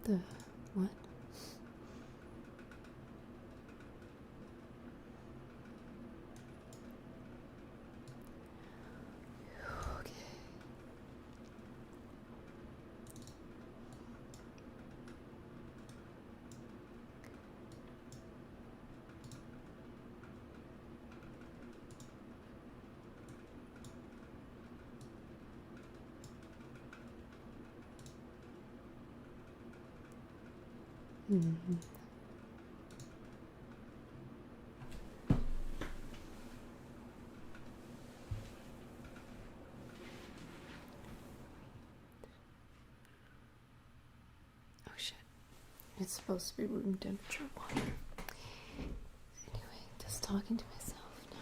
The what? Okay. Mm-hmm. Oh shit. It's supposed to be room temperature water. Anyway, just talking to myself now.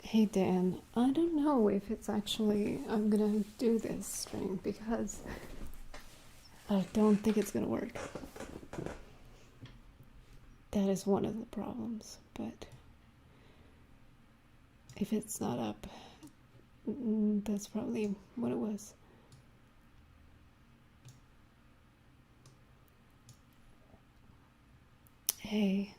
Hey Dan, I don't know if it's actually I'm gonna do this stream because I don't think it's gonna work. That is one of the problems, but if it's not up, that's probably what it was. Hey.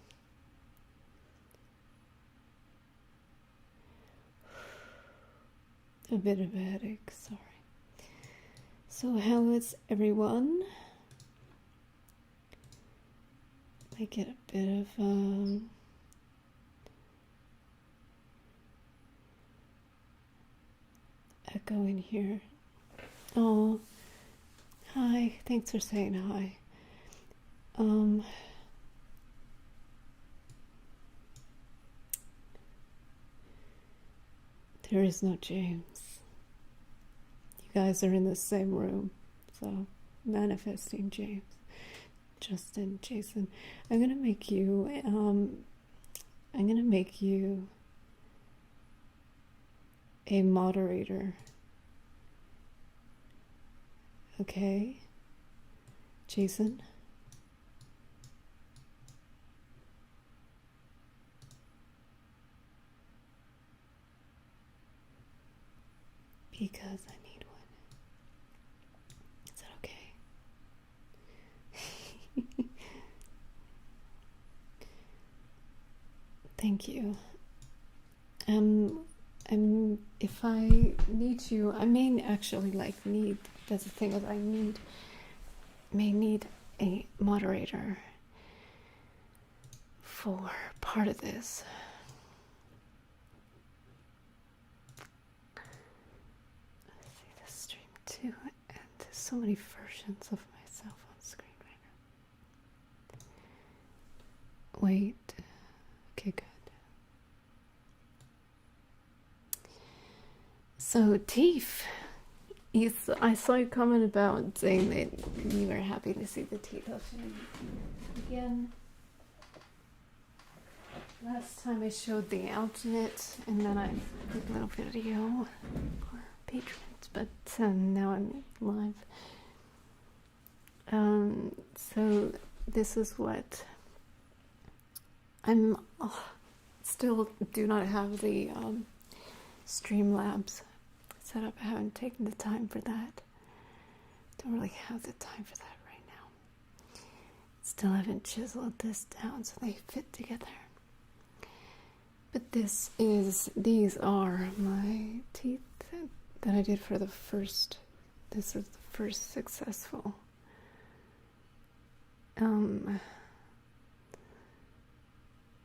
A bit of a headache, sorry. So how is everyone? I get a bit of echo in here. Oh, hi, thanks for saying hi. There is no James. You guys are in the same room, so manifesting James. Justin, Jason, I'm gonna make you a moderator. Okay? Jason? Because I need one. Is that okay? Thank you. If I need you, I may actually that's the thing that I may need a moderator for part of this. Let's see this stream too, and there's so many versions of myself on screen right now. Wait, okay, good. So, Teef, I saw you comment about saying that you were happy to see the teeth opening again. Last time I showed the Alginate, and then I did a little video for patrons, but now I'm live. So this is what I'm still do not have the Streamlabs set up. I haven't taken the time for that. Don't really have the time for that right now. Still haven't chiseled this down so they fit together. But these are my teeth that I did for the first, this was the first successful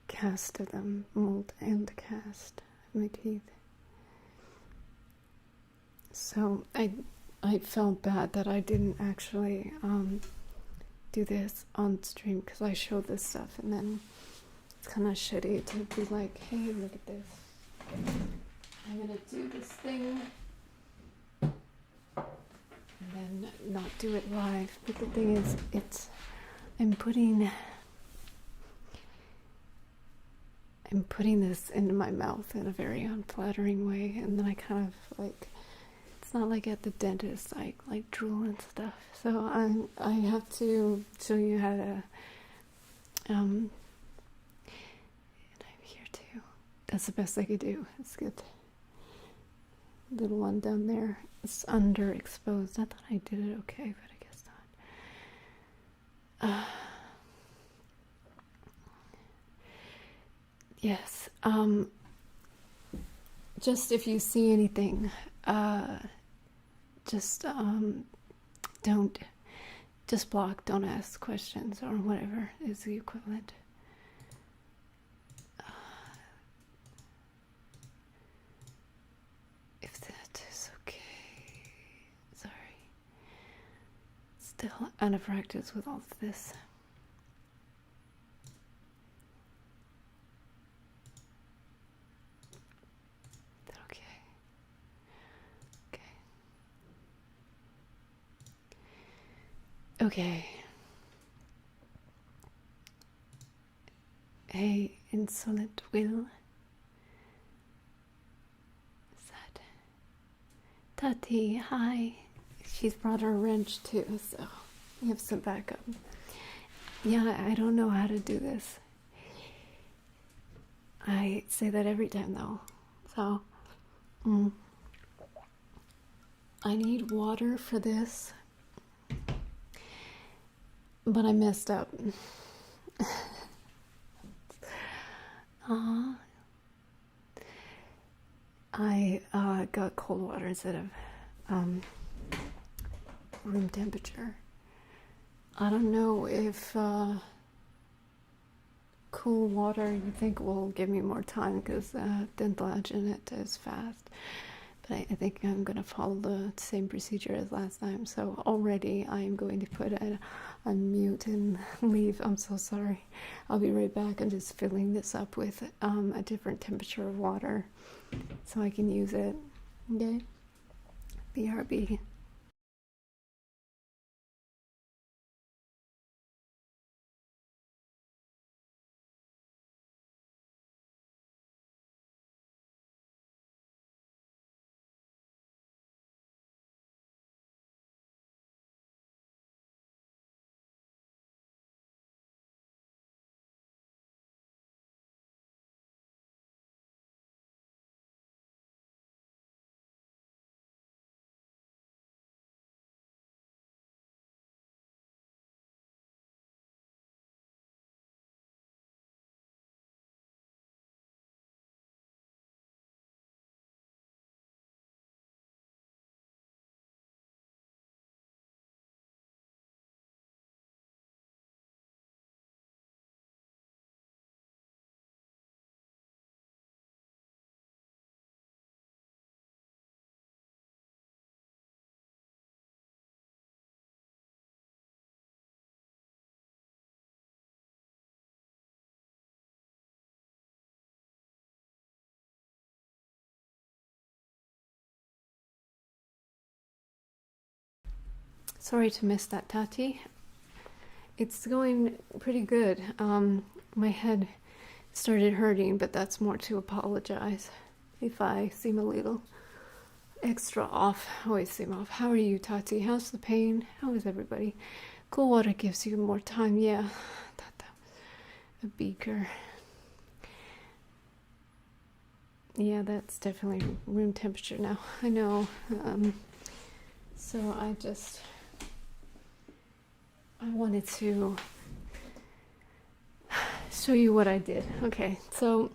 cast of them, mold and cast of my teeth. So I felt bad that I didn't actually do this on stream because I showed this stuff and then it's kind of shitty to be like, hey, look at this. I'm gonna do this thing and then not do it live. But the thing is, I'm putting this into my mouth in a very unflattering way, and then I kind of like, it's not like at the dentist I like drool and stuff. So I have to show you how to that's the best I could do. It's good. Little one down there. It's underexposed. I thought I did it okay, but I guess not. Yes. Just if you see anything, just don't, just block, don't ask questions or whatever is the equivalent. If that is okay. Sorry. Still out of practice with all of this. Okay. Okay. Okay. Hey, insolent Will. Is that Tati? Hi. She's brought her wrench too, so we have some backup. Yeah, I don't know how to do this. I say that every time though. So, I need water for this, but I messed up. I got cold water instead of room temperature. I don't know if cool water you think will give me more time because dental Alginate is fast. But I think I'm going to follow the same procedure as last time. So already I'm going to put it on mute and leave. I'm so sorry. I'll be right back. I'm just filling this up with a different temperature of water so I can use it. Okay? BRB. Sorry to miss that, Tati. It's going pretty good. My head started hurting, but that's more to apologize if I seem a little extra off. I always seem off. How are you, Tati? How's the pain? How is everybody? Cool water gives you more time. Yeah, I thought that was a beaker. Yeah, that's definitely room temperature now. I know. So I wanted to show you what I did. Okay, so,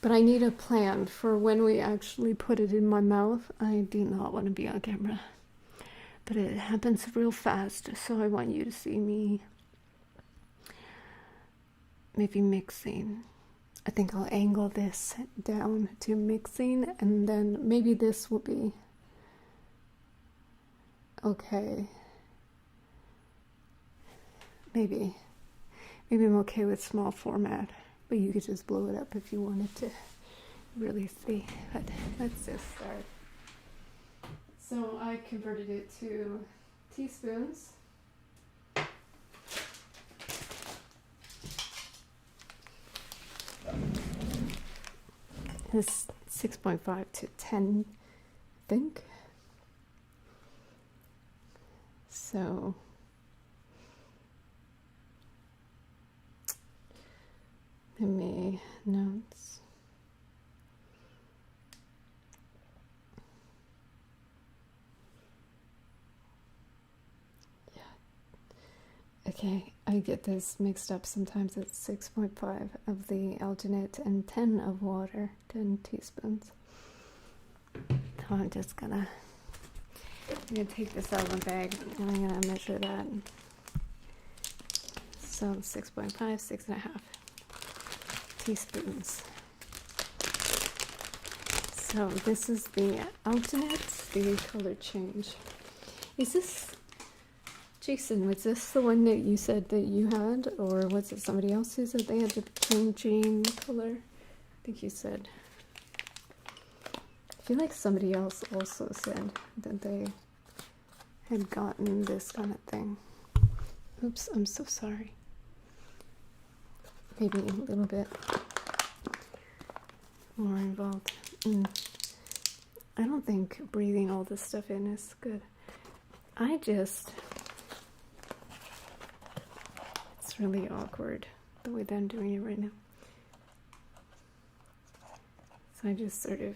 but I need a plan for when we actually put it in my mouth. I do not want to be on camera, but it happens real fast, so I want you to see me maybe mixing. I think I'll angle this down to mixing, and then maybe this will be okay. Maybe I'm okay with small format, but you could just blow it up if you wanted to really see. But let's just start. So I converted it to teaspoons. It's 6.5 to 10, I think. So give me notes. Okay, I get this mixed up sometimes. It's 6.5 of the alginate and 10 of water, 10 teaspoons. So I'm gonna take this out of the bag and I'm gonna measure that. So 6.5, 6.5 teaspoons. So this is the alginate, the color change. Is this, Jason, was this the one that you said that you had, or was it somebody else who said they had the changing color? I think you said. I feel like somebody else also said that they had gotten this kind of thing. Oops, I'm so sorry. Maybe a little bit more involved. I don't think breathing all this stuff in is good. It's really awkward the way that I'm doing it right now. So I just sort of,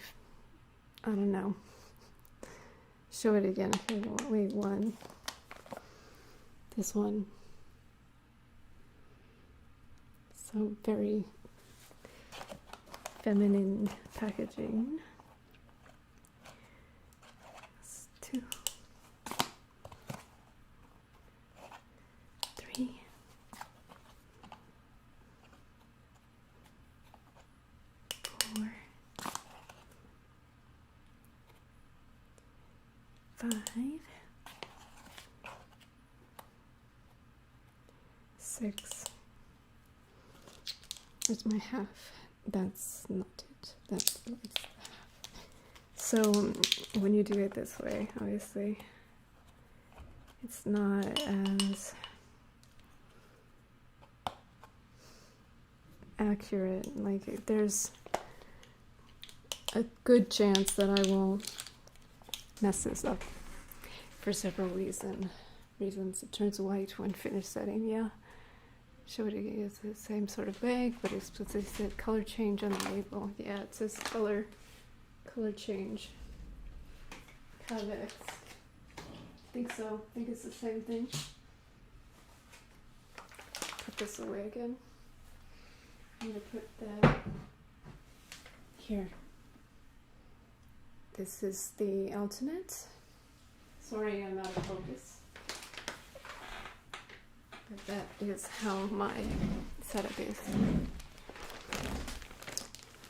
I don't know. Show it again. Okay, wait, one. This one. So very feminine packaging. That's 2, 3, 4, 5, 6. Where's my half? That's not it. That's the half. So when you do it this way, obviously, it's not as accurate. Like, there's a good chance that I will mess this up for several reasons. It turns white when finished setting, yeah. Show it again. It's the same sort of bag, but it's supposed to say color change on the label. Yeah, it says color change. Convex. I think so. I think it's the same thing. Put this away again. I'm gonna put that here. This is the alginate. Sorry, I'm out of focus. But that is how my setup is.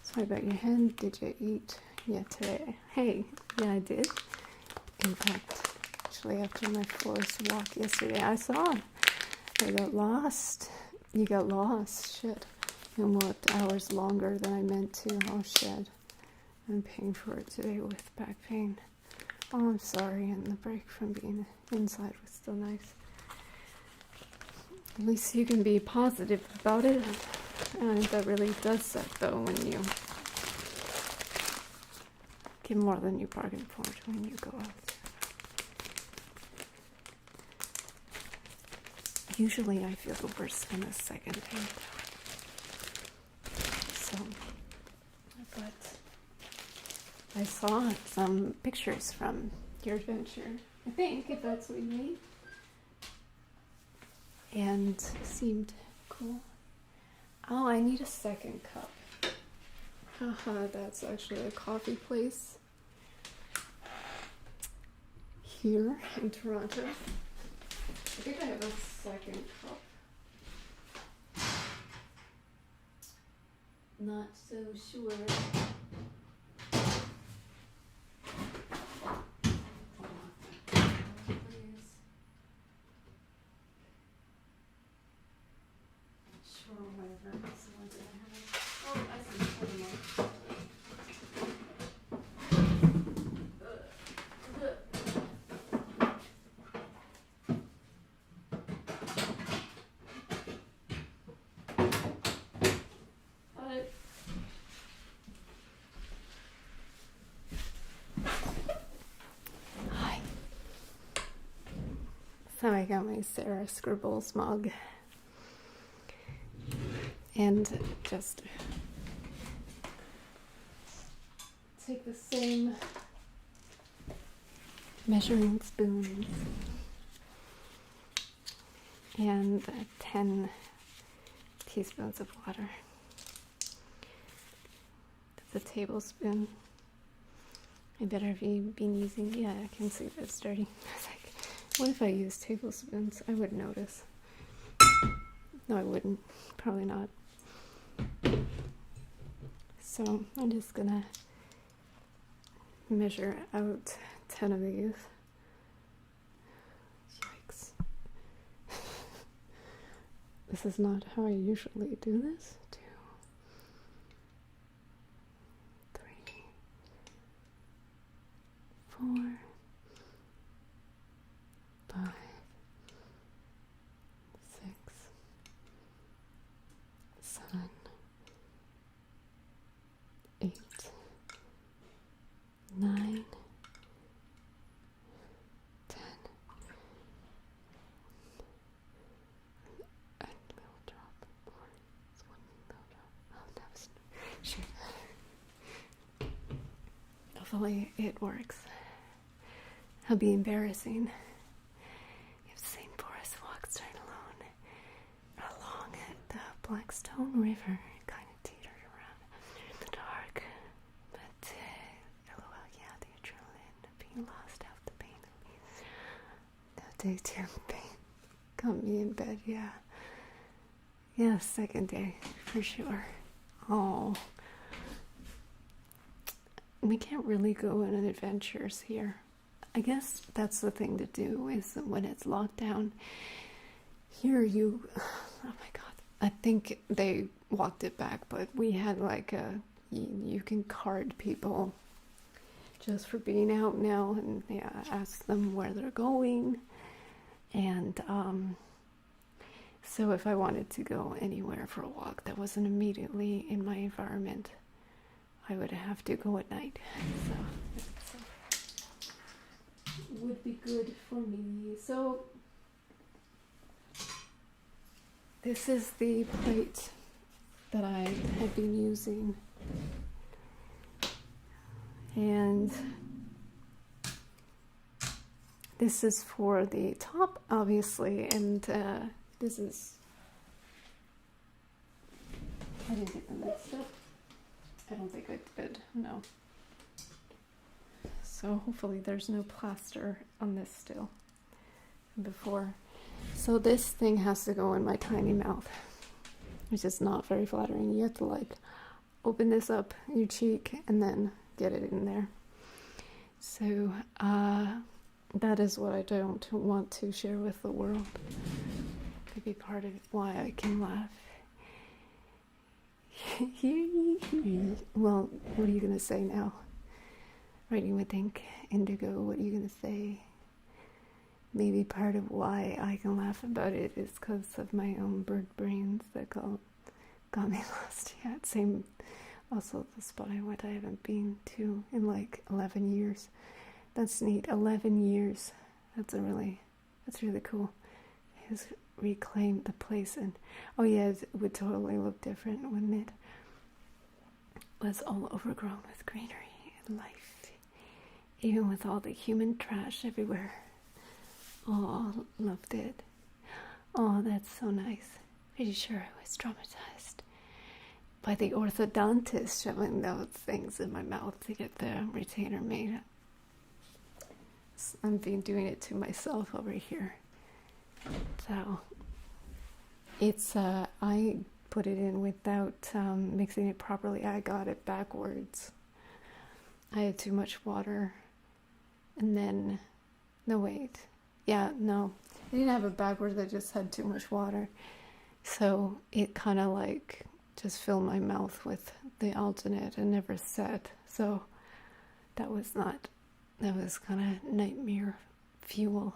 Sorry about your head. Did you eat yet today? Hey, yeah, I did. In fact, actually, after my forest walk yesterday, I saw I got lost. You got lost. Shit. And walked hours longer than I meant to. Oh, shit. I'm paying for it today with back pain. Oh, I'm sorry. And the break from being inside was still nice. At least you can be positive about it. And that really does suck, though, when you get more than you bargained for when you go out. Usually I feel the worst on the second day. So, but I saw some pictures from your adventure, I think, if that's what you mean. And it seemed cool. Oh, I need a second cup. Haha, that's actually a coffee place here in Toronto. I think I have a second cup. Not so sure. Sure, whatever. That's the one that I have. Oh, I see. Never mind. Hi. So I got my Sarah Scribbles mug. And just take the same measuring spoons and 10 teaspoons of water. That's a tablespoon. I better have you been using, yeah, I can see that it's dirty. I was like, what if I use tablespoons? I would notice. No, I wouldn't. Probably not. So I'm just gonna measure out 10 of these. Yikes. This is not how I usually do this. 2, 3, 4, 5, 6, 7, 8, 9, 10. A little drop more. It's one little drop. Oh, that was shit. Hopefully it works. It'll be embarrassing if St. Boris walks right along the Blackstone River, kind of teetered around in the dark. But, lol, yeah, the adrenaline of being lost out the pain of me. That day too, pain got me in bed, yeah. Yeah, second day, for sure. Oh. We can't really go on adventures here. I guess that's the thing to do is when it's locked down. Here oh my god, I think they walked it back, but we had like you can card people just for being out now and yeah, ask them where they're going. And so if I wanted to go anywhere for a walk that wasn't immediately in my environment, I would have to go at night. So would be good for me. So this is the plate that I have been using, and this is for the top, obviously, and this is, I didn't get them mixed up. I don't think I did, no. So hopefully there's no plaster on this still before. So this thing has to go in my tiny mouth, which is not very flattering. You have to like open this up your cheek and then get it in there. So that is what I don't want to share with the world. Could be part of why I can laugh. Well, what are you going to say now? Right, you would think, Indigo, what are you going to say? Maybe part of why I can laugh about it is because of my own bird brains that got me lost. Yeah, same. Also, the spot I haven't been to in like 11 years. That's neat. 11 years. That's really cool. He's reclaimed the place, and oh yeah, it would totally look different when it was all overgrown with greenery and life. Even with all the human trash everywhere. Oh, loved it. Oh, that's so nice. Pretty sure I was traumatized by the orthodontist shoving those things in my mouth to get the retainer made. I'm being doing it to myself over here. So, it's, I put it in without mixing it properly. I got it backwards. I had too much water. And then, no wait, yeah, no, I didn't have it backwards, I just had too much water. So it kind of like just filled my mouth with the alginate and never set. So that was kind of nightmare fuel.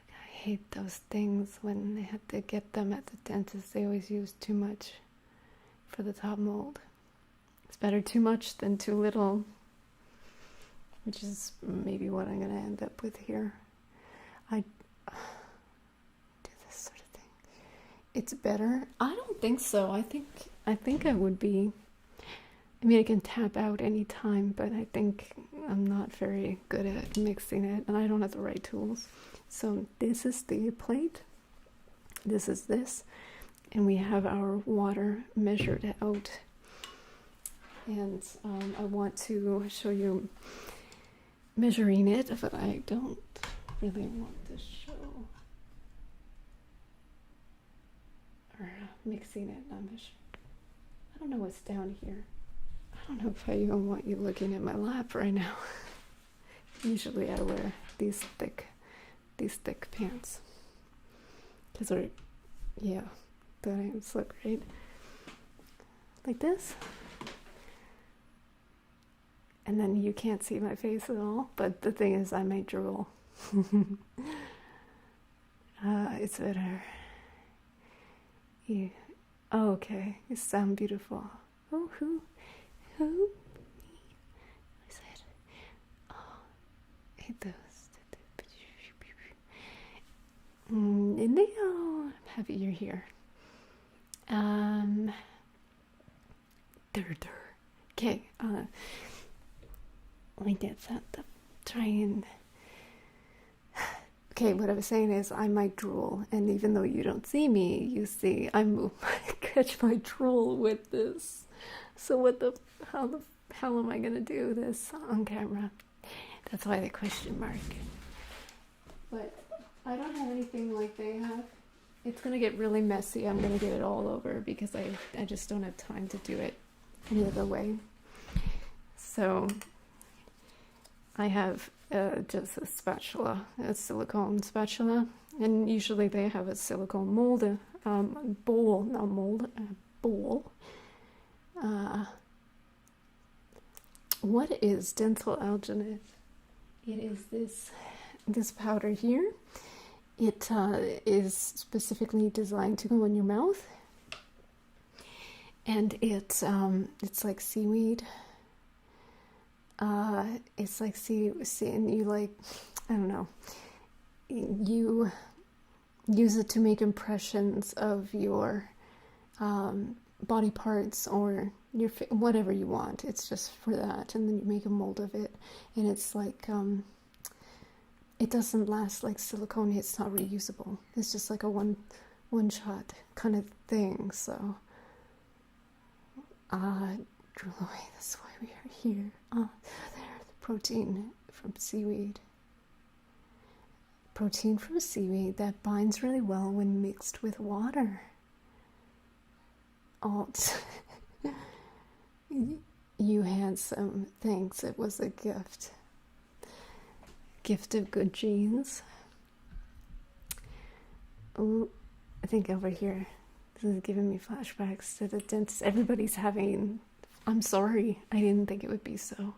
I hate those things when they had to get them at the dentist. They always use too much for the top mold. It's better too much than too little, which is maybe what I'm going to end up with here. I do this sort of thing. It's better. I don't think so. I think I would be I mean, I can tap out anytime, but I think I'm not very good at mixing it, and I don't have the right tools. So this is the plate. This is this. And we have our water measured out. And I want to show you measuring it, but I don't really want to show. Or mixing it, not measuring. I don't know what's down here. I don't know if I even want you looking at my lap right now. Usually I wear these thick pants. Because they're, yeah, they look great. Like this. And then you can't see my face at all, but the thing is I might drool. It's better. You, oh, okay, you sound beautiful. Oh, who? What is it? Oh, I hate those. Indigo, I'm happy you're here. Okay, let me get that. Try and. Okay, what I was saying is I might drool, and even though you don't see me, you see I move, catch my drool with this. So how the hell am I gonna do this on camera? That's why the question mark. But I don't have anything like they have. It's gonna get really messy. I'm gonna get it all over because I just don't have time to do it any other way. So I have just a spatula, a silicone spatula, and usually they have a silicone mold, bowl, not mold, bowl. What is dental alginate? It is this powder here. It is specifically designed to go in your mouth, and it's like seaweed. It's like and you like, I don't know, you use it to make impressions of your body parts or your whatever you want. It's just for that, and then you make a mold of it, and it's like it doesn't last like silicone. It's not reusable. It's just like a one shot kind of thing. So drew away. That's why we are here. There, the protein from seaweed. Protein from seaweed that binds really well when mixed with water. Oh, you handsome. Thanks. It was a gift. Gift of good genes. Ooh, I think over here. This is giving me flashbacks to the dentist. Everybody's having. I'm sorry. I didn't think it would be so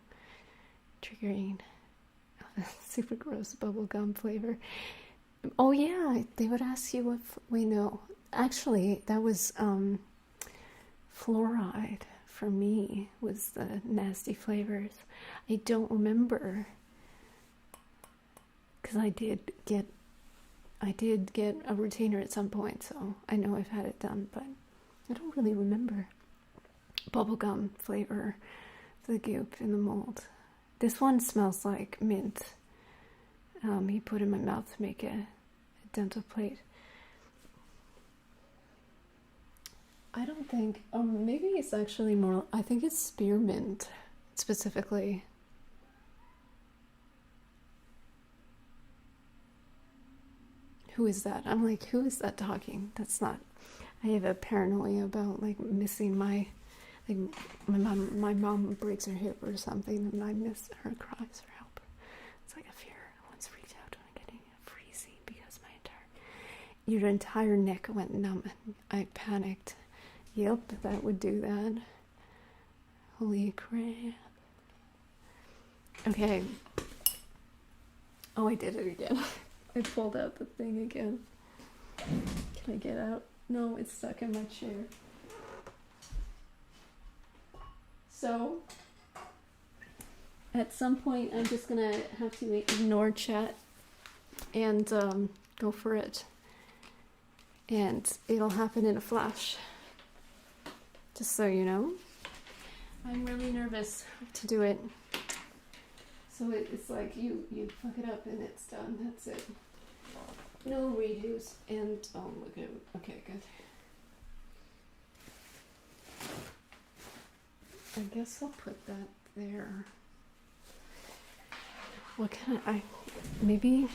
triggering. Super gross bubblegum flavor. Oh yeah, they would ask you what. Wait, no. Actually, that was fluoride for me. Was the nasty flavors. I don't remember because I did get a retainer at some point, so I know I've had it done, but I don't really remember. Bubblegum flavor for the goop in the mold. This one smells like mint. He put in my mouth to make a dental plate. I don't think, maybe it's actually more, I think it's spearmint specifically. Who is that? I'm like, who is that talking? That's not, I have a paranoia about like missing my mom breaks her hip or something and I miss her cries for help. It's like a fear. I once freaked out when I'm getting a freezing because your entire neck went numb. I panicked. Yep, that would do that. Holy crap. Okay. Oh, I did it again. I pulled out the thing again. Can I get out? No, it's stuck in my chair. So, at some point, I'm just going to have to ignore chat and go for it. And it'll happen in a flash. Just so you know. I'm really nervous to do it. So it's like you fuck it up and it's done. That's it. No redos. And look at, okay, good. I guess I'll put that there. What can I maybe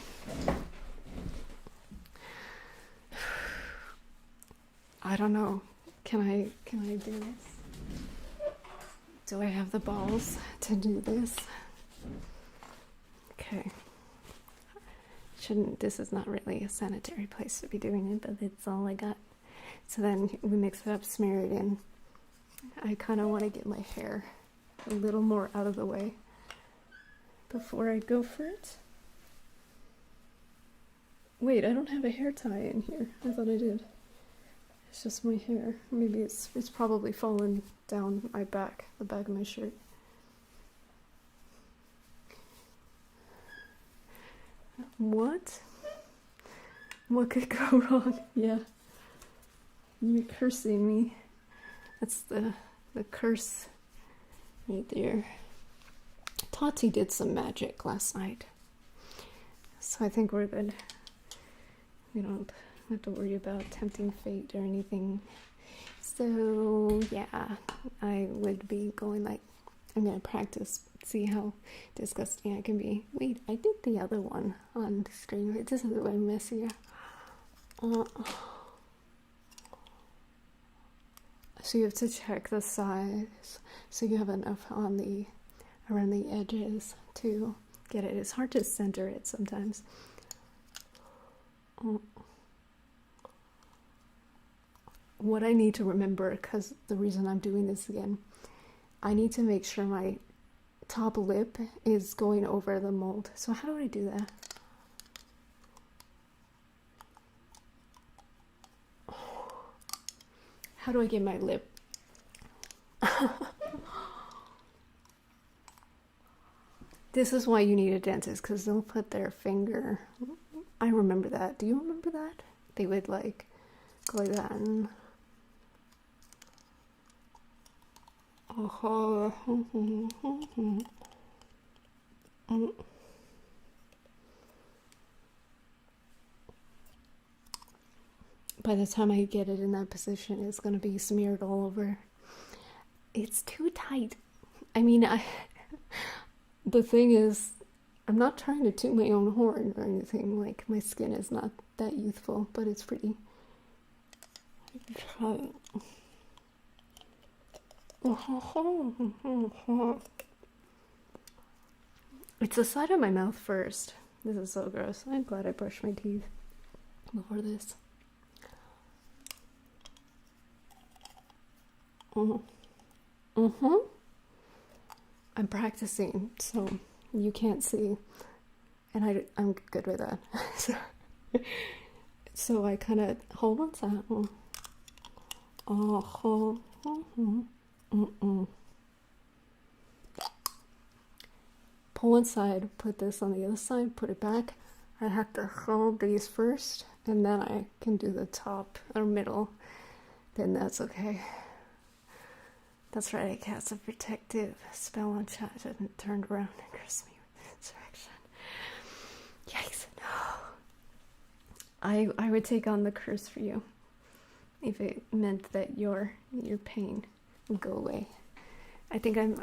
I don't know. Can I do this? Do I have the balls to do this? Okay. This is not really a sanitary place to be doing it, but it's all I got. So then we mix it up, smear it in. I kind of want to get my hair a little more out of the way before I go for it. Wait, I don't have a hair tie in here. I thought I did. It's just my hair. Maybe it's probably fallen down my back, the back of my shirt. What? What could go wrong? Yeah. You're cursing me. That's the curse right there. Tati did some magic last night. So I think we're good. We don't have to worry about tempting fate or anything. So yeah, I would be going like, I'm gonna practice, see how disgusting I can be. Wait, I did the other one on the screen. This is way messier. So you have to check the size, so you have enough on the around the edges to get it. It's hard to center it sometimes. What I need to remember, because the reason I'm doing this again, I need to make sure my top lip is going over the mold. So how do I do that? How do I get my lip? This is why you need a dentist, because they'll put their finger. I remember that. Do you remember that? They would like go like that and by the time I get it in that position, it's going to be smeared all over. It's too tight. I mean, the thing is, I'm not trying to toot my own horn or anything. Like, my skin is not that youthful, but it's pretty. It's the side of my mouth first. This is so gross. I'm glad I brushed my teeth before this. I'm practicing, so you can't see, and I'm good with that. So I kind of hold on to pull inside, put this on the other side, put it back. I have to hold these first, and then I can do the top or middle. Then that's okay. That's right, I cast a protective spell on chat and turned around and cursed me with insurrection. Yikes. No. I would take on the curse for you if it meant that your pain would go away. I think I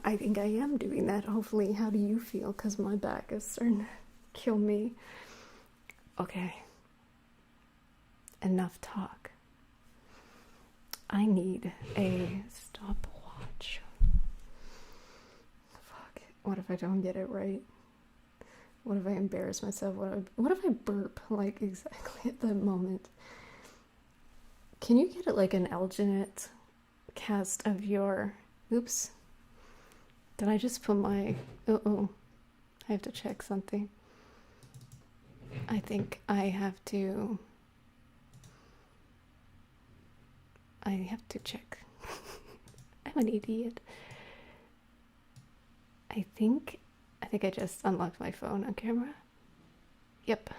am doing that. Hopefully. How do you feel? Because my back is starting to kill me. Okay. Enough talk. I need a stopwatch. Fuck. What if I don't get it right? What if I embarrass myself? What if I burp, like, exactly at that moment? Can you get it like an Alginate cast of your... Oops. Did I just put my... I have to check something. I think I have to check. I'm an idiot. I think I just unlocked my phone on camera. Yep.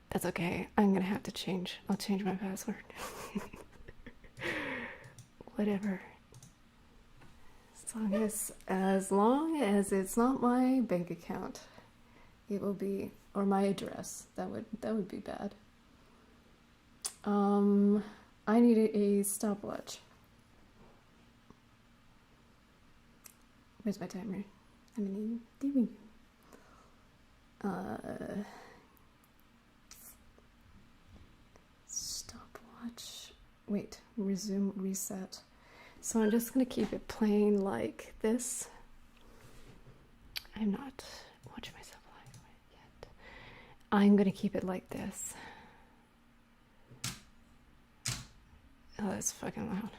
That's okay. I'm gonna have to change. I'll change my password. Whatever. As long as it's not my bank account, it will be, or my address. That would be bad. I need a stopwatch. Where's my timer? Stopwatch. Wait, resume, reset. So I'm just gonna keep it plain like this. I'm not watching myself live yet. I'm gonna keep it like this. Oh, that's fucking loud.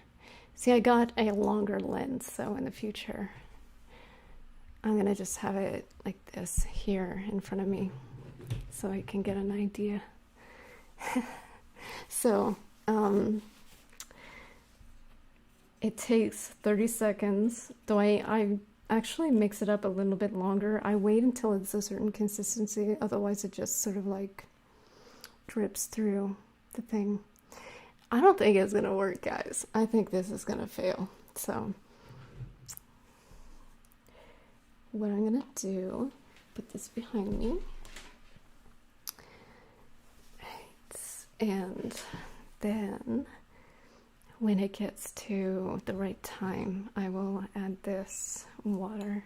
See, I got a longer lens, so in the future, I'm gonna just have it like this here in front of me so I can get an idea. So, it takes 30 seconds, though I actually mix it up a little bit longer. I wait until it's a certain consistency, otherwise it just sort of like drips through the thing. I don't think it's gonna work, guys. I think this is gonna fail. So what I'm gonna do, put this behind me. Right. And then when it gets to the right time, I will add this water.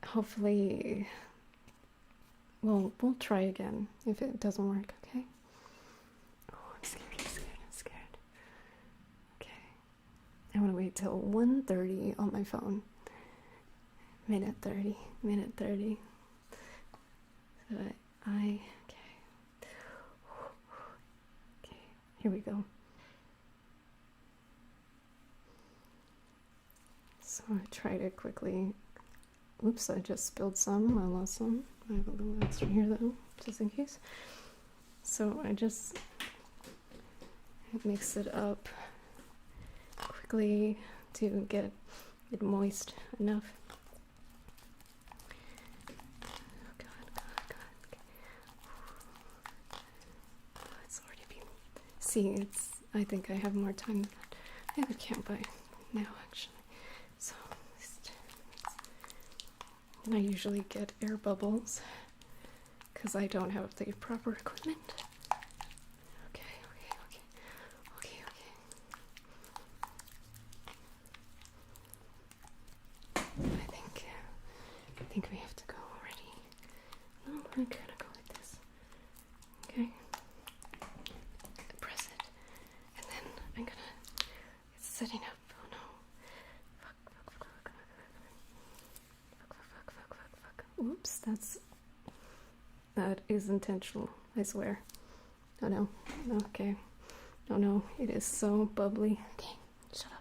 Hopefully, we'll try again if it doesn't work, okay? Oh, I'm scared. Okay. I want to wait till 1:30 on my phone. Minute 30. So okay. Okay, here we go. So I try to quickly, oops, I just spilled some, I lost some. I have a little extra here though, just in case. So I just mix it up quickly to get it moist enough. Oh God. Okay. Oh, it's already been, see, I think I have more time than that. I have a count by now actually. So I usually get air bubbles because I don't have the proper equipment. Okay. I think we have to go already. No, I'm gonna go like this. Okay. Press it, and then I'm gonna. It's setting up. Oh no. Fuck. Oops, that is intentional, I swear. Oh no. Okay. Oh no, it is so bubbly. Okay, shut up.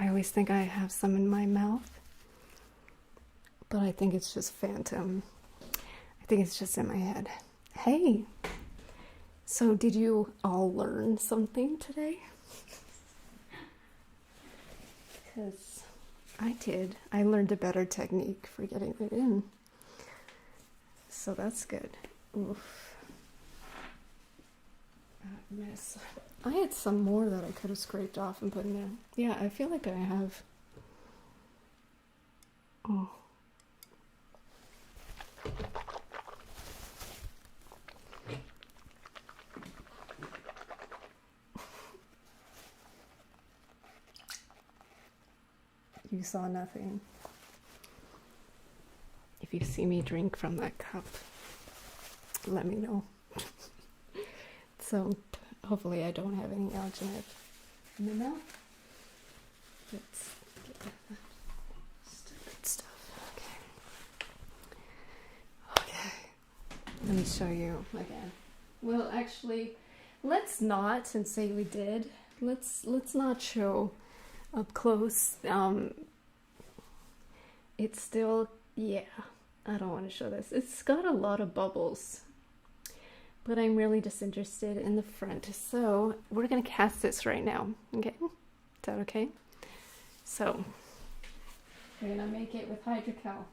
I always think I have some in my mouth, but I think it's just phantom. I think it's just in my head. Hey, so did you all learn something today? Because I did. I learned a better technique for getting it in. So that's good. Oof. Mess. I had some more that I could have scraped off and put in there. Yeah, I feel like I have. Oh. You saw nothing. If you see me drink from that cup, let me know. So hopefully I don't have any alginate in my mouth. Let's get that stupid stuff. Okay. Let me show you again. Well, actually, let's not, and say we did. Let's not show up close. It's still, yeah, I don't want to show this. It's got a lot of bubbles, but I'm really just interested in the front. So we're gonna cast this right now. Okay, is that okay? So we're gonna make it with hydrocal,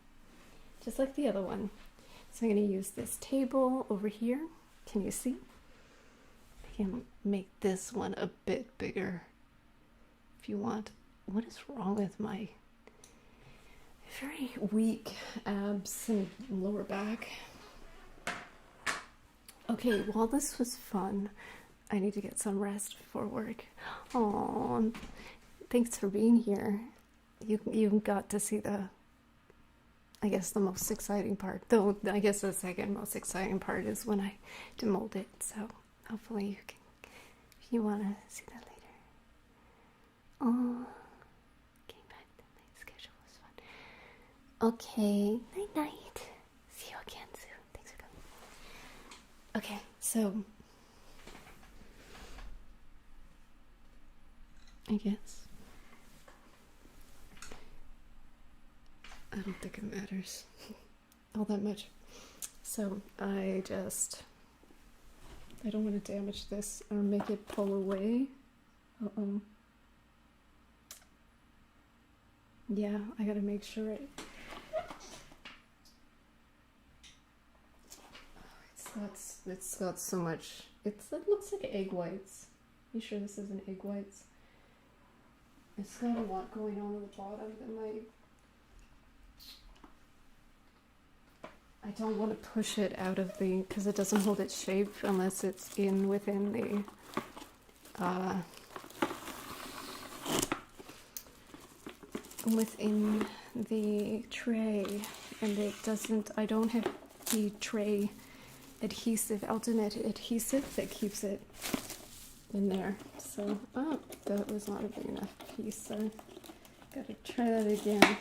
just like the other one. So I'm gonna use this table over here. Can you see? I can make this one a bit bigger if you want. What is wrong with my very weak abs and lower back? Okay, while this was fun, I need to get some rest before work. Oh, thanks for being here. You got to see the, I guess, the most exciting part. Though I guess the second most exciting part is when I demold it. So hopefully you can, if you want to see that later. Oh, getting back to my schedule was fun. Okay, night night. See you again soon. Thanks for coming. Okay, so I guess I don't think it matters all that much. So I don't want to damage this or make it pull away. Uh-oh. Yeah, I gotta make sure it. It's got so much. It looks like egg whites. You sure this isn't egg whites? It's got a lot going on at the bottom that might. I don't want to push it out of the, because it doesn't hold its shape unless it's within the within the tray, and it doesn't. I don't have the tray adhesive, Alginate adhesive that keeps it in there. So, oh, that was not a big enough piece. So, gotta try that again.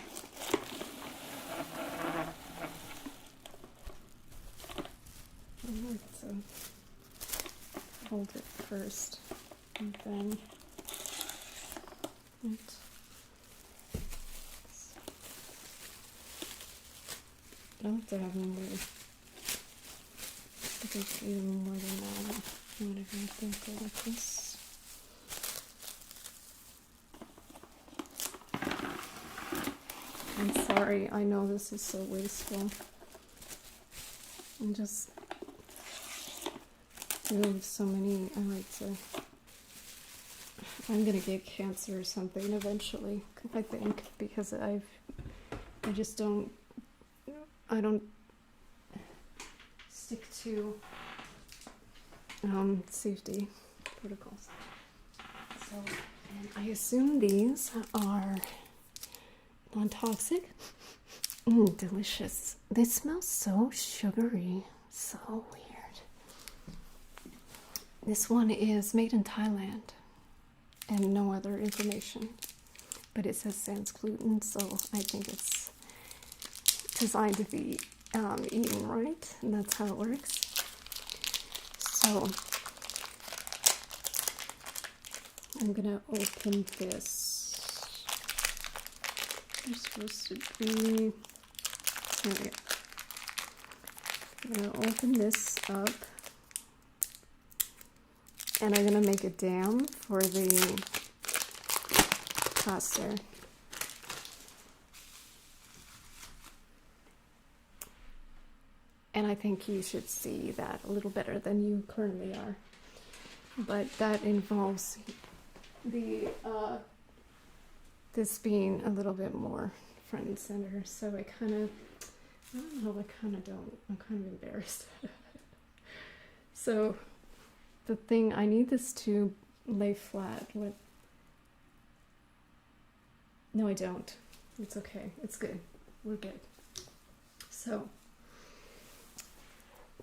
So, hold it first, and then I don't have to have more. I think even more than that. Whatever, I think go like this. I'm sorry, I know this is so wasteful. I'm just doing so many. I'm gonna get cancer or something eventually, I think, because I don't stick to safety protocols. So, and I assume these are non-toxic. Delicious. They smell so sugary. So weird. This one is made in Thailand and no other information. But it says sans gluten, so I think it's designed to be eaten right, and that's how it works. So I'm gonna open this. supposed to be, there we go. I'm gonna open this up and I'm gonna make a dam for the plaster. And I think you should see that a little better than you currently are. But that involves the this being a little bit more front and center. So I kind of, I don't know, I kind of don't. I'm kind of embarrassed. So the thing, I need this to lay flat. What? No, I don't. It's okay. It's good. We're good. So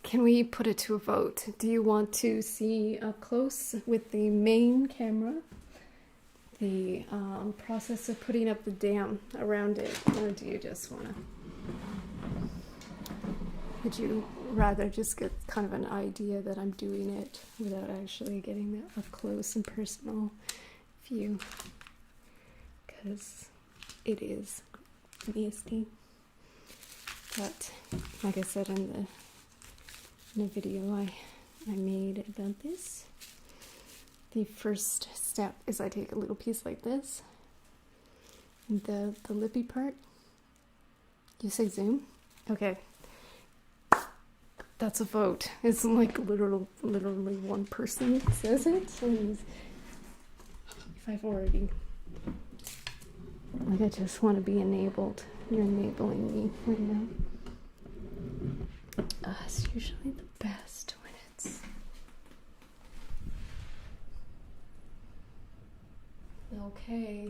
can we put it to a vote? Do you want to see up close with the main camera the process of putting up the dam around it, or do you just want to? Would you rather just get kind of an idea that I'm doing it without actually getting that up close and personal view? Because it is nasty. But like I said in the video I made about this, the first step is I take a little piece like this, the lippy part. You say zoom? Okay. That's a vote. It's like literally one person says it, and if I've already, like, I just want to be enabled. You're enabling me right now. It's usually the best when it's okay.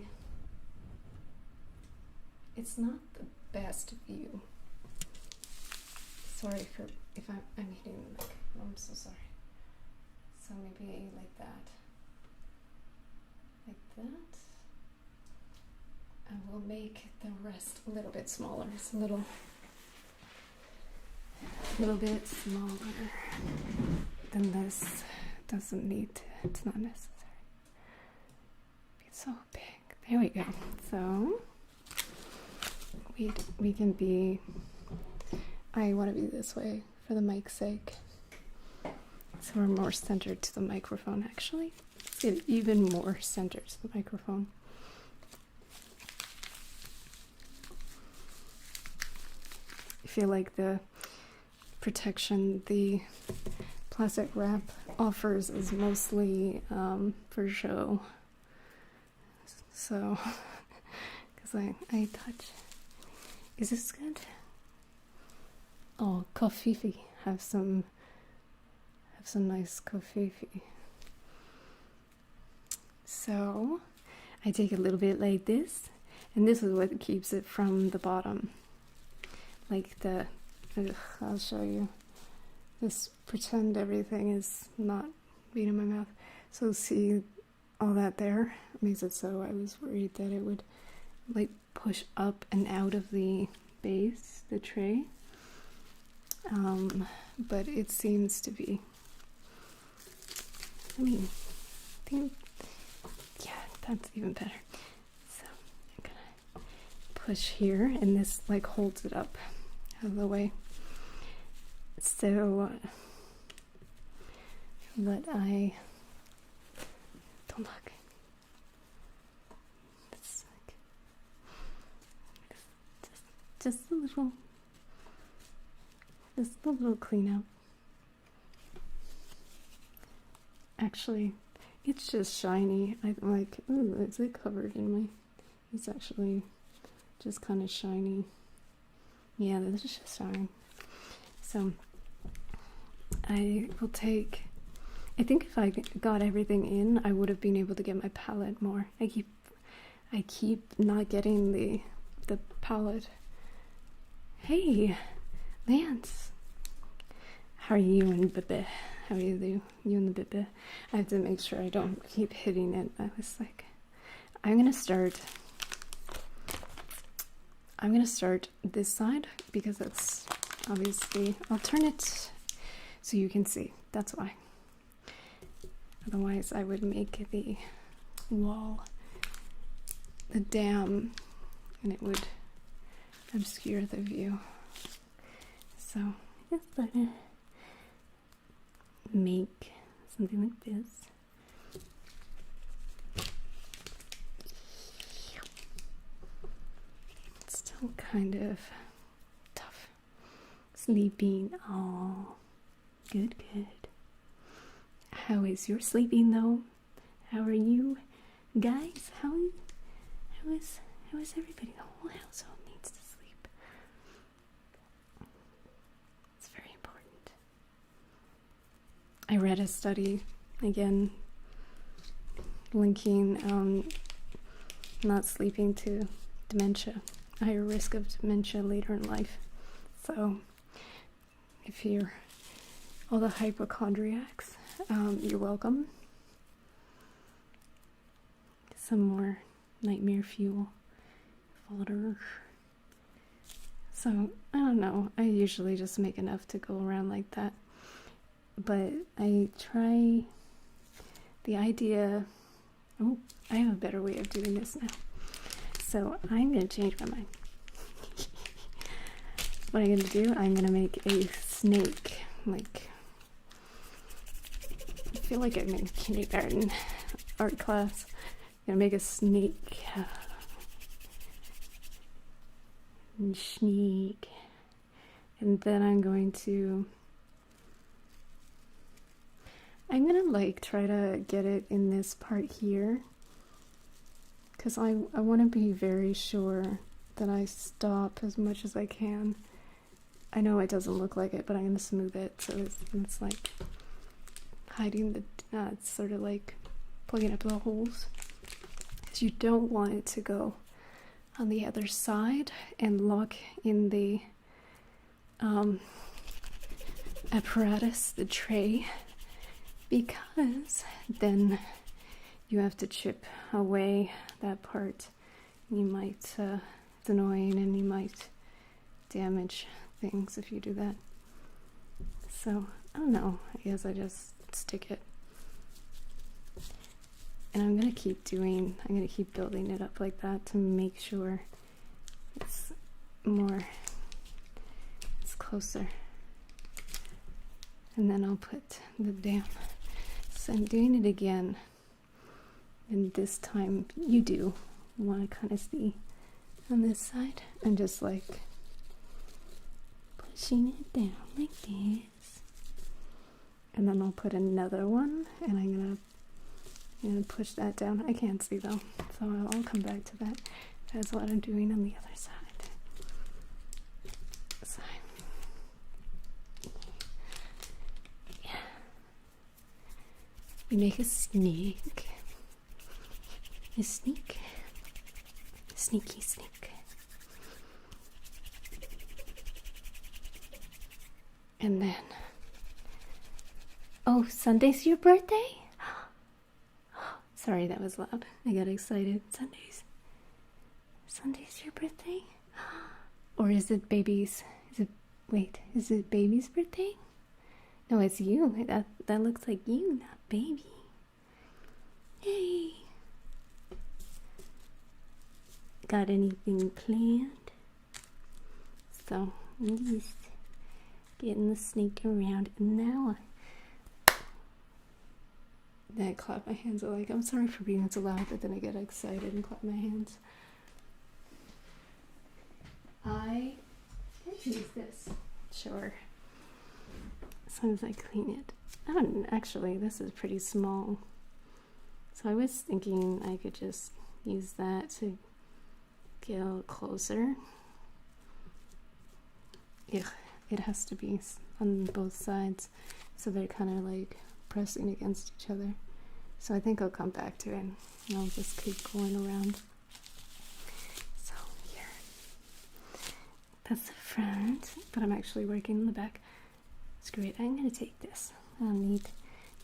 It's not the best view. Sorry for if I'm hitting the mic. I'm so sorry. So maybe like that. Like that. And we'll make the rest a little bit smaller. It's a little bit smaller than this. Doesn't need to, it's not necessary. It's so big. There we go. So we can be, I want to be this way for the mic's sake. So we're more centered to the microphone actually. Let's get even more centered to the microphone. I feel like the protection the plastic wrap offers is mostly for show. So, because I touch. Is this good? Oh, kofifi. Have some nice kofifi. So, I take a little bit like this, and this is what keeps it from the bottom. Like I'll show you. Just pretend everything is not being in my mouth. So see all that there makes it so I was worried that it would like push up and out of the base, the tray. But it seems to be, yeah, that's even better. So I'm gonna push here, and this like holds it up out of the way. So but I don't look. It's like just a little cleanup. Actually, it's just shiny. I'm like, ooh, is it covered in my? It's actually just kind of shiny. Yeah, this is just shiny. So I will take, I think if I got everything in, I would have been able to get my palette more. I keep not getting the palette. Hey, Lance. How are you and Bebe? How are you and the Bebe? I have to make sure I don't keep hitting it. I was like, I'm gonna start this side because that's obviously, I'll turn it so you can see. That's why. Otherwise I would make the wall, the dam, and it would obscure the view. So just let it make something like this. It's still kind of tough. Sleeping. Oh, good, good. How is your sleeping though? How are you guys? How is everybody? The whole household needs to sleep. It's very important. I read a study, again, linking not sleeping to dementia, a higher risk of dementia later in life. So if you're all the hypochondriacs, you're welcome. Some more nightmare fuel fodder. So I don't know, I usually just make enough to go around like that, but I try the idea. Oh, I have a better way of doing this now, so I'm gonna change my mind. What I'm gonna do, I'm gonna make a snake. Like, I feel like I'm in kindergarten art class. I'm gonna make a snake. Snake. And then I'm gonna like try to get it in this part here, because I want to be very sure that I stop as much as I can. I know it doesn't look like it, but I'm gonna smooth it so it's like hiding the it's sort of like plugging up the holes, because you don't want it to go on the other side and lock in the apparatus, the tray, because then you have to chip away that part. You might, it's annoying, and you might damage things if you do that. So, I don't know, I guess I just stick it. And I'm gonna keep building it up like that to make sure it's closer. And then I'll put the down. So I'm doing it again. And this time you do want to kind of see on this side. I'm just like pushing it down like this. And then I'll put another one, and I'm gonna push that down. I can't see though, so I'll come back to that. That's what I'm doing on the other side. So, yeah. We make a snake. A sneak. Sneaky sneak. And then, oh, Sunday's your birthday? Sorry, that was loud. I got excited. Sunday's your birthday? Or is it baby's? Is it baby's birthday? No, it's you. That looks like you, not baby. Yay! Got anything planned? So, I'm just getting the snake around, and now then I clap my hands. Like, I'm sorry for being so loud, but then I get excited and clap my hands. I can use this. Sure. As long as I clean it. Actually, this is pretty small. So I was thinking I could just use that to get a little closer. Yeah, it has to be on both sides, so they're kind of like pressing against each other. So I think I'll come back to it, and I'll just keep going around. So here, that's the front, but I'm actually working in the back. Screw it, I'm gonna take this. I don't need,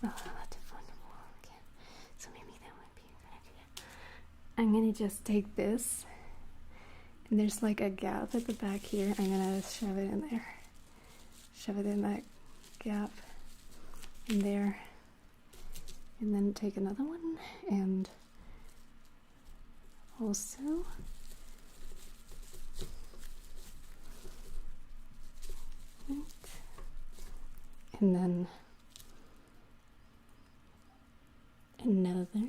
well, I'll have to find the wall again, so maybe that would be a good idea. I'm gonna just take this, and there's like a gap at the back here. I'm gonna shove it in there. Shove it in that gap in there, and then take another one, and also And then another.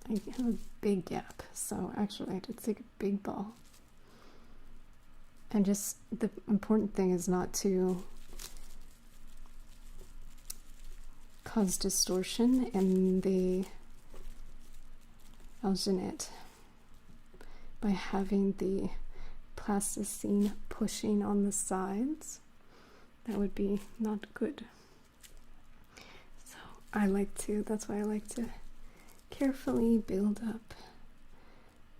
I have a big gap, so actually I just take a big ball. And just the important thing is not to cause distortion in the alginate by having the plasticine pushing on the sides. That would be not good. So that's why I like to carefully build up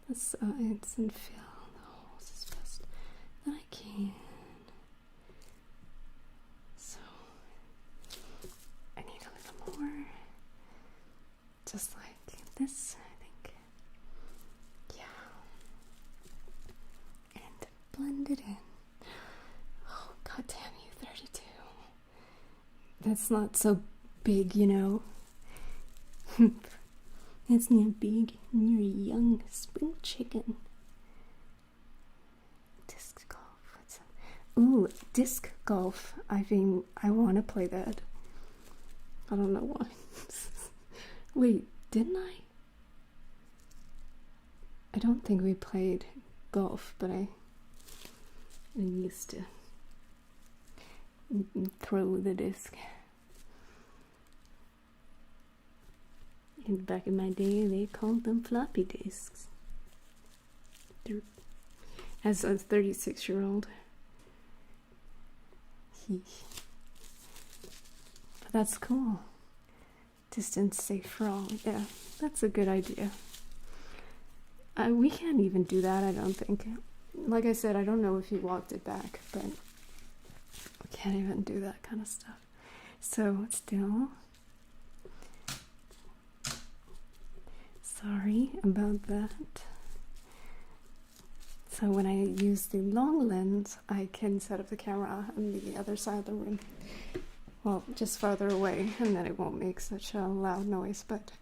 the sides and fill the holes as best that I can. So I need a little more, just like this, I think. Yeah. And blend it in. Oh, god damn you, 32. That's not so big, you know. It's not big. You're a young spring chicken. Disc golf. Ooh, disc golf. I think I want to play that. I don't know why. Wait, didn't I? I don't think we played golf, but I used to throw the disc. In the back in my day, they called them floppy disks. As a 36-year-old. But that's cool. Distance safe for all. Yeah, that's a good idea. We can't even do that, I don't think. Like I said, I don't know if he walked it back, but we can't even do that kind of stuff. So, still... Sorry about that. So when I use the long lens, I can set up the camera on the other side of the room. Well, just farther away, and then it won't make such a loud noise. But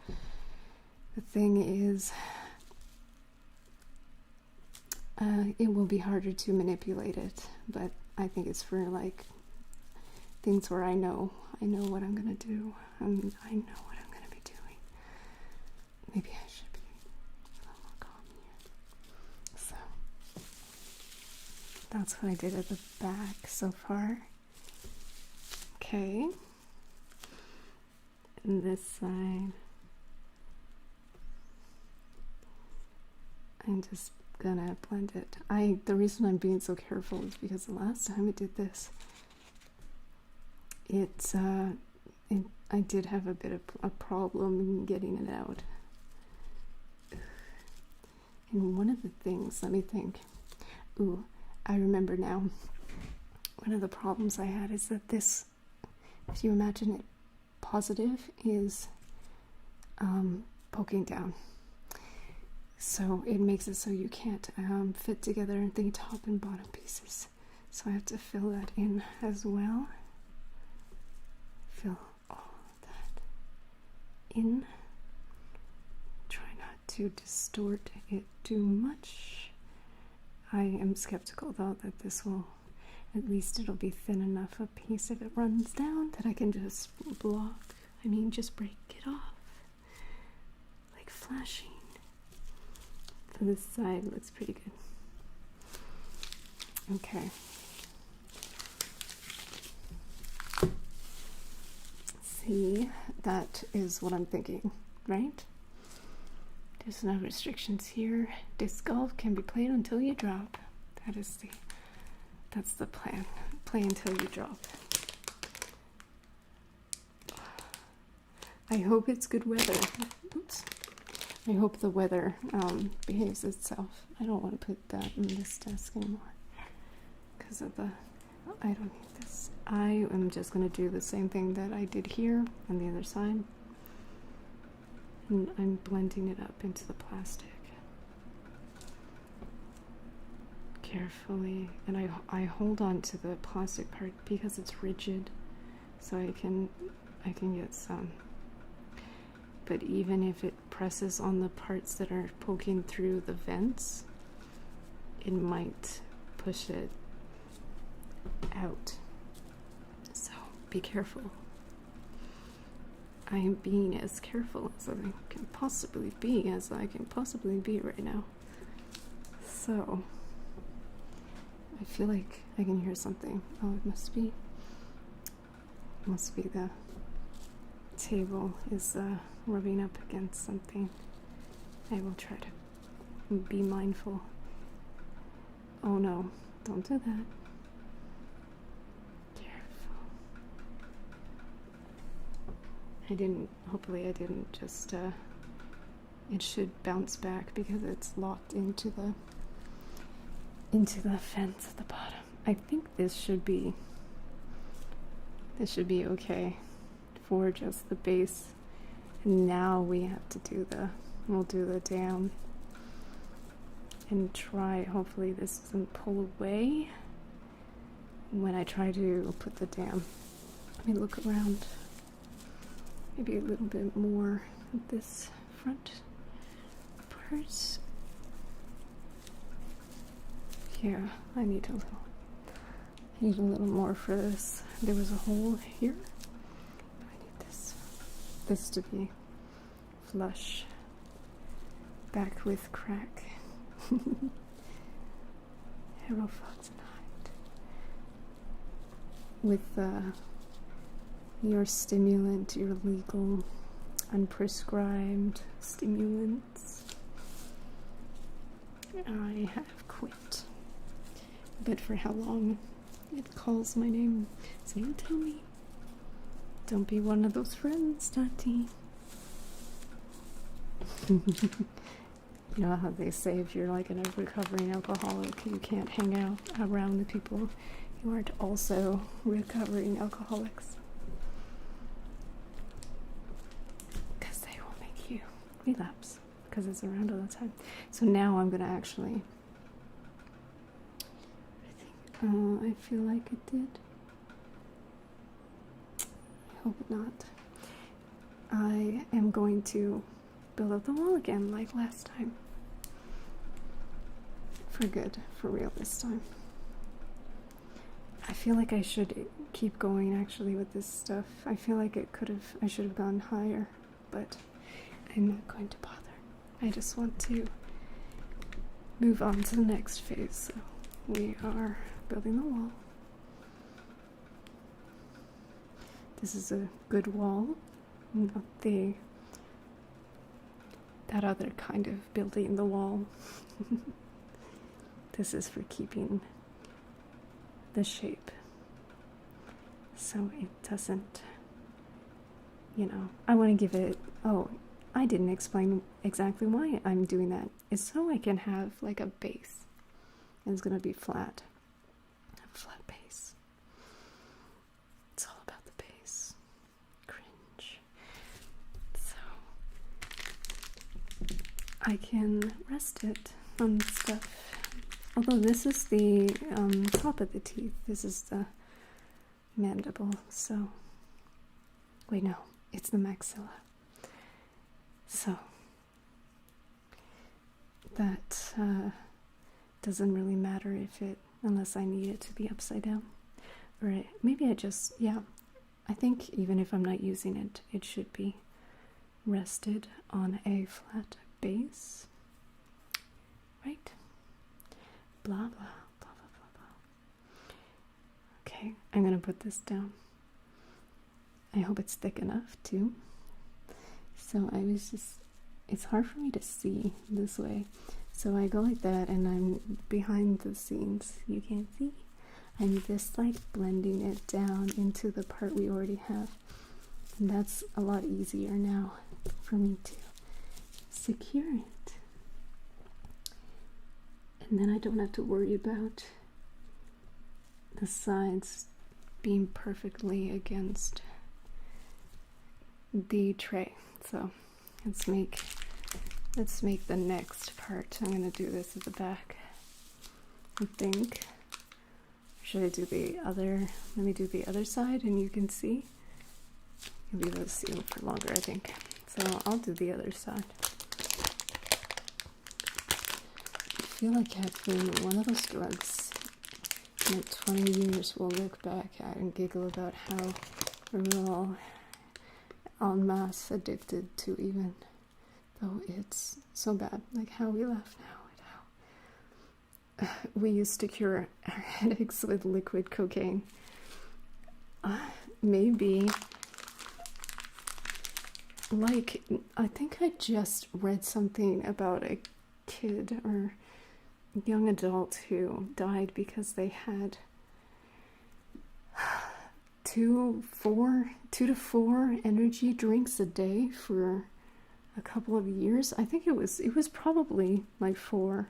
the thing is, it will be harder to manipulate it. But I think it's for like things where I know what I'm gonna do, and I know what I'm gonna be doing. Maybe I should be a little more calm here. So that's what I did at the back so far. Okay. And this side, I'm just gonna blend it. The reason I'm being so careful is because the last time I did this, I did have a bit of a problem in getting it out. And one of the things, let me think. Ooh, I remember now. One of the problems I had is that this, if you imagine it positive, is poking down. So it makes it so you can't fit together the top and bottom pieces. So I have to fill that in as well. Fill all of that in. Try not to distort it too much. I am skeptical though that this will, at least it'll be thin enough a piece if it runs down that I can just just break it off. Like flashing. So this side looks pretty good. Okay. See, that is what I'm thinking, right? There's no restrictions here. Disc golf can be played until you drop. That's the plan. Play until you drop. I hope it's good weather. Oops. I hope the weather behaves itself. I don't want to put that in this desk anymore because of the, I don't need this. I am just going to do the same thing that I did here on the other side. And I'm blending it up into the plastic. Carefully. And I hold on to the plastic part because it's rigid. So I can get some. But even if it presses on the parts that are poking through the vents, it might push it. out. So be careful. I am being as careful as I can possibly be right now. So I feel like I can hear something. Oh, it must be the table is rubbing up against something. I will try to be mindful. Oh no, don't do that. Careful. Hopefully I didn't just, it should bounce back because it's locked into the fence at the bottom. I think this should be okay for just the base. And now we have to we'll do the dam and try, hopefully this doesn't pull away when I try to put the dam. Let me look around, maybe a little bit more at this front part. Yeah, I need a little more for this. There was a hole here. I need this to be flush, back with crack. Arrow fox night. With your stimulant, your legal, unprescribed stimulants, I have quit. But for how long? It calls my name. So you tell me. Don't be one of those friends, Tati. You know how they say if you're like a recovering alcoholic, you can't hang out around the people who aren't also recovering alcoholics. Because they will make you relapse. Because it's around all the time. So now I'm going to actually... I feel like it did. I hope not. I am going to build up the wall again like last time. For good, for real this time. I feel like I should keep going actually with this stuff. I feel like I should have gone higher, but I'm not going to bother. I just want to move on to the next phase. So we are building the wall. This is a good wall, not that other kind of building the wall. This is for keeping the shape, so it doesn't, I want to give it, I didn't explain exactly why I'm doing that. It's so I can have like a base, and it's going to be flat. A flat base. It's all about the base. Cringe. So I can rest it on stuff. Although this is the top of the teeth. This is the mandible. So, wait, no, it's the maxilla. So that doesn't really matter unless I need it to be upside down. Or maybe I think even if I'm not using it, it should be rested on a flat base. Right? Blah, blah, blah, blah, blah, blah. Okay, I'm going to put this down. I hope it's thick enough, too. So it's hard for me to see this way. So I go like that, and I'm behind the scenes. You can't see. I'm just like blending it down into the part we already have. And that's a lot easier now for me to secure it. And then I don't have to worry about the sides being perfectly against the tray. So let's make the next part. I'm going to do this at the back, I think. Should I do the other? Let me do the other side and you can see. You'll be able to see for longer, I think. So I'll do the other side. I feel like having one of those drugs in 20 years we'll look back at and giggle about how we're all en masse addicted to, even though it's so bad. Like how we laugh now at how we used to cure our headaches with liquid cocaine. Maybe, like, I think I just read something about a kid or young adult who died because they had 2 to 4 energy drinks a day for a couple of years. I think it was probably like 4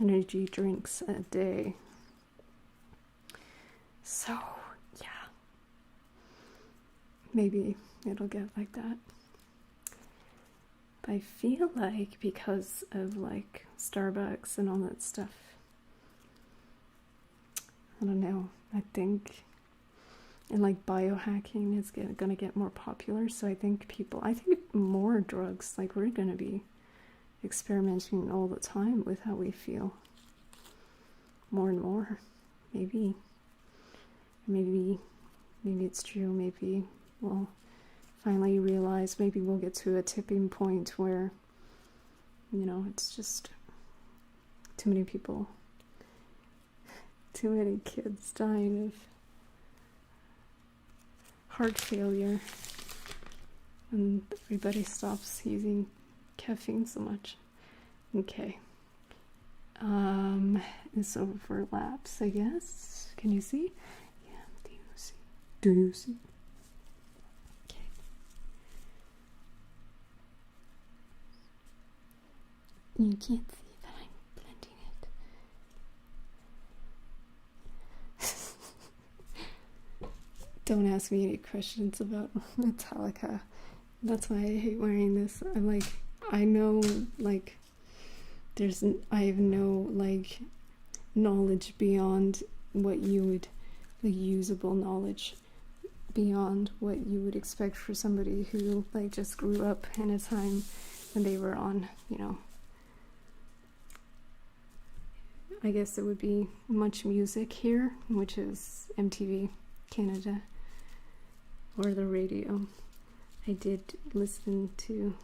energy drinks a day. So yeah, maybe it'll get like that. But I feel like because of like Starbucks and all that stuff, I don't know, I think, and like biohacking is gonna get more popular. So I think more drugs, like we're gonna be experimenting all the time with how we feel, more and more. Maybe it's true. Maybe we'll finally realize, maybe we'll get to a tipping point where, it's just too many people, too many kids dying of heart failure, and everybody stops using caffeine so much. Okay. This overlaps, I guess. Can you see? Yeah, do you see? Okay. You can't see, but I'm blending it. Don't ask me any questions about Metallica. That's why I hate wearing this. I know, like, I have no, like, knowledge beyond what you would, like, usable knowledge beyond what you would expect for somebody who, like, just grew up in a time when they were on, I guess it would be Much Music here, which is MTV Canada, or the radio. I did listen to,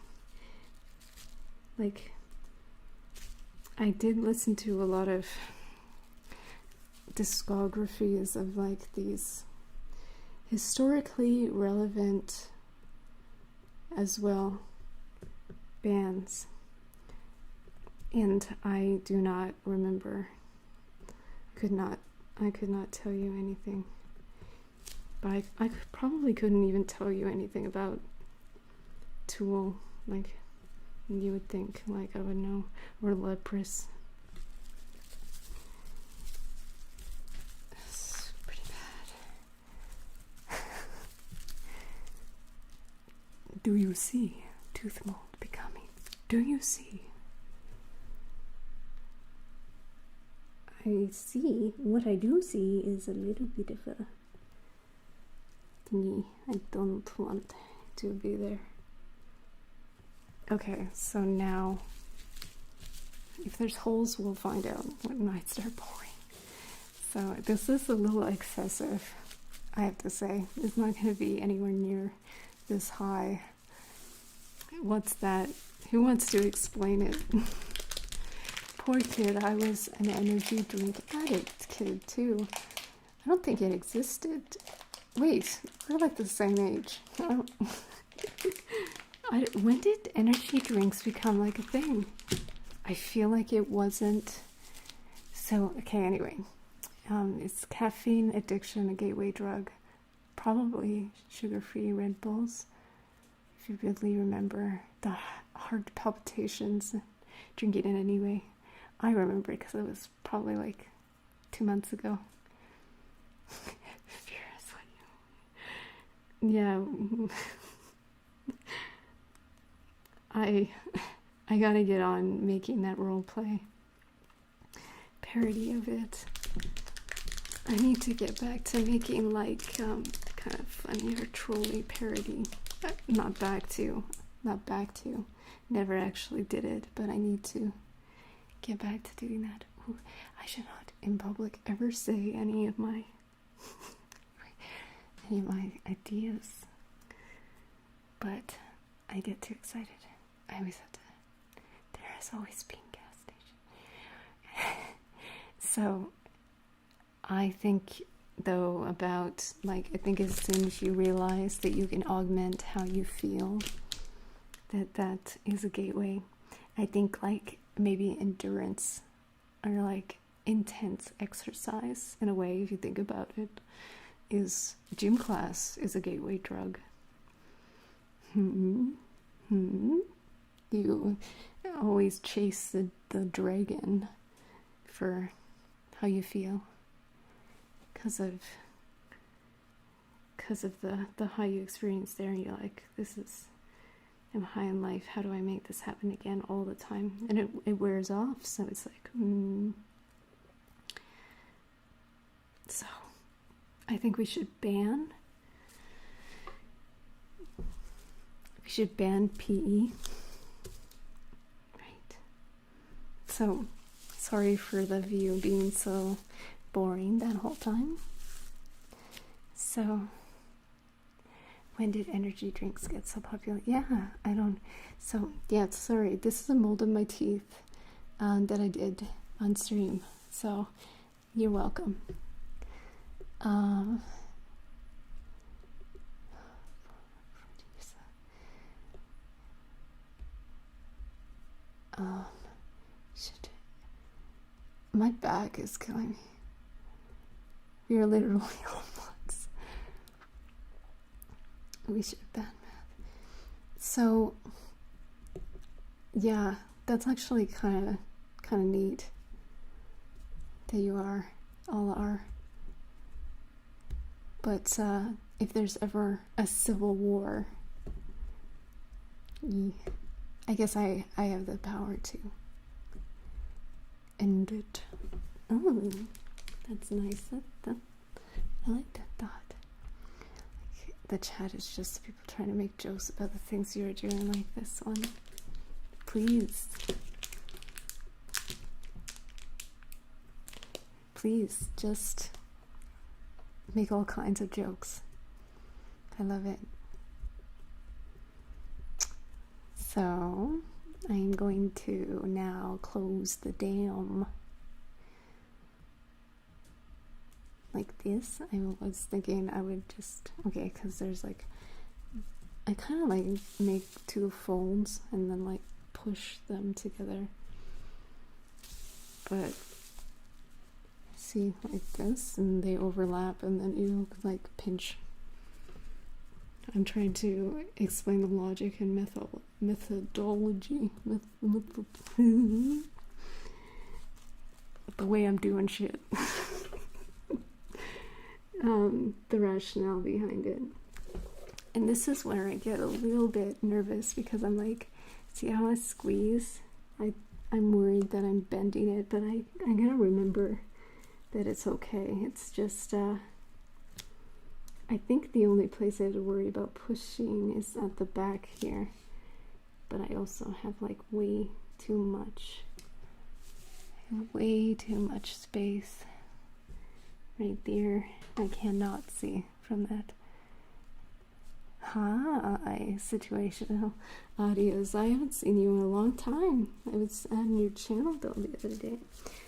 a lot of discographies of, like, these historically relevant as well bands, and I do not remember. I could not tell you anything, but I probably couldn't even tell you anything about Tool. Like, you would think, like, I would know, or Leprous. It's pretty bad. Do you see tooth mold becoming? Do you see? I see. What I do see is a little bit of a thingy. I don't want to be there. Okay, so now, if there's holes, we'll find out when I start pouring. So this is a little excessive, I have to say. It's not going to be anywhere near this high. What's that? Who wants to explain it? Poor kid, I was an energy drink addict kid too. I don't think it existed. Wait, we're like the same age. When did energy drinks become like a thing? I feel like it wasn't. So, okay, anyway. It's caffeine addiction, a gateway drug. Probably sugar-free Red Bulls. If you really remember the heart palpitations, drinking it anyway. I remember it because it was probably like 2 months ago. Furious, what you... Yeah. I gotta get on making that role play parody of it. I need to get back to making, like, kind of funny or trolly parody. Not back to. Never actually did it, but I need to get back to doing that. I should not in public ever say any of my ideas, but I get too excited. I always have to. There has always been gas station. So I think though about like, I think as soon as you realize that you can augment how you feel, that is a gateway. I think like maybe endurance or like intense exercise, in a way, if you think about it, is gym class is a gateway drug. You always chase the dragon for how you feel because of the high you experience there, and you're like, I'm high in life, how do I make this happen again all the time? And it wears off, so it's like, So, I think we should ban PE. Right. So, sorry for the view being so boring that whole time. So, when did energy drinks get so popular? Yeah, sorry. This is a mold of my teeth that I did on stream. So, you're welcome. My back is killing me. We are literally homeless. We should ban math. So, yeah, that's actually kind of neat that you all are. But if there's ever a civil war, I guess I have the power to end it. Oh, that's nice. I like that thought. Like, the chat is just people trying to make jokes about the things you're doing, like this one. Please, just make all kinds of jokes. I love it. So, I'm going to now close the dam like this. I was thinking I would just, because there's like, I kind of like make two folds and then like push them together. But see, like this, and they overlap, and then you like pinch. I'm trying to explain the logic and methodology, the way I'm doing shit. The rationale behind it. And this is where I get a little bit nervous, because I'm like, see how I squeeze? I'm worried that I'm bending it, but I gotta remember that it's okay. It's just, I think the only place I have to worry about pushing is at the back here. But I also have like way too much space right there. I cannot see from that. Hi, situational audios. I haven't seen you in a long time. I was on your channel though the other day,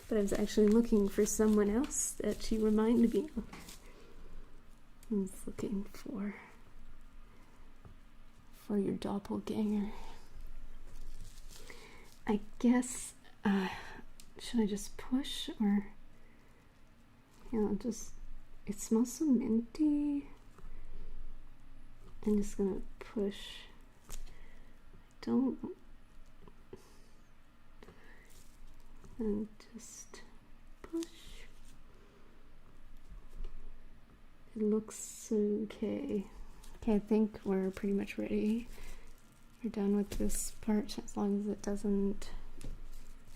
but I was actually looking for someone else that you reminded me of. I was looking for your doppelganger. I guess, should I just push, or, it smells so minty. I'm just gonna push. And just push. It looks okay. Okay, I think we're pretty much ready. We're done with this part, as long as it doesn't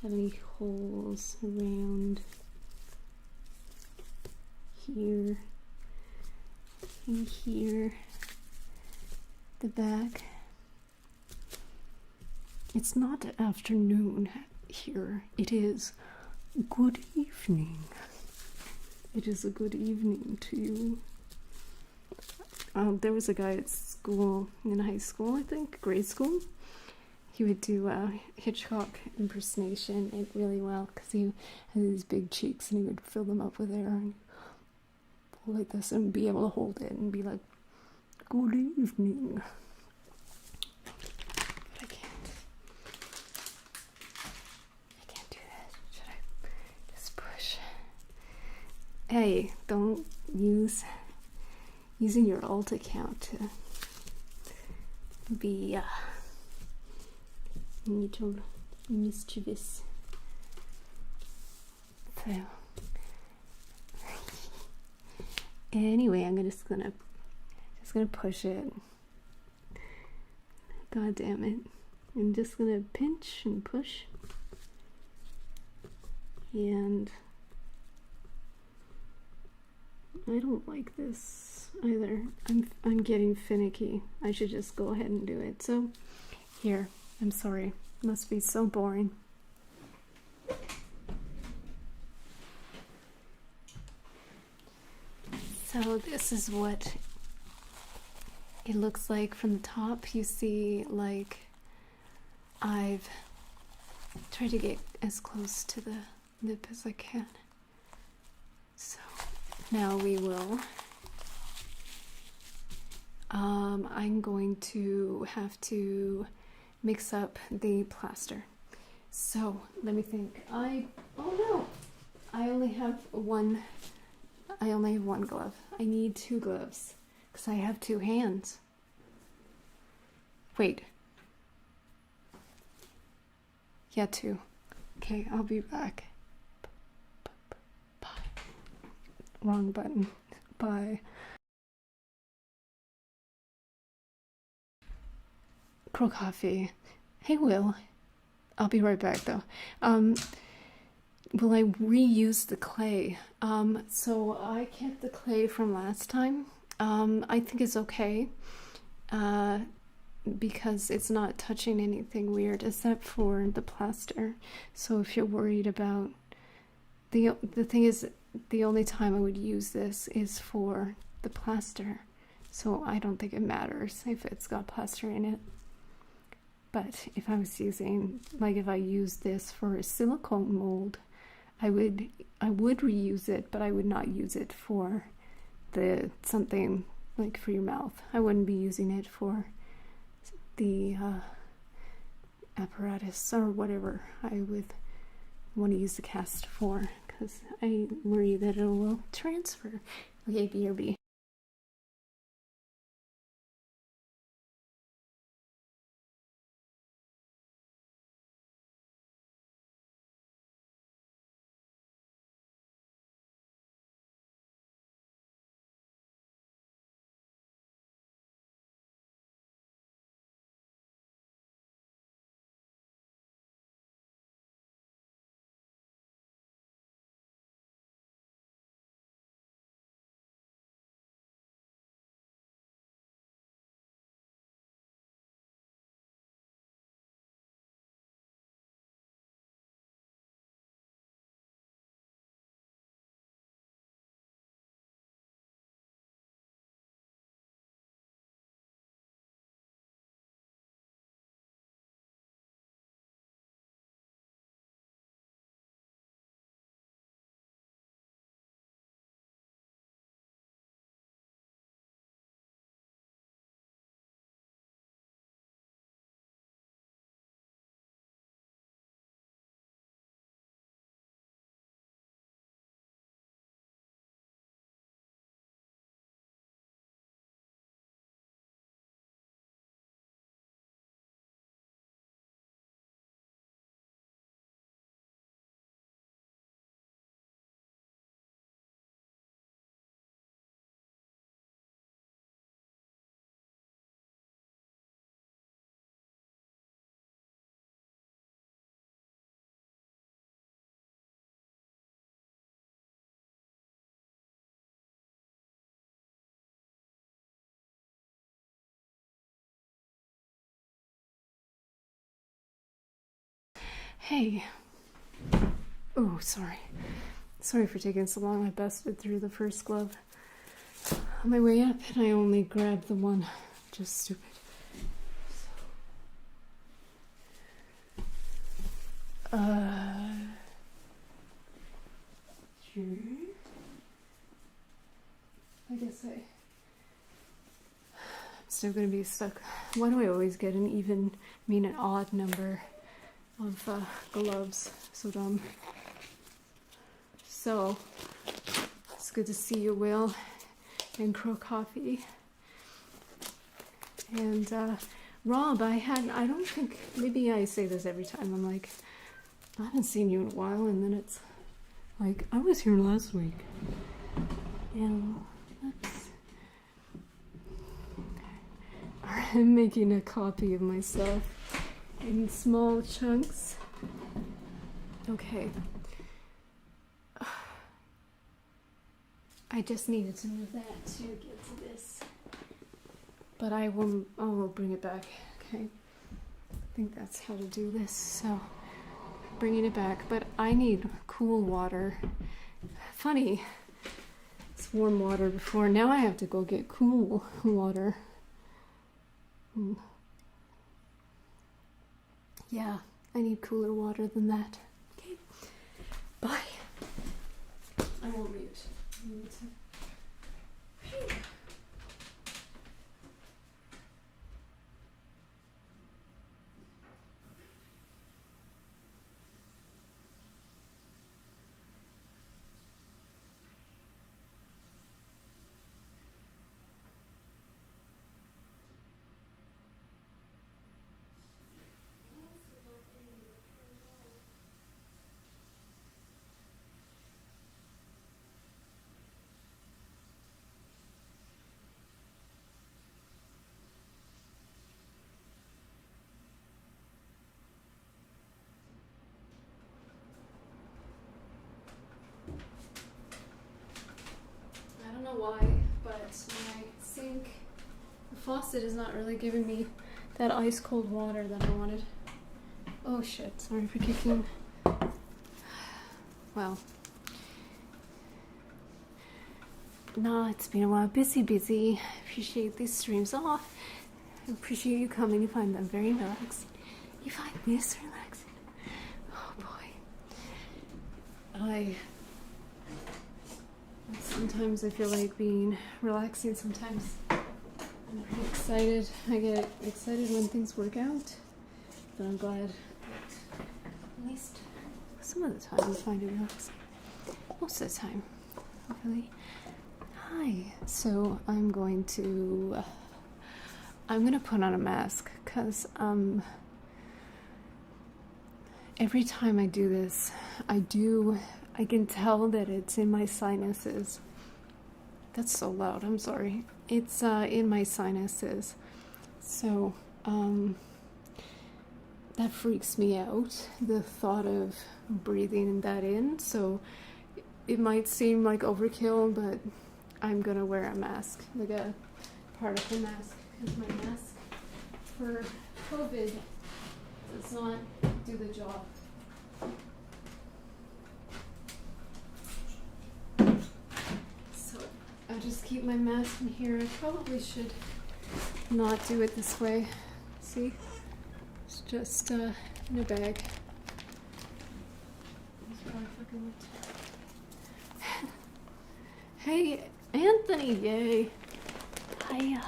have any holes around here and here. The back. It's not afternoon here. It is Good evening. It is a good evening to you. There was a guy at school, in high school, I think, grade school. He would do Hitchcock impersonation really well because he had these big cheeks and he would fill them up with air and pull like this and be able to hold it and be like, good evening. But I can't do that. Should I just push? Hey, don't using your alt account to be little mischievous. So anyway, I'm just gonna push it. God damn it. I'm just gonna pinch and push. And I don't like this either. I'm getting finicky. I should just go ahead and do it. So here, I'm sorry. It must be so boring. So this is what it looks like from the top. You see, like, I've tried to get as close to the lip as I can. So now we will. I'm going to have to mix up the plaster. So let me think. Oh no, I only have one glove. I need 2 gloves because I have 2 hands. Wait. Yeah, 2. Okay, I'll be back. Bye. Wrong button. Bye. Crow coffee. Hey, Will. I'll be right back though. Will I reuse the clay? So I kept the clay from last time. I think it's okay. Because it's not touching anything weird except for the plaster. So if you're worried about the thing is, the only time I would use this is for the plaster. So I don't think it matters if it's got plaster in it. But if I was using, like if I used this for a silicone mold, I would reuse it, but I would not use it for something like for your mouth. I wouldn't be using it for the apparatus or whatever I would want to use the cast for, because I worry that it will transfer. Okay, BRB. Hey. Oh, sorry. Sorry for taking so long. I busted through the first glove on my way up, and I only grabbed the one. Just stupid. Sure. I guess I'm still gonna be stuck. Why do I always get an odd number of gloves? So dumb. So, it's good to see you, Will, and Crow Coffee. And Rob, I don't think, maybe I say this every time, I'm like, I haven't seen you in a while, and then it's like, I was here last week. And I'm making a copy of myself in small chunks. Okay. I just needed to move that to get to this. But I will bring it back, okay? I think that's how to do this, so bringing it back. But I need cool water. Funny, it's warm water before. Now I have to go get cool water. Yeah, I need cooler water than that. Okay, bye. I won't mute. I don't know why, but my sink, the faucet is not really giving me that ice cold water that I wanted. Oh shit, sorry for kicking. Well, no, it's been a while. Busy. Appreciate these streams off. I appreciate you coming. You find them very relaxing. You find this relaxing. Oh boy. Sometimes I feel like being relaxing. Sometimes I'm pretty excited. I get excited when things work out. But I'm glad that at least some of the time I find it relaxing. Most of the time, hopefully. Hi. So I'm gonna put on a mask because every time I do this, I can tell that it's in my sinuses. That's so loud, I'm sorry. It's in my sinuses. So, that freaks me out, the thought of breathing that in. So, it might seem like overkill, but I'm gonna wear a mask, like a particle mask, because my mask for COVID does not do the job. I'll just keep my mask in here. I probably should not do it this way. See? It's just in a bag. Hey, Anthony, yay. Hi.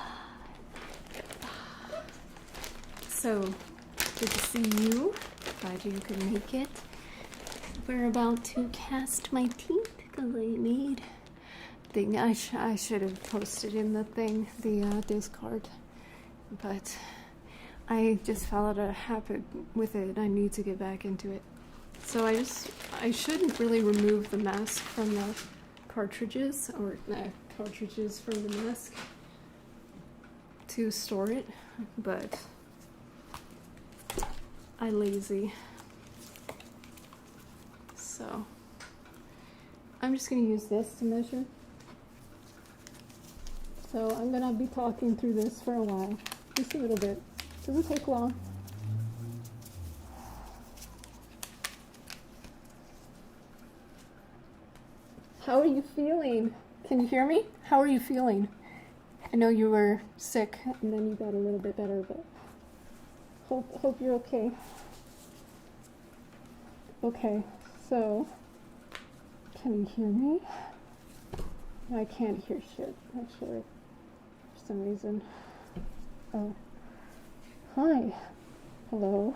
So, good to see you. Glad you could make it. We're about to cast my teeth because I need thing. I should have posted in the thing, the Discord, but I just fell out of habit with it. I need to get back into it. So I shouldn't really remove the mask from the cartridges, or cartridges from the mask to store it, but I lazy. So I'm just gonna use this to measure. So I'm gonna be talking through this for a while, just a little bit. Doesn't take long. How are you feeling? Can you hear me? How are you feeling? I know you were sick and then you got a little bit better, but hope you're okay. Okay, so can you hear me? I can't hear shit, actually, for some reason. Oh, hi. Hello.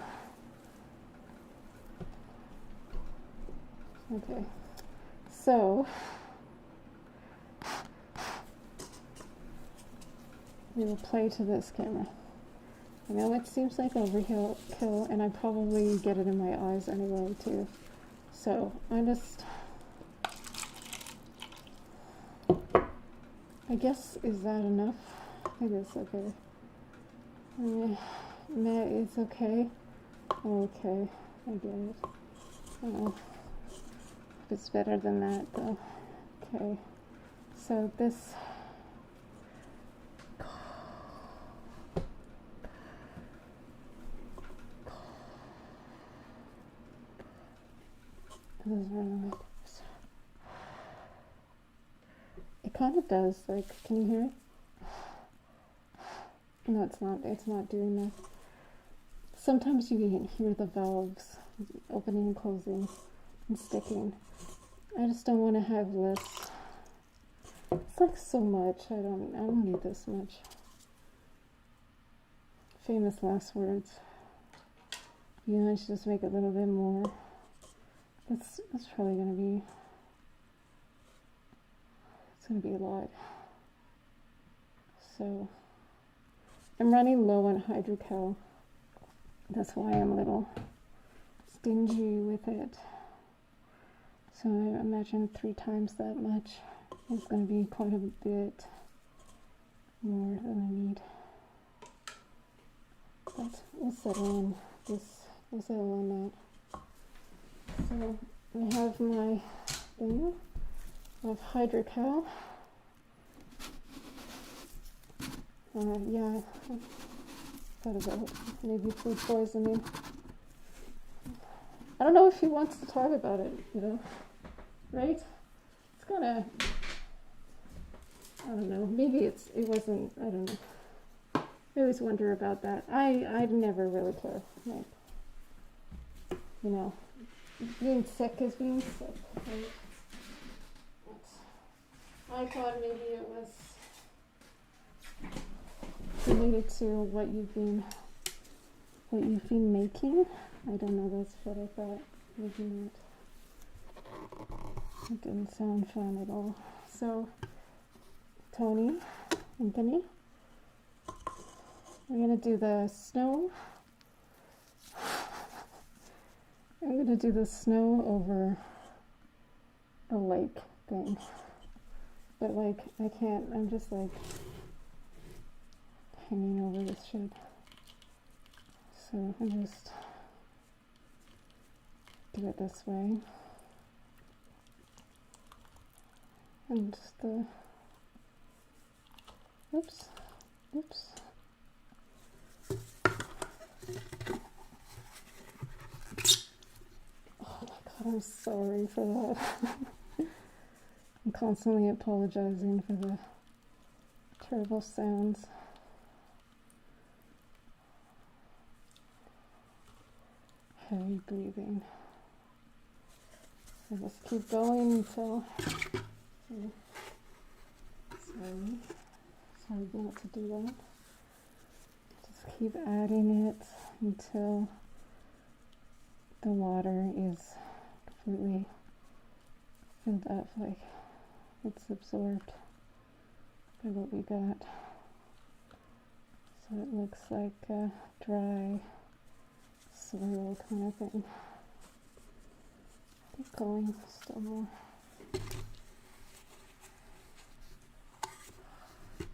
Okay, so we will play to this camera. I know it seems like overkill, and I probably get it in my eyes anyway too. So I guess, is that enough? It is okay. Meh, it's okay. Okay, I get it. Oh, it's better than that though. Okay, so this. It kind of does, like, can you hear it? No, it's not doing that. Sometimes you can hear the valves opening and closing and sticking. I just don't want to have this. It's like so much. I don't need this much. Famous last words. You know, I should just make it a little bit more. That's probably gonna be. It's gonna be a lot. So I'm running low on hydrocal. That's why I'm a little stingy with it. So I imagine 3 times that much is going to be quite a bit more than I need. But we'll settle on this. We'll settle on that. So I have my thing of hydrocal. Yeah, I thought about maybe food poisoning. I don't know if he wants to talk about it, you know, right? It's kind of, I don't know, maybe it wasn't, I don't know. I always wonder about that. I never really care, like, you know, being sick is being sick, right? I thought maybe it was related to what you've been making. I don't know, that's what I thought. Maybe not. It didn't sound fun at all. So, Anthony, we're gonna do the snow. I'm gonna do the snow over a lake thing. But like, I can't, I'm just like hanging over this shit. So I just do it this way. And just oops. Oh my god, I'm sorry for that. I'm constantly apologizing for the terrible sounds. Heavy breathing. I just keep going until. Sorry not to do that. Just keep adding it until the water is completely filled up, like it's absorbed by what we got. So it looks like a dry swirl kind of thing. Keep going, still more.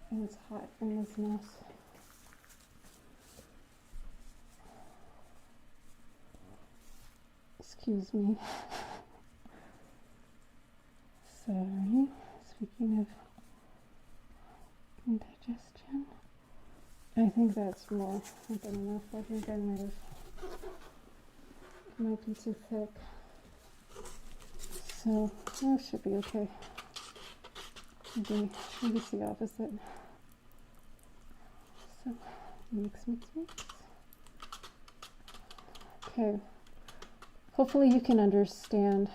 And it's hot in this mess. Excuse me. Sorry. Speaking of indigestion, I think that's more than enough. I think I might be too thick. So that should be okay. Maybe it's the opposite. So mix. Okay. Hopefully you can understand.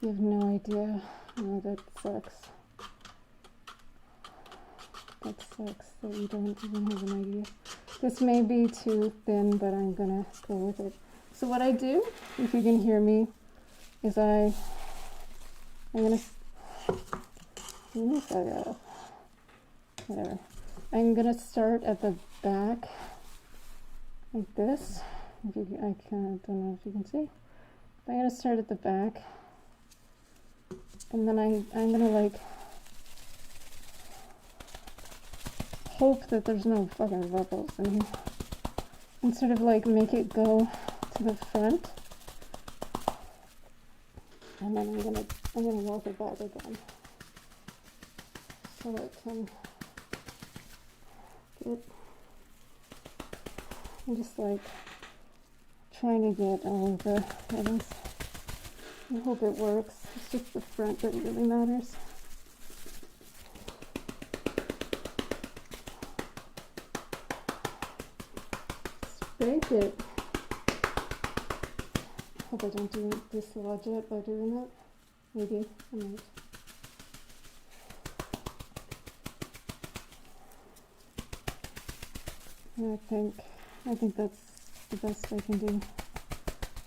You have no idea. Oh, that sucks. That sucks that you don't even have an idea. This may be too thin, but I'm gonna go with it. So what I do, if you can hear me, is I'm gonna whatever. I'm gonna start at the back like this. If you, I don't know if you can see. I'm gonna start at the back, and then I'm gonna like hope that there's no fucking bubbles in here, and sort of like make it go to the front, and then I'm gonna walk it back again, so it can get. I'm just like trying to get all of the items. I hope it works. It's just the front that really matters. Spank it. Hope I don't dislodge it by doing that. Maybe I might. And I think that's the best I can do.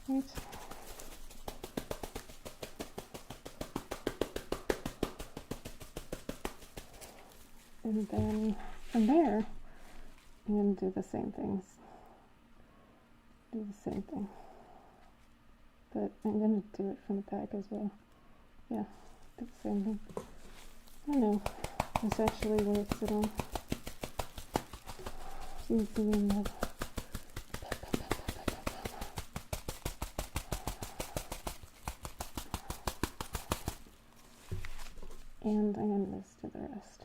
Right? And then from there, I'm going to do the same things. Do the same thing. But I'm going to do it from the back as well. Yeah, do the same thing. I don't know. This actually works at all. Easy enough. And I'm going to just do the rest.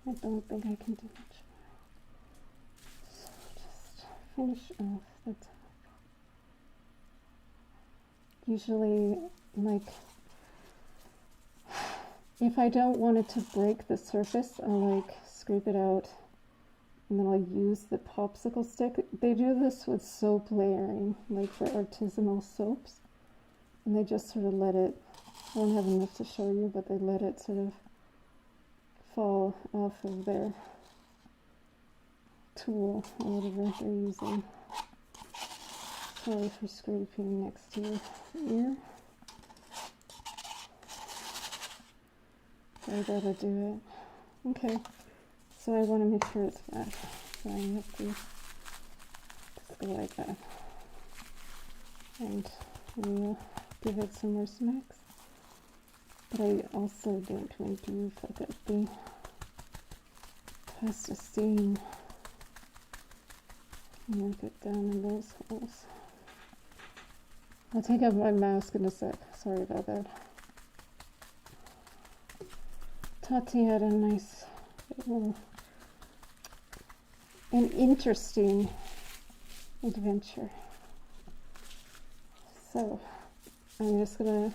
I don't think I can do much more. So just finish off the top. Usually, like, if I don't want it to break the surface, I'll like scrape it out, and then I'll use the popsicle stick. They do this with soap layering, like for artisanal soaps, and they just sort of let it, I don't have enough to show you, but they let it sort of fall off of their tool or whatever they're using. Sorry for scraping next to your ear. I gotta do it. Okay, so I want to make sure it's flat. So I have to just go like that. And we'll give it some more smacks. But I also don't want to fuck up the plasticine. Work it down in those holes. I'll take out my mask in a sec. Sorry about that. Tati had a nice, an interesting adventure. So I'm just gonna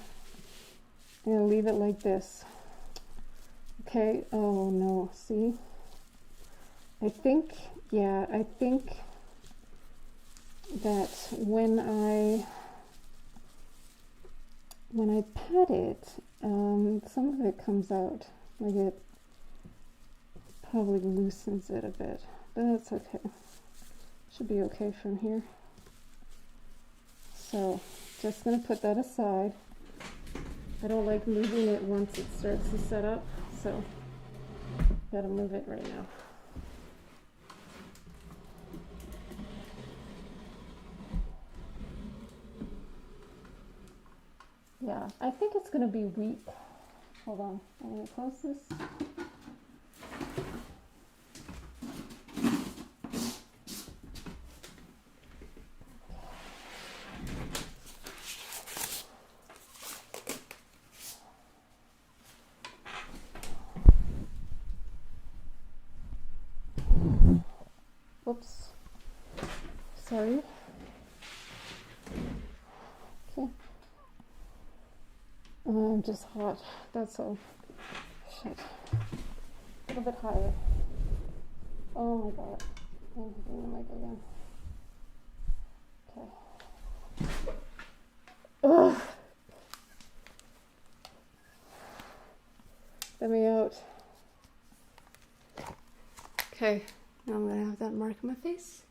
leave it like this. Okay. Oh no. See. I think that when I pat it, some of it comes out. Like it probably loosens it a bit, but that's okay. Should be okay from here. So just gonna put that aside. I don't like moving it once it starts to set up, so gotta move it right now. Yeah, I think it's gonna be weak. Hold on, I'm gonna close this. Sorry. Okay. I'm just hot. That's all. Shit. A little bit higher. Oh my god. I'm hitting the mic again. Okay. Ugh. Let me out. Okay. Now I'm gonna have that mark on my face.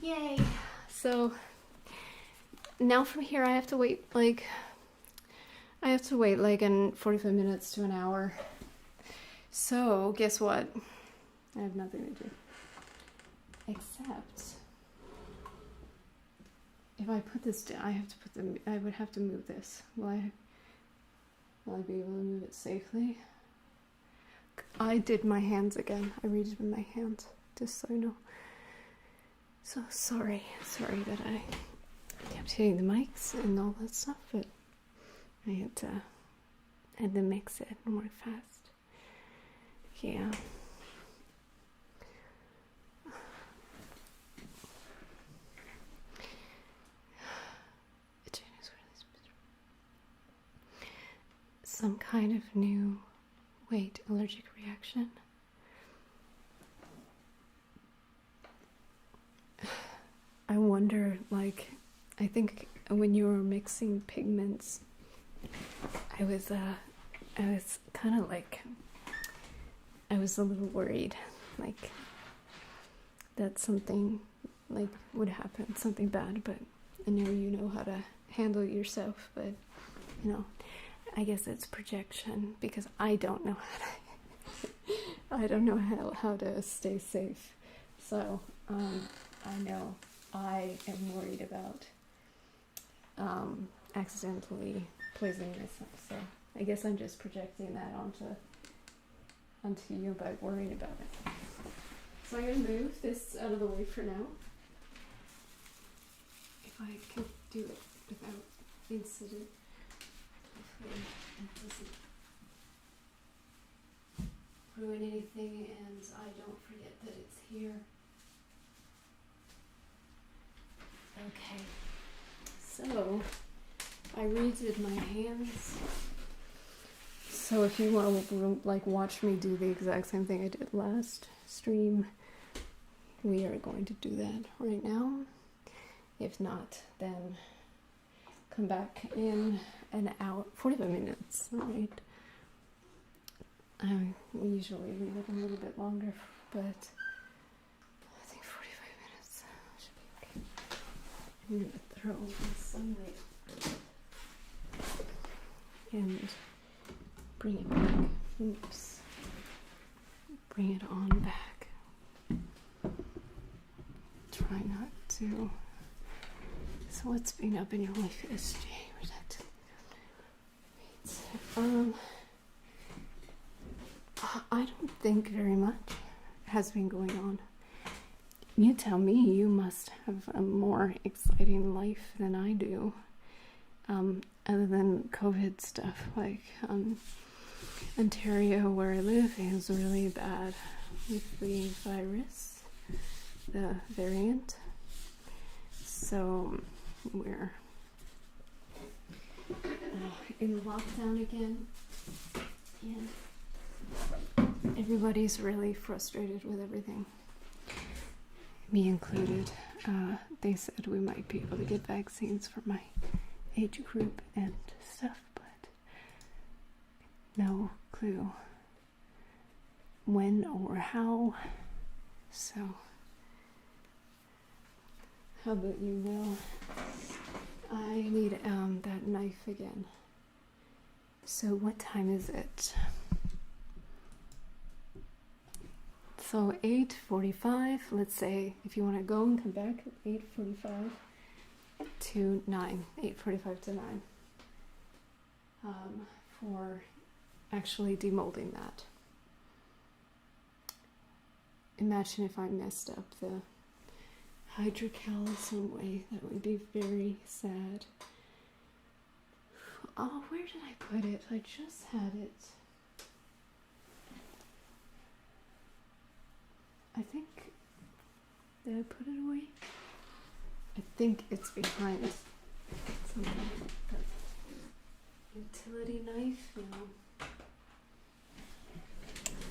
Yay! So now from here I have to wait like in 45 minutes to an hour. So guess what? I have nothing to do. Except if I put this down, I would have to move this. Will I be able to move it safely? I did my hands again. I redid my hands, just so you know. So sorry that I kept hitting the mics and all that stuff, but I had to mix it and work fast. Yeah. Some kind of new allergic reaction. I wonder, like, I think when you were mixing pigments, I was kind of like, I was a little worried, like, that something, like, would happen, something bad, but I know you know how to handle it yourself, but, you know, I guess it's projection, because I don't know how to stay safe, so, I know I am worried about accidentally poisoning myself, so I guess I'm just projecting that onto you by worrying about it. So I'm going to move this out of the way for now. If I can do it without incident. Hopefully it doesn't ruin anything and I don't forget that it's here. Okay, so I redid my hands. So if you want to like watch me do the exact same thing I did last stream, we are going to do that right now. If not, then come back in an hour, 45 minutes, right? We usually leave it a little bit longer, but I think 45 minutes should be okay. I'm going to throw the sunlight and bring it back. Oops. Bring it on back. Try not to. So what's been up in your life is redacted. I don't think very much has been going on. You tell me, you must have a more exciting life than I do. Other than COVID stuff, like Ontario, where I live, is really bad with the virus, the variant. So we're in lockdown again, and everybody's really frustrated with everything, me included. They said we might be able to get vaccines for my age group and stuff, but no clue when or how. So how about you, Will? I need that knife again. So what time is it? So 8:45, let's say, if you want to go and come back at 8:45 to 9, 8:45 to 9, for actually demolding that. Imagine if I messed up the hydrocal in some way. That would be very sad. Oh, where did I put it? I just had it. I think Did I put it away? I think it's behind something. Utility knife? No.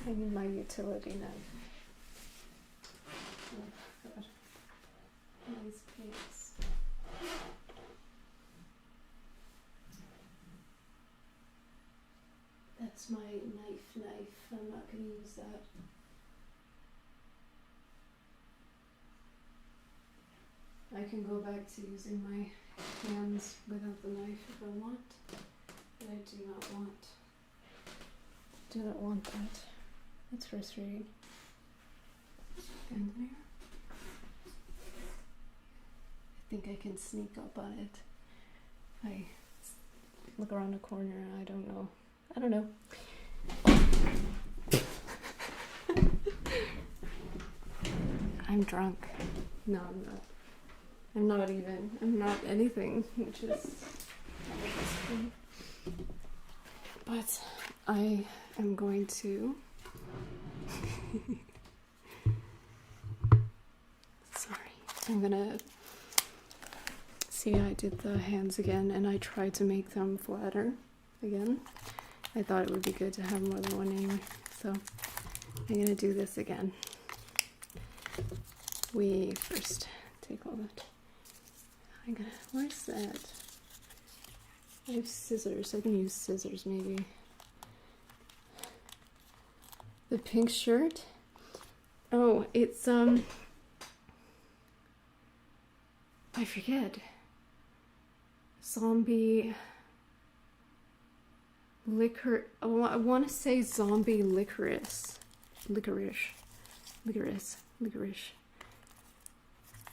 I need my utility knife. Oh, God. These pigs. That's my knife. I'm not going to use that. I can go back to using my hands without the knife if I want, but I do not want that. That's frustrating. And there. I think I can sneak up on it. I look around the corner and I don't know. I'm drunk. No, I'm not. I'm not anything, which is but I am going to I'm gonna see. I did the hands again and I tried to make them flatter again. I thought it would be good to have more than one anyway, so I'm gonna do this again. We first take all that. Where's that? I have scissors. I can use scissors maybe. The pink shirt. Oh, it's I forget. Zombie liquor. Oh, I want to say zombie licorice. Licorice.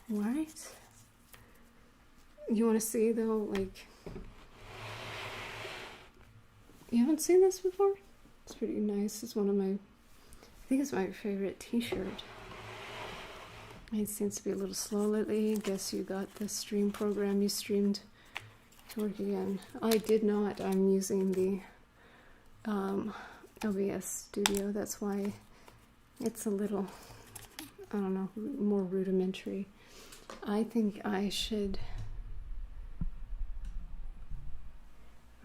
What? You want to see though, like, you haven't seen this before? It's pretty nice. It's one of my, I think it's my favorite t-shirt. It seems to be a little slow lately. Guess you got the stream program you streamed to work again. I did not. I'm using the OBS Studio. That's why it's a little, I don't know, more rudimentary. I think I should,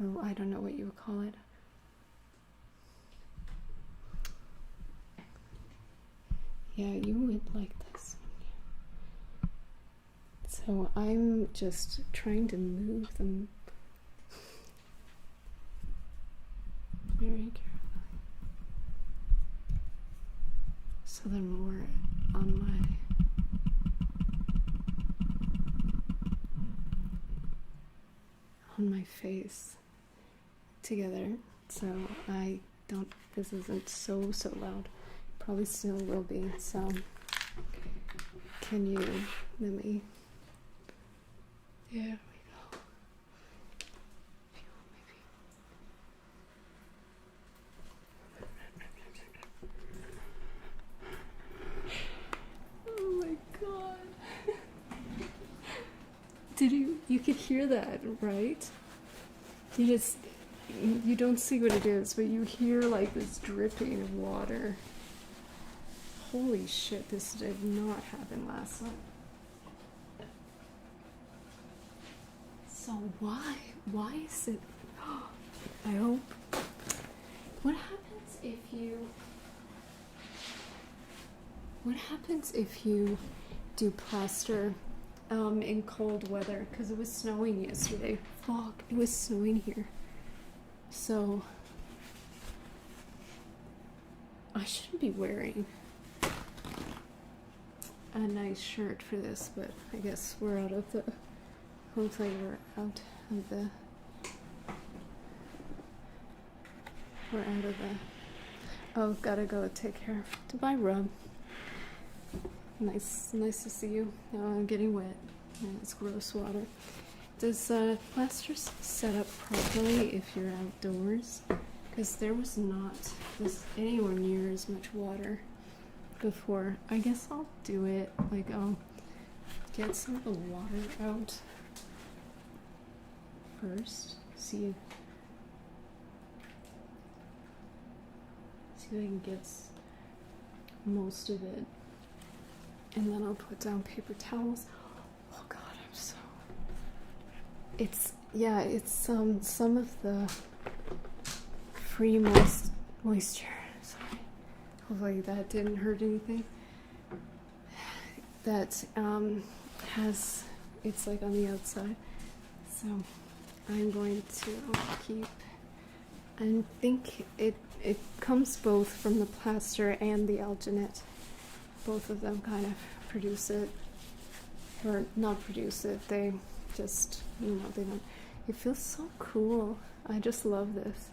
oh, I don't know what you would call it. Yeah, you would like this. So I'm just trying to move them very carefully, so they're more on my face together, so I don't, this isn't so loud. Probably still will be, so can you, let me, there we go. Oh my god. Did you could hear that, right? You don't see what it is, but you hear like this dripping of water. Holy shit, this did not happen last night. So why is it, I hope, what happens if you do plaster in cold weather? Because it was snowing yesterday. Fuck, it was snowing here. So I shouldn't be wearing a nice shirt for this, but I guess we're out of the, hopefully we're out of the, oh, gotta go take care. Goodbye, Rob. Nice to see you. Now I'm getting wet. And it's gross water. Does plaster set up properly if you're outdoors? Because there was not this anywhere near as much water before. I guess I'll do it, like I'll get some of the water out first. See if I can get most of it And then I'll put down paper towels. Oh God, I'm so... It's some of the free moisture. Sorry. Hopefully that didn't hurt anything. That has, it's like on the outside. So I'm going to keep, I think it comes both from the plaster and the alginate. Both of them kind of produce it, or not produce it, they just, they don't. It feels so cool. I just love this.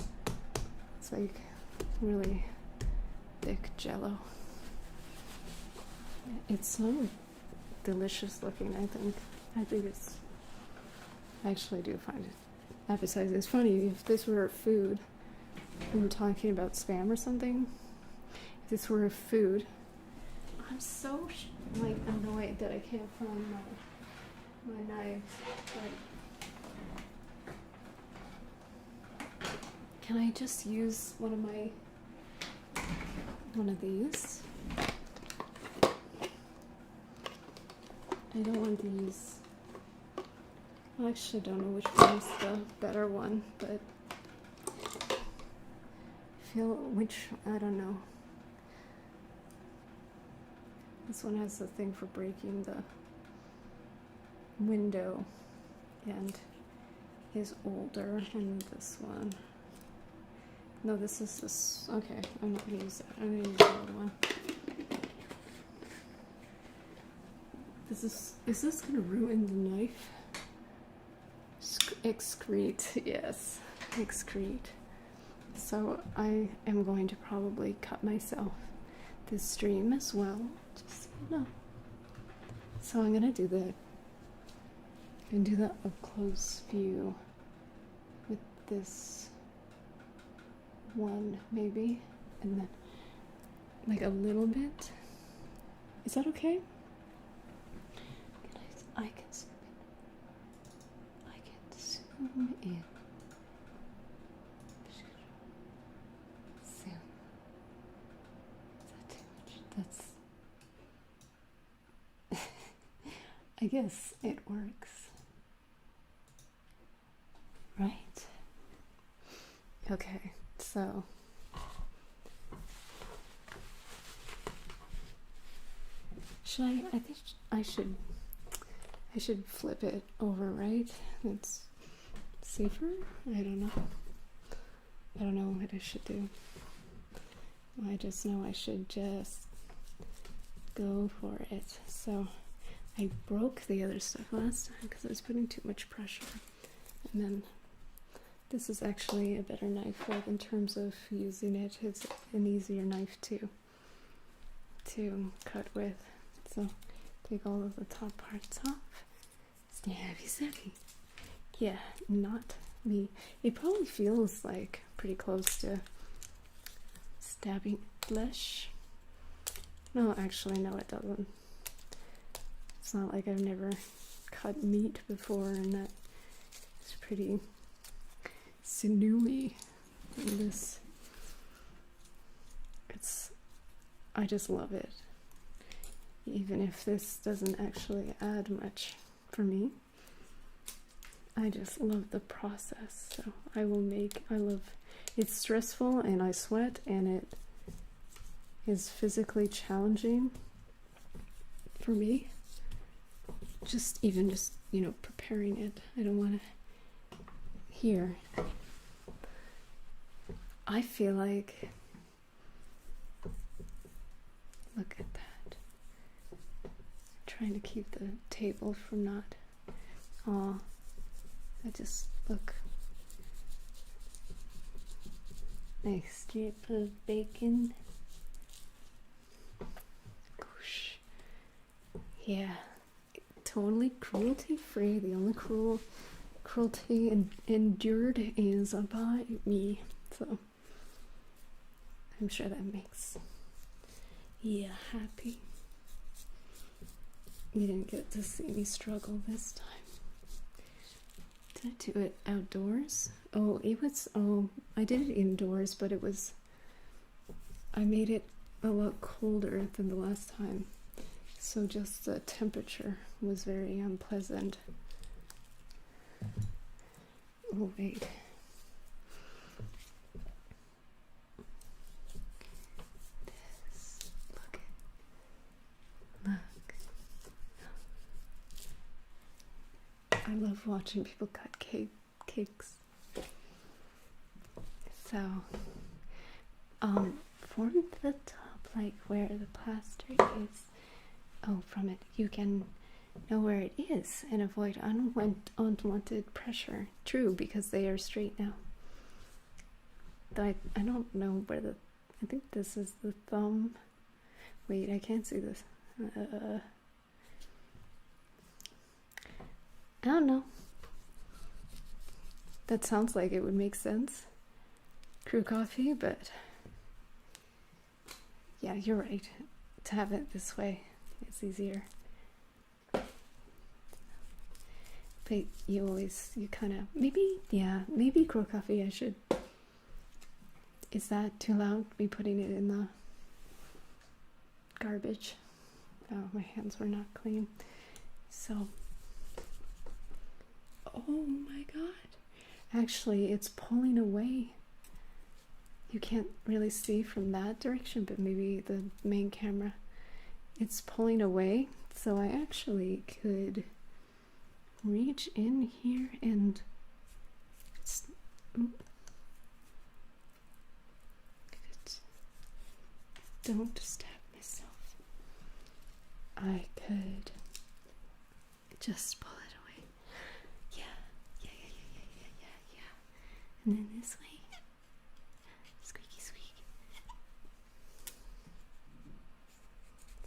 It's like really thick jello. It's so delicious looking, I think. I actually do find it appetizing. It's funny, if this were food, we were talking about spam or something, if this were a food, I'm so annoyed that I can't find my knives. But can I just use one of these? I don't want to use... I actually don't know which one's the better one, but I don't know. This one has the thing for breaking the window and is older, and this one... No, this is this... Okay, I'm not going to use that. I'm going to use the other one. Is this going to ruin the knife? Excrete, yes, excrete. So I am going to probably cut myself this stream as well, just so you know. So I'm going to do that. I'm going to do the up close view with this one, maybe, and then like a little bit. Is that okay? I can zoom in. Zoom. Is that too much? That's... I guess it works. Right? Okay, so... I think I should flip it over, right? It's safer? I don't know what I should do. I just know I should just go for it. So I broke the other stuff last time because I was putting too much pressure. And then this is actually a better knife, like in terms of using it. It's an easier knife to cut with. So take all of the top parts off. Stabby. Yeah, not me. It probably feels like pretty close to stabbing flesh. No, actually, no, it doesn't. It's not like I've never cut meat before, and that is pretty sinewy. And this, I just love it. Even if this doesn't actually add much for me, I just love the process. So I love, it's stressful and I sweat and it is physically challenging for me. Just preparing it. I don't want to, here, I feel like, look at that. Trying to keep the table from not, I just look, nice strip of bacon. Goosh. Yeah, totally cruelty free. The only cruelty endured is by me. So I'm sure that makes you happy. You didn't get to see me struggle this time. Did I do it outdoors? I did it indoors, but I made it a lot colder than the last time. So just the temperature was very unpleasant. Oh, wait. This, look. I love watching people cut cakes. So, from the top, like where the plaster is, from it, you can know where it is and avoid unwanted pressure. True, because they are straight now. Though I don't know where I think this is the thumb. Wait, I can't see this. I don't know. That sounds like it would make sense. Crew coffee, but yeah, you're right. To have it this way is easier. But you kind of, maybe crew coffee I should. Is that too loud? Me putting it in the garbage? Oh, my hands were not clean. So, oh my god. Actually, it's pulling away. You can't really see from that direction, but maybe the main camera. It's pulling away, so I actually could reach in here and don't stab myself. I could just pull it away. Yeah. And then this way. Squeaky squeak.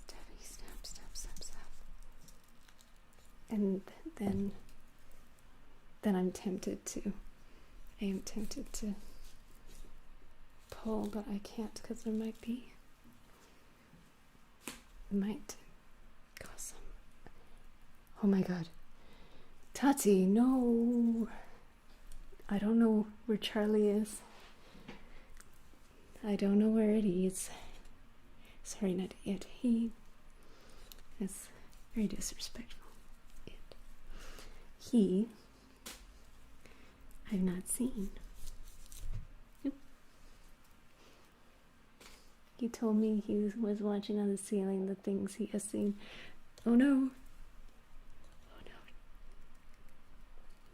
Stab. And then I am tempted to pull, but I can't because there might cause some. Oh my god. Tati, no. I don't know where Charlie is. I don't know where it is. Sorry, not it. He is very disrespectful. He I've not seen. Nope. He told me he was watching on the ceiling the things he has seen. Oh no. Oh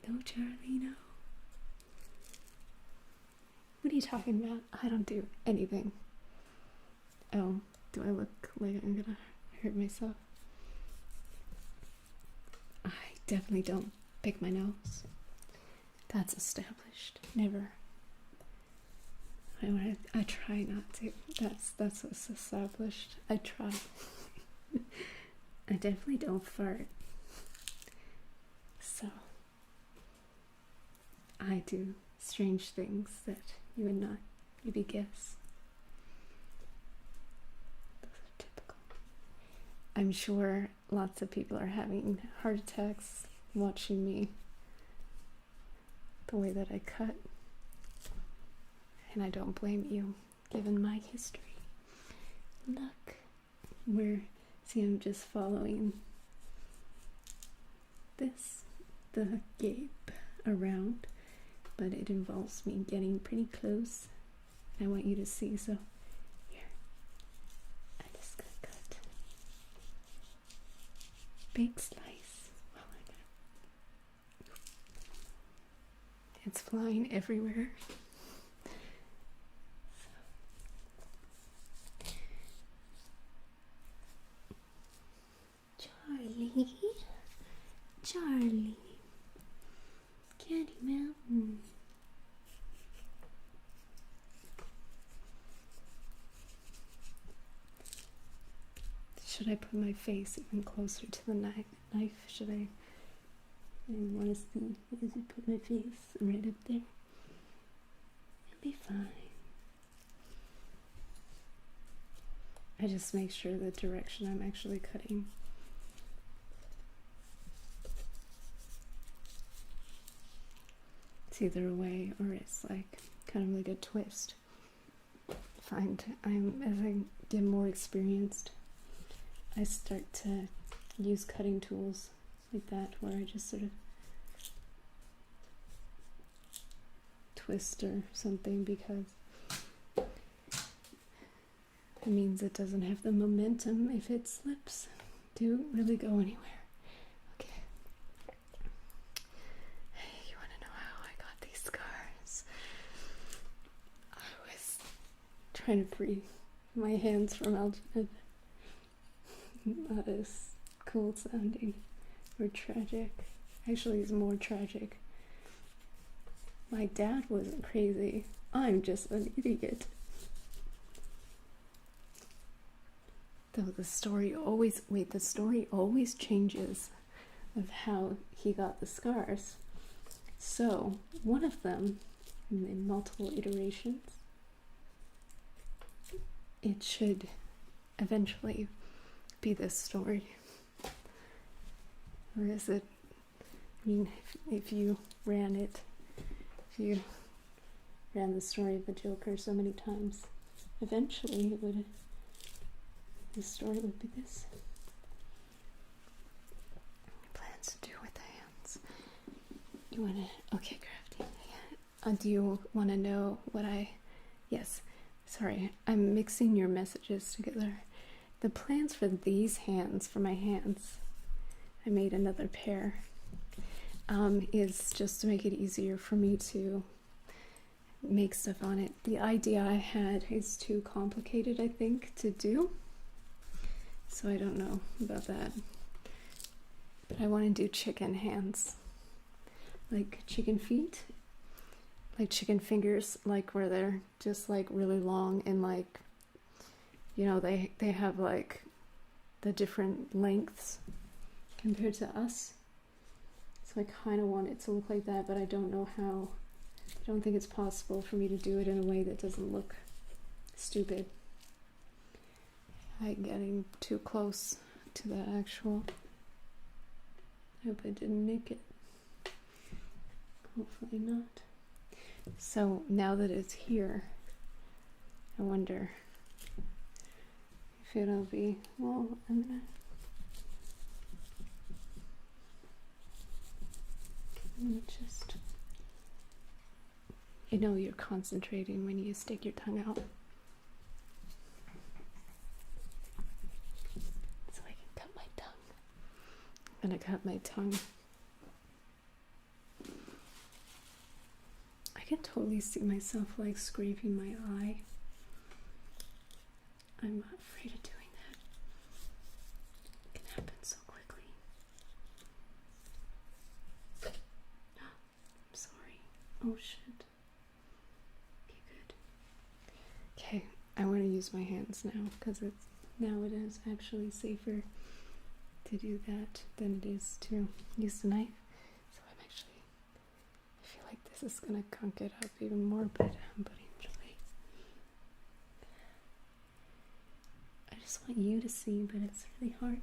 no. No, Charlie, no. What are you talking about? I don't do anything. Oh, do I look like I'm gonna hurt myself? I definitely don't pick my nose. That's established. Never. I try not to. That's what's established. I try. I definitely don't fart. So I do strange things that you would not maybe guess. Those are typical. I'm sure lots of people are having heart attacks watching me the way that I cut. And I don't blame you, given my history. Look, see, I'm just following the gape around, but it involves me getting pretty close. I want you to see, so here, I just got cut. Big slice. Oh my god. It's flying everywhere. Charlie, Candy Mountain. Should I put my face even closer to the knife? Should I want to see? As I put my face right up there, it'll be fine. I just make sure the direction I'm actually cutting. It's either a way or it's like kind of like a twist. As I get more experienced, I start to use cutting tools like that, where I just sort of twist or something, because it means it doesn't have the momentum if it slips to really go anywhere. Okay. You want to know how I got these scars? I was trying to free my hands from Alginate. Not as cool sounding or tragic. Actually, it's more tragic. My dad wasn't crazy. I'm just an idiot. Though the story always changes of how he got the scars. So, one of them, in multiple iterations, it should eventually be this story. Or is it, I mean, if you ran the story of the Joker so many times, eventually the story would be this. Plans to do with the hands. You wanna, okay, crafting. Do you wanna know what yes, sorry, I'm mixing your messages together. The plans for these hands, for my hands, I made another pair, is just to make it easier for me to make stuff on it. The idea I had is too complicated, I think, to do, so I don't know about that. But I want to do chicken hands, like chicken feet, like chicken fingers, like where they're just like really long and like, you know, they have like the different lengths compared to us. So I kind of want it to look like that, but I don't know how. I don't think it's possible for me to do it in a way that doesn't look stupid. I'm getting too close to the actual. I hope I didn't make it. Hopefully not. So now that it's here, I wonder if it'll be, well, I'm gonna just, I know you're concentrating when you stick your tongue out. So I can cut my tongue. I'm gonna cut my tongue. I can totally see myself like scraping my eye. I'm not afraid of doing that. It can happen so quickly. I'm sorry. Oh shit. Okay, good. Okay, I want to use my hands now because it is actually safer to do that than it is to use the knife. So I feel like this is gonna gunk it up even more, but enjoy. I just want you to see, but it's really hard.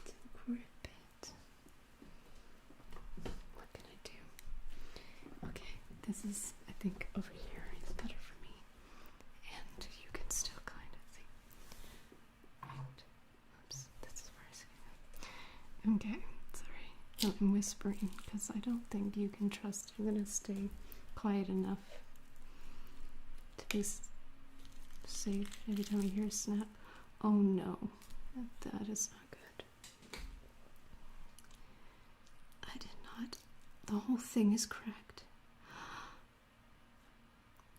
To grip it. What can I do? Okay, this is, I think, over here is better for me. And you can still kind of see. Right. Oops, this is where I see it. Okay, sorry. I'm whispering because I don't think you can trust I'm gonna stay quiet enough to be safe every time I hear a snap. Oh no, that is not good. I did not. The whole thing is cracked.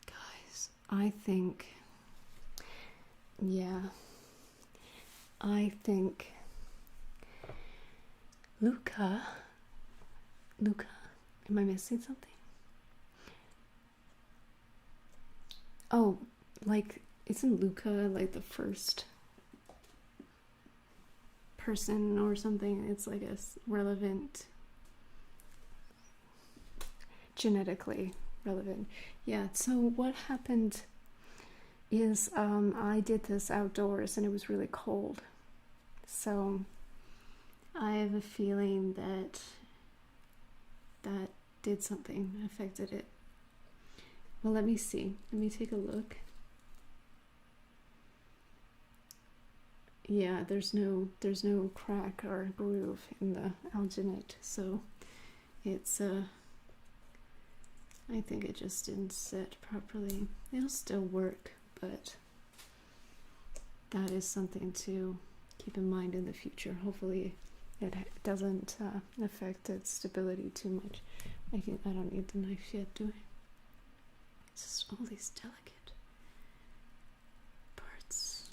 Guys, I think, yeah, I think Luca, am I missing something? Oh, like, isn't Luca like the first person or something? It's like a relevant, genetically relevant. Yeah, so what happened is I did this outdoors and it was really cold. So I have a feeling that did something, affected it. Well, let me see. Let me take a look. Yeah, there's no crack or groove in the alginate, so it's I think it just didn't set properly. It'll still work, but that is something to keep in mind in the future. Hopefully it doesn't affect its stability too much. I don't need the knife yet, do I? It's just all these delicate parts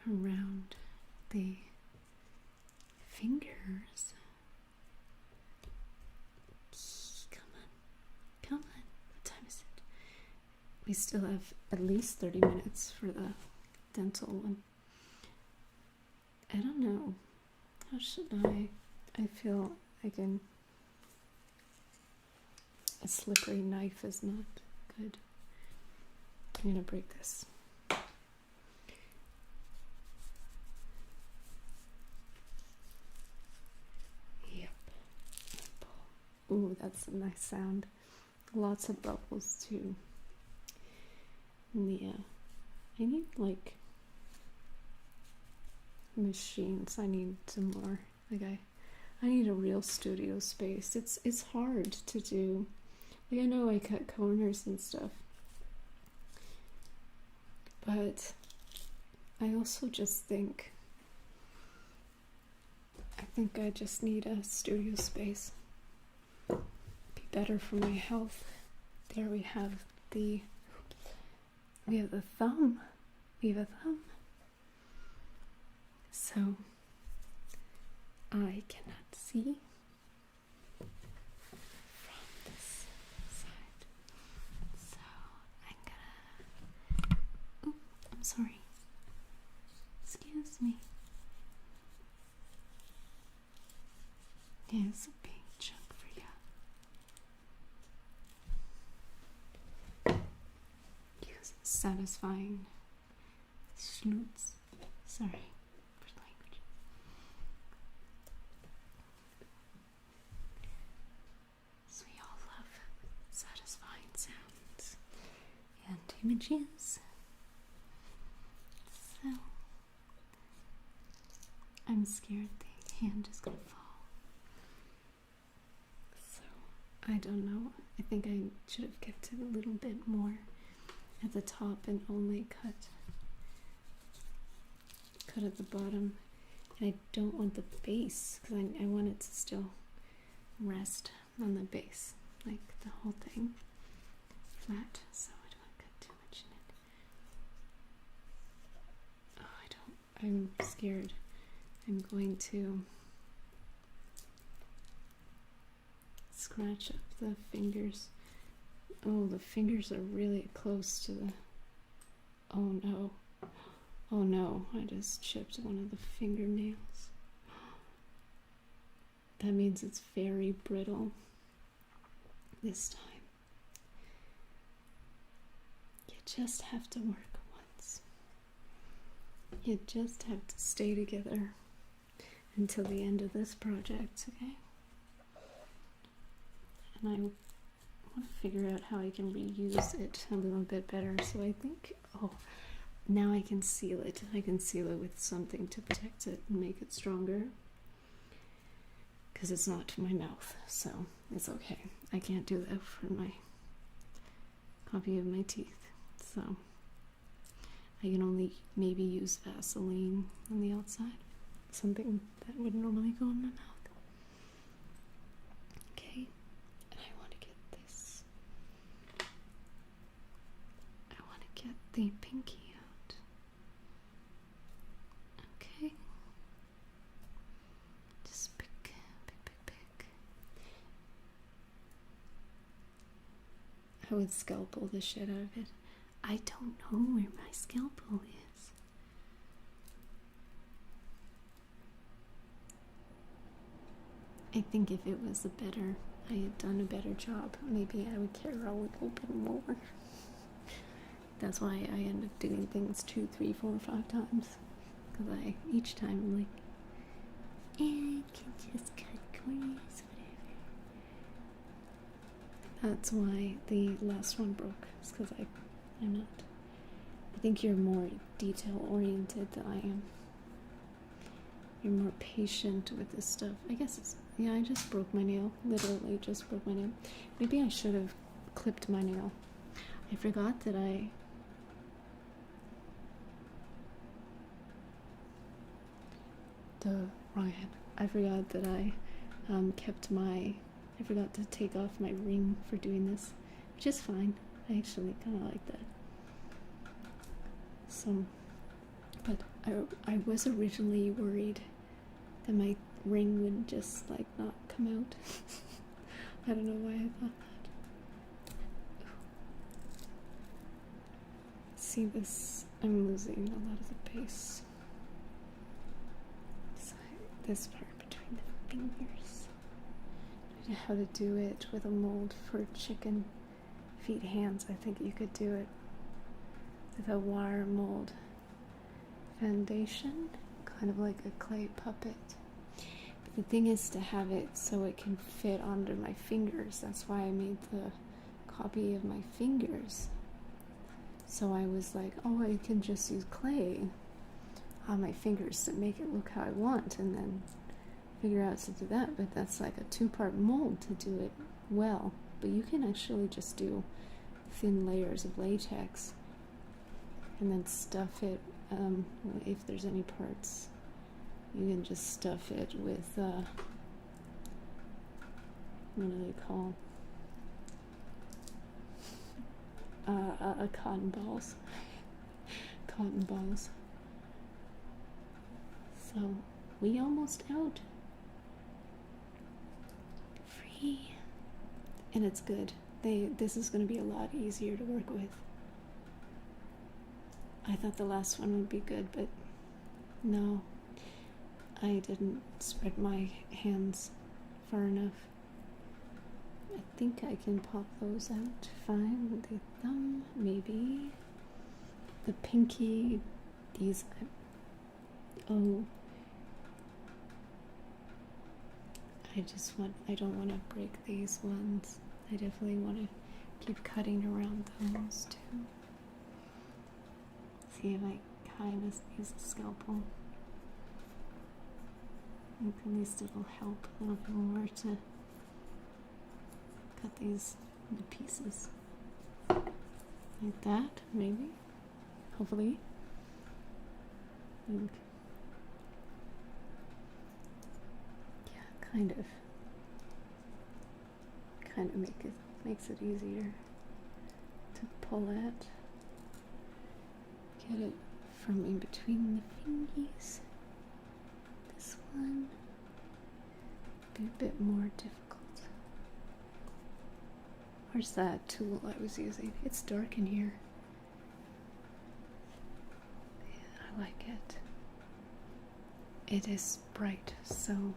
around the fingers. Come on. What time is it? We still have at least 30 minutes for the dental one. I don't know. How should I feel like a slippery knife is not good. I'm gonna break this. Yep. Ooh, that's a nice sound. Lots of bubbles too. Yeah. I need like machines. I need some more. Like I need a real studio space. It's hard to do. Like I know I cut corners and stuff, but I also just think I just need a studio space. Be better for my health. There we have the thumb. We have a thumb. So I cannot see from this side. So I'm gonna. Oh, I'm sorry. Excuse me. Here's a big chunk for you. Use satisfying schnoots. Sorry. Images. So I'm scared the hand is gonna fall. So I don't know. I think I should have kept it a little bit more at the top and only cut at the bottom. And I don't want the base because I want it to still rest on the base, like the whole thing flat. So I'm scared I'm going to scratch up the fingers. Oh, the fingers are really close to the... Oh no. Oh no, I just chipped one of the fingernails. That means it's very brittle this time. You just have to work. You just have to stay together until the end of this project, okay? And I want to figure out how I can reuse it a little bit better. So I think, oh, now I can seal it. I can seal it with something to protect it and make it stronger. Because it's not to my mouth, so it's okay. I can't do that for my copy of my teeth, so... I can only maybe use Vaseline on the outside, something that would normally go in my mouth. Okay, and I want to get this. I want to get the pinky out. Okay, just pick. I would scalpel the shit out of it. I don't know where my scalpel is. I think if it was I had done a better job, maybe I would care a little bit more. That's why I end up doing things 2, 3, 4, 5 times. Because each time I'm like, I can just cut corners, whatever. That's why the last one broke. It's because I'm not. I think you're more detail oriented than I am. You're more patient with this stuff. I guess it's, yeah, I just broke my nail. Literally just broke my nail. Maybe I should have clipped my nail. I forgot that I wrong hand. I forgot that I I forgot to take off my ring for doing this, which is fine. I actually kind of like that. So, but I was originally worried that my ring would just like not come out. I don't know why I thought that. See this? I'm losing a lot of the base. This part between the fingers. I don't know how to do it with a mold for chicken feet hands. I think you could do it with a wire mold foundation, kind of like a clay puppet. But the thing is to have it so it can fit under my fingers. That's why I made the copy of my fingers. So I was like, oh, I can just use clay on my fingers to make it look how I want, and then figure out to do that. But that's like a 2-part mold to do it well. But you can actually just do thin layers of latex and then stuff it, if there's any parts, you can just stuff it with what do they call cotton balls. Cotton balls. So we almost out. Free. And it's good. This is going to be a lot easier to work with. I thought the last one would be good, but no. I didn't spread my hands far enough. I think I can pop those out fine with the thumb, maybe. The pinky, these, oh. I don't want to break these ones. I definitely want to keep cutting around those too. See if I kind of use a scalpel. I think at least it'll help a little bit more to cut these into pieces. Like that, maybe. Hopefully. And yeah, kind of makes it easier to pull at. Get it from in between the fingies. This one be a bit more difficult. Where's that tool I was using? It's dark in here. Yeah, I like it. It is bright, so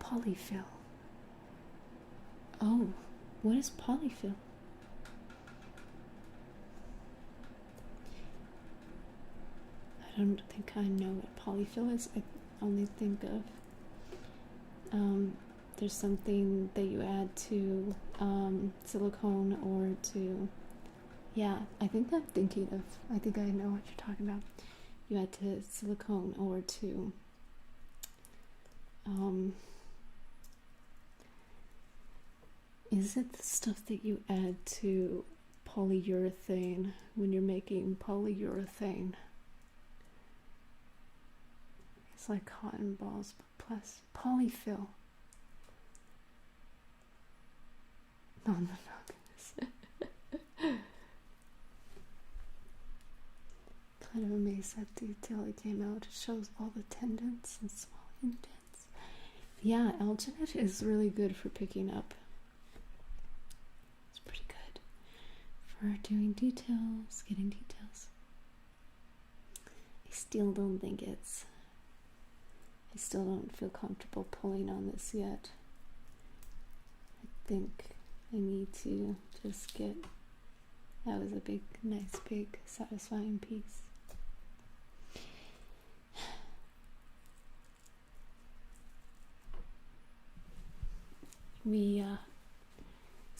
polyfill. Oh, what is polyfill? I don't think I know what polyfill is. I only think of there's something that you add to silicone or to, yeah, I think I know what you're talking about. You add to silicone or to is it the stuff that you add to polyurethane when you're making polyurethane? It's like cotton balls, but plus polyfill. No, kind of amazed at the detail it came out. It shows all the tendons and small indents. Yeah, Alginate is really good for picking up. It's pretty good for doing details, getting details. I still don't feel comfortable pulling on this yet. I think I need to just get, that was a nice big satisfying piece.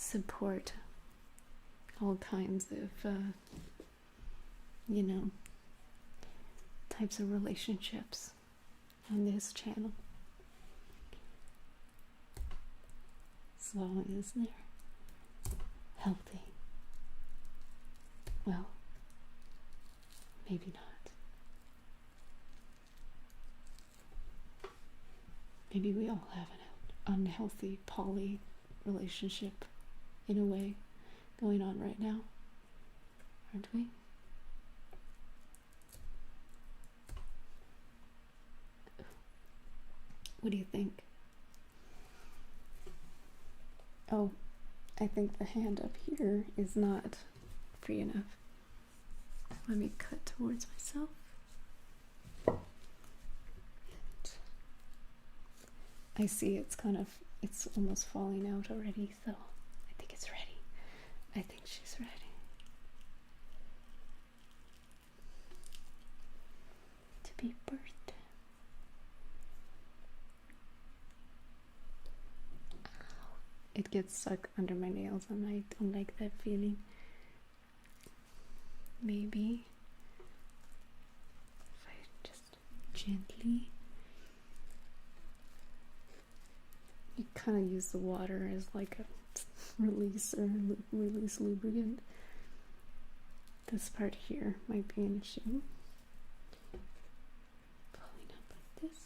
support all kinds of, you know, types of relationships on this channel. As long as they're healthy. Well, maybe not. Maybe we all have an unhealthy poly relationship in a way going on right now, aren't we? What do you think? Oh, I think the hand up here is not free enough. Let me cut towards myself. I see it's almost falling out already, so I think it's ready. I think she's ready. To be birthed. Ow. It gets stuck under my nails and I don't like that feeling. Maybe if I just gently, you kind of use the water as like a release lubricant. This part here might be an issue. Pulling up like this.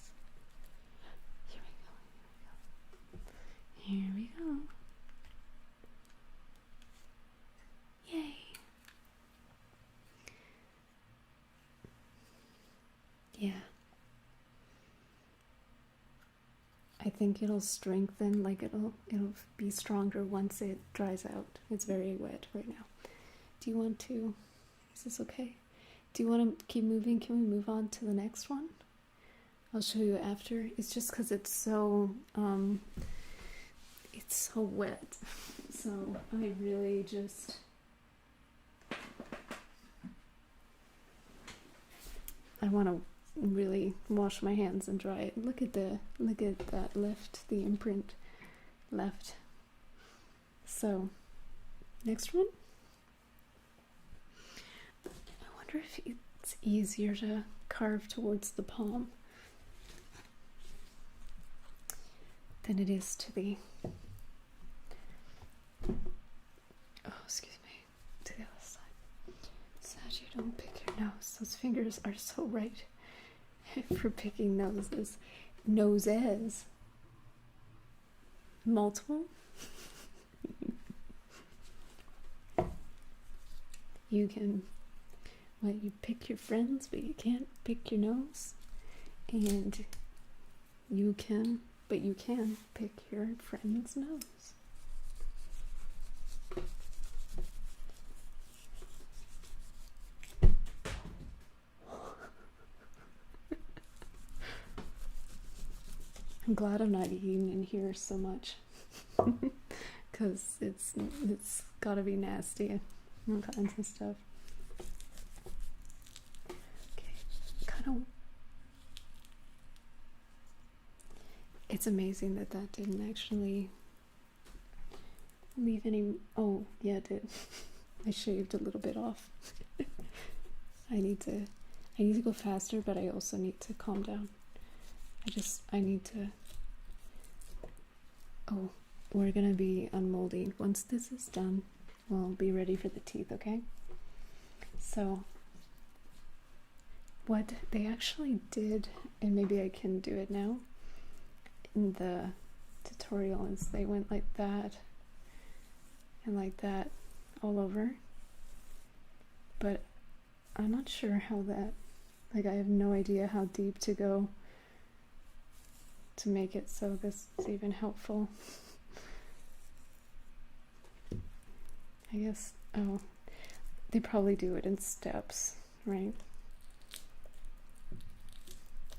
Here we go. Yay. Yeah. I think it'll strengthen, like it'll be stronger once it dries out. It's very wet right now. Do you want to, is this okay? Do you want to keep moving? Can we move on to the next one? I'll show you after. It's just because it's so wet. So I really just, I want to really wash my hands and dry it. Look at that left, the imprint left. So next one. I wonder if it's easier to carve towards the palm than it is to the, oh, excuse me, to the other side. Sad you don't pick your nose. Those fingers are so right for picking noses. Noses. Multiple. You can, well, you pick your friends, but you can't pick your nose. And you can, but you can pick your friend's nose. I'm glad I'm not eating in here so much, because it's gotta be nasty, all kinds of stuff. Okay, kind of. It's amazing that didn't actually leave any. Oh, yeah, it did. I shaved a little bit off. I need to go faster, but I also need to calm down. I need to, oh, we're gonna be unmolding. Once this is done, we'll be ready for the teeth, okay? So, what they actually did, and maybe I can do it now, in the tutorial, is they went like that, and like that, all over. But I'm not sure how that, like I have no idea how deep to go to make it so this is even helpful. I guess, oh, they probably do it in steps, right?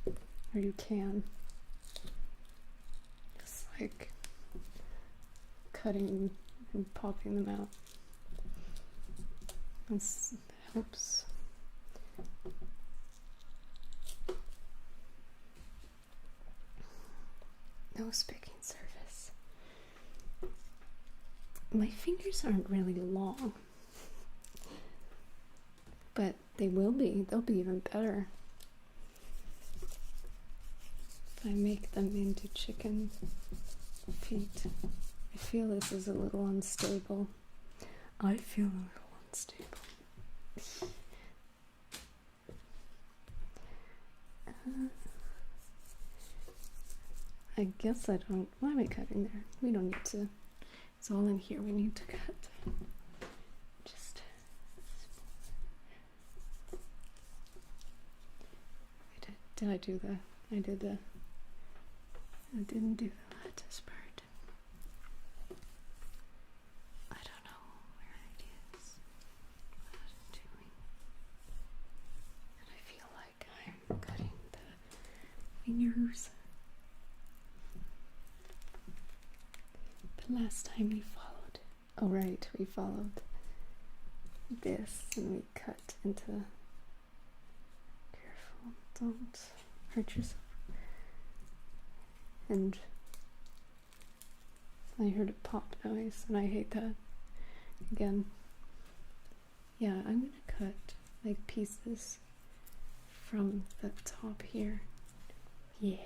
Or you can. Just like cutting and popping them out. This helps. Nose picking service. My fingers aren't really long, but they will be. They'll be even better if I make them into chicken feet. I feel this is a little unstable. I feel a little unstable. I guess I don't. Why am I cutting there? We don't need to. It's all in here. We need to cut. Just. Did I do the? I did the. I didn't do the lattice part. I don't know where it is. What I'm doing. And I feel like I'm cutting the fingers. The last time we followed. Oh right, we followed this and we cut into. Careful, don't hurt yourself. And I heard a pop noise and I hate that. Again, yeah, I'm gonna cut like pieces from the top here. Yeah,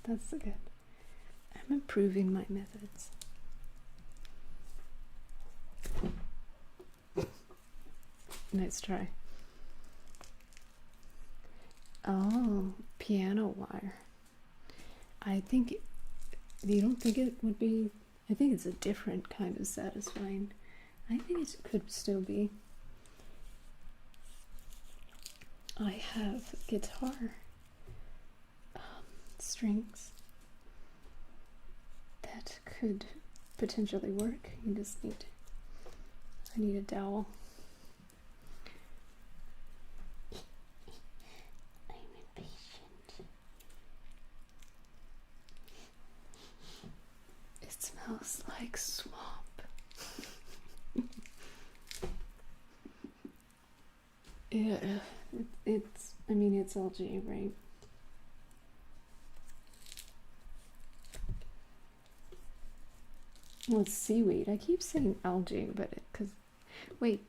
that's good. I'm improving my methods. Nice try. Oh, piano wire. I think, you don't think it would be, I think it's a different kind of satisfying. I think it could still be. I have guitar strings that could potentially work. You just need, I need a dowel. Smells like swamp. Yeah, I mean, it's algae, right? Well, it's seaweed. I keep saying algae, but wait,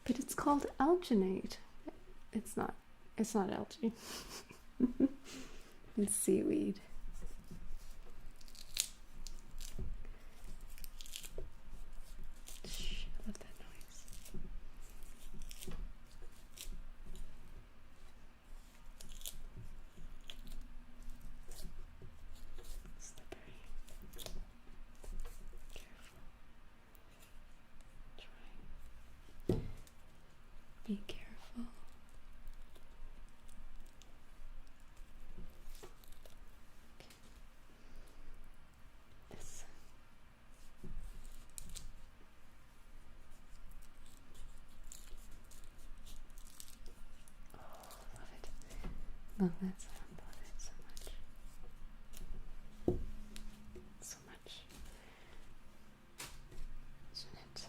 but it's called alginate. It's not algae. It's seaweed. Be careful. Okay. This. Oh, love it. Love that sound. Love it so much. So much. Isn't it?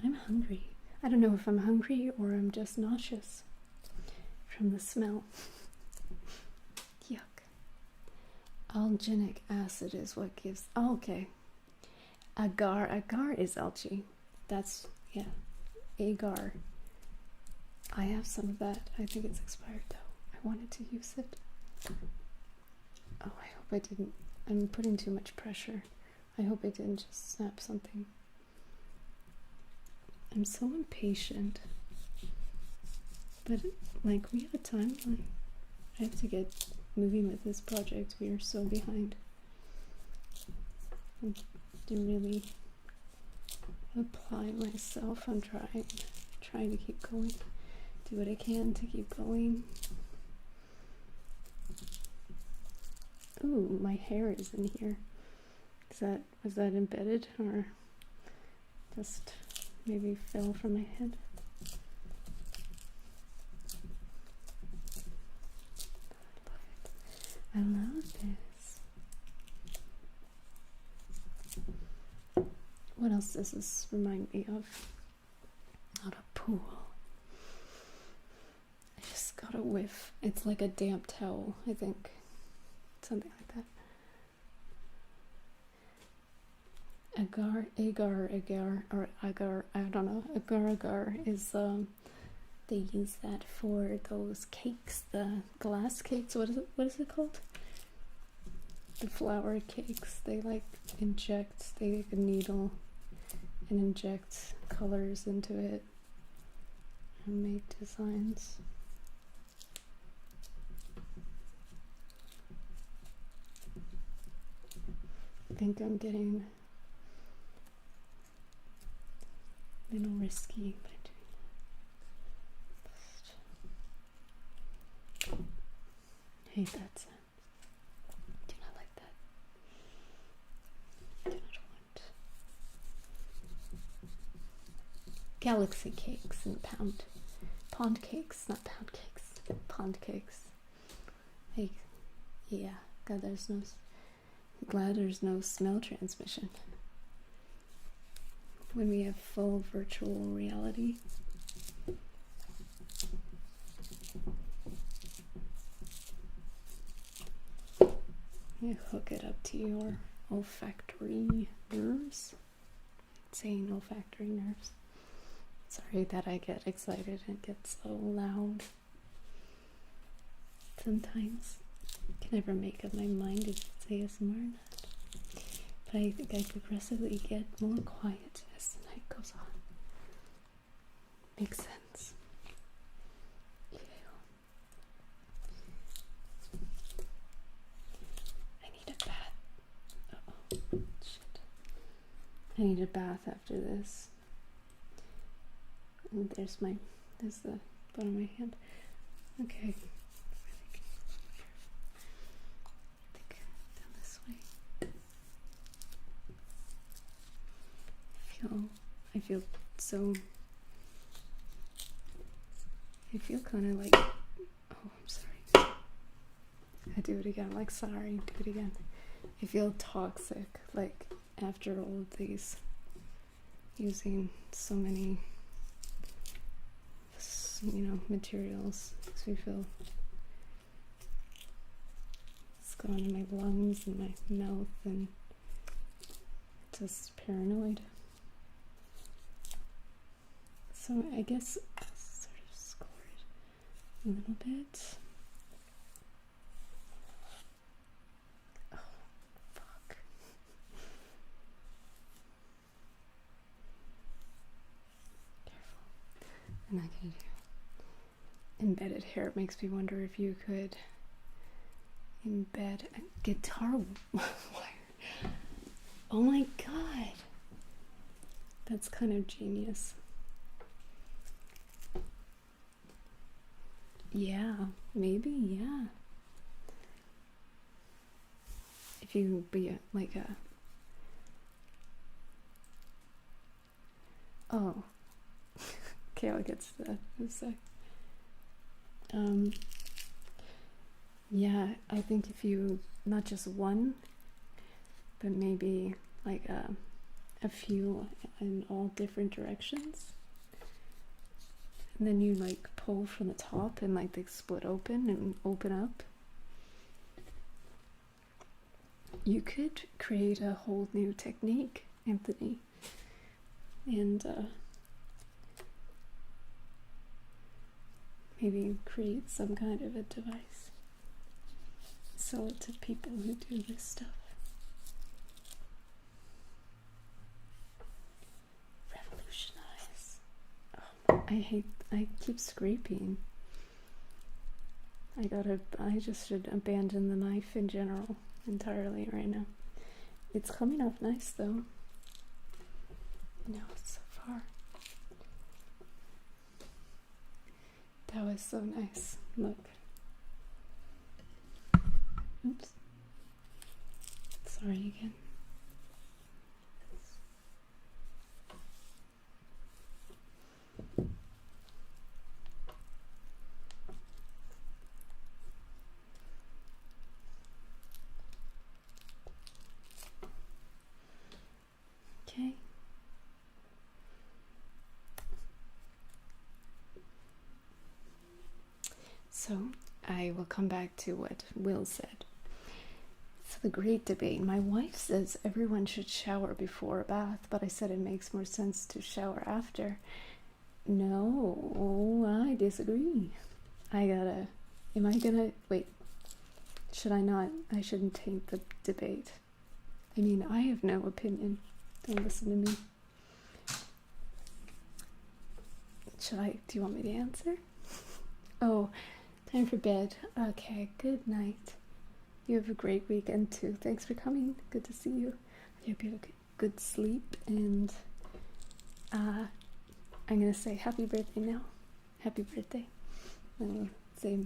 I'm hungry. I don't know if I'm hungry or I'm just nauseous from the smell. Yuck. Alginic acid is what gives. Oh, okay. Agar. Agar is algae. That's, yeah. Agar. I have some of that. I think it's expired though. I wanted to use it. Oh, I hope I didn't. I'm putting too much pressure. I hope I didn't just snap something. I'm so impatient, but like we have a timeline. I have to get moving with this project. We are so behind. I do really apply myself. I'm trying to keep going. Do what I can to keep going. Ooh, my hair is in here. Was that embedded or just maybe fell from my head? I love this. What else does this remind me of? Not a pool. I just got a whiff. It's like a damp towel, I think. Something like that. agar, I don't know. Agar is they use that for those cakes, the glass cakes. What is it called? The flour cakes. They like inject, they take a needle and inject colors into it and make designs. I think I'm getting a little risky by doing that. I hate that sound. Do not like that. Do not want galaxy cakes and pond cakes, not pound cakes, pond cakes. Hey, yeah, God, glad there's no smell transmission when we have full virtual reality. You hook it up to your olfactory nerves. Saying olfactory nerves. Sorry that I get excited and get so loud. Sometimes I can never make up my mind if it's ASMR or not. But I think I progressively get more quiet as the night goes on. Makes sense. I need a bath. Uh-oh. Shit. I need a bath after this. And there's the bottom of my hand. Okay. Down this way. I feel kind of like, oh, I'm sorry. I do it again, like, sorry, do it again. I feel toxic, like, after all of these, using so many, materials. Makes me feel it's gone in my lungs and my mouth, and just paranoid. So I guess I'll sort of score it a little bit. Oh, fuck. Careful. I'm not gonna do embedded hair. It makes me wonder if you could embed a guitar wire. Oh my god. That's kind of genius. Yeah, maybe, yeah. If you be like a... Oh. Okay, I'll get to that in a sec. Yeah, I think if you, not just one, but maybe like a few in all different directions. And then you like pull from the top and like they split open and open up. You could create a whole new technique, Anthony. And maybe create some kind of a device. Sell it to people who do this stuff. Revolutionize. Oh, I keep scraping. I just should abandon the knife in general entirely right now. It's coming off nice though. No, it's so far. That was so nice. Look. Oops. Sorry again. Okay. So I will come back to what Will said. So to the great debate. My wife says everyone should shower before a bath, but I said it makes more sense to shower after. No, I disagree. Am I gonna, wait, should I not? I shouldn't taint the debate. I mean, I have no opinion. Don't listen to me. Do you want me to answer? Oh, time for bed. Okay, good night. You have a great weekend too. Thanks for coming. Good to see you. I hope you have a good sleep, and I'm gonna say happy birthday now. Happy birthday. And I'll say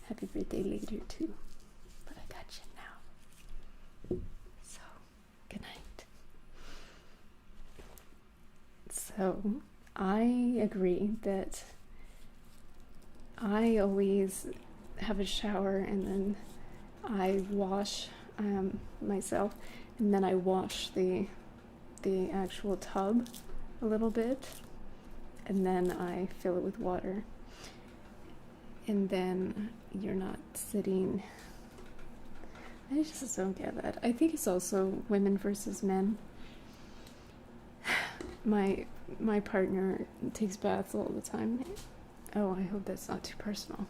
happy birthday later too. But I got you now. So, good night. So, I agree that I always have a shower and then I wash myself, and then I wash the actual tub a little bit, and then I fill it with water, and then you're not sitting. I just don't get that. I think it's also women versus men. My partner takes baths all the time. Oh, I hope that's not too personal.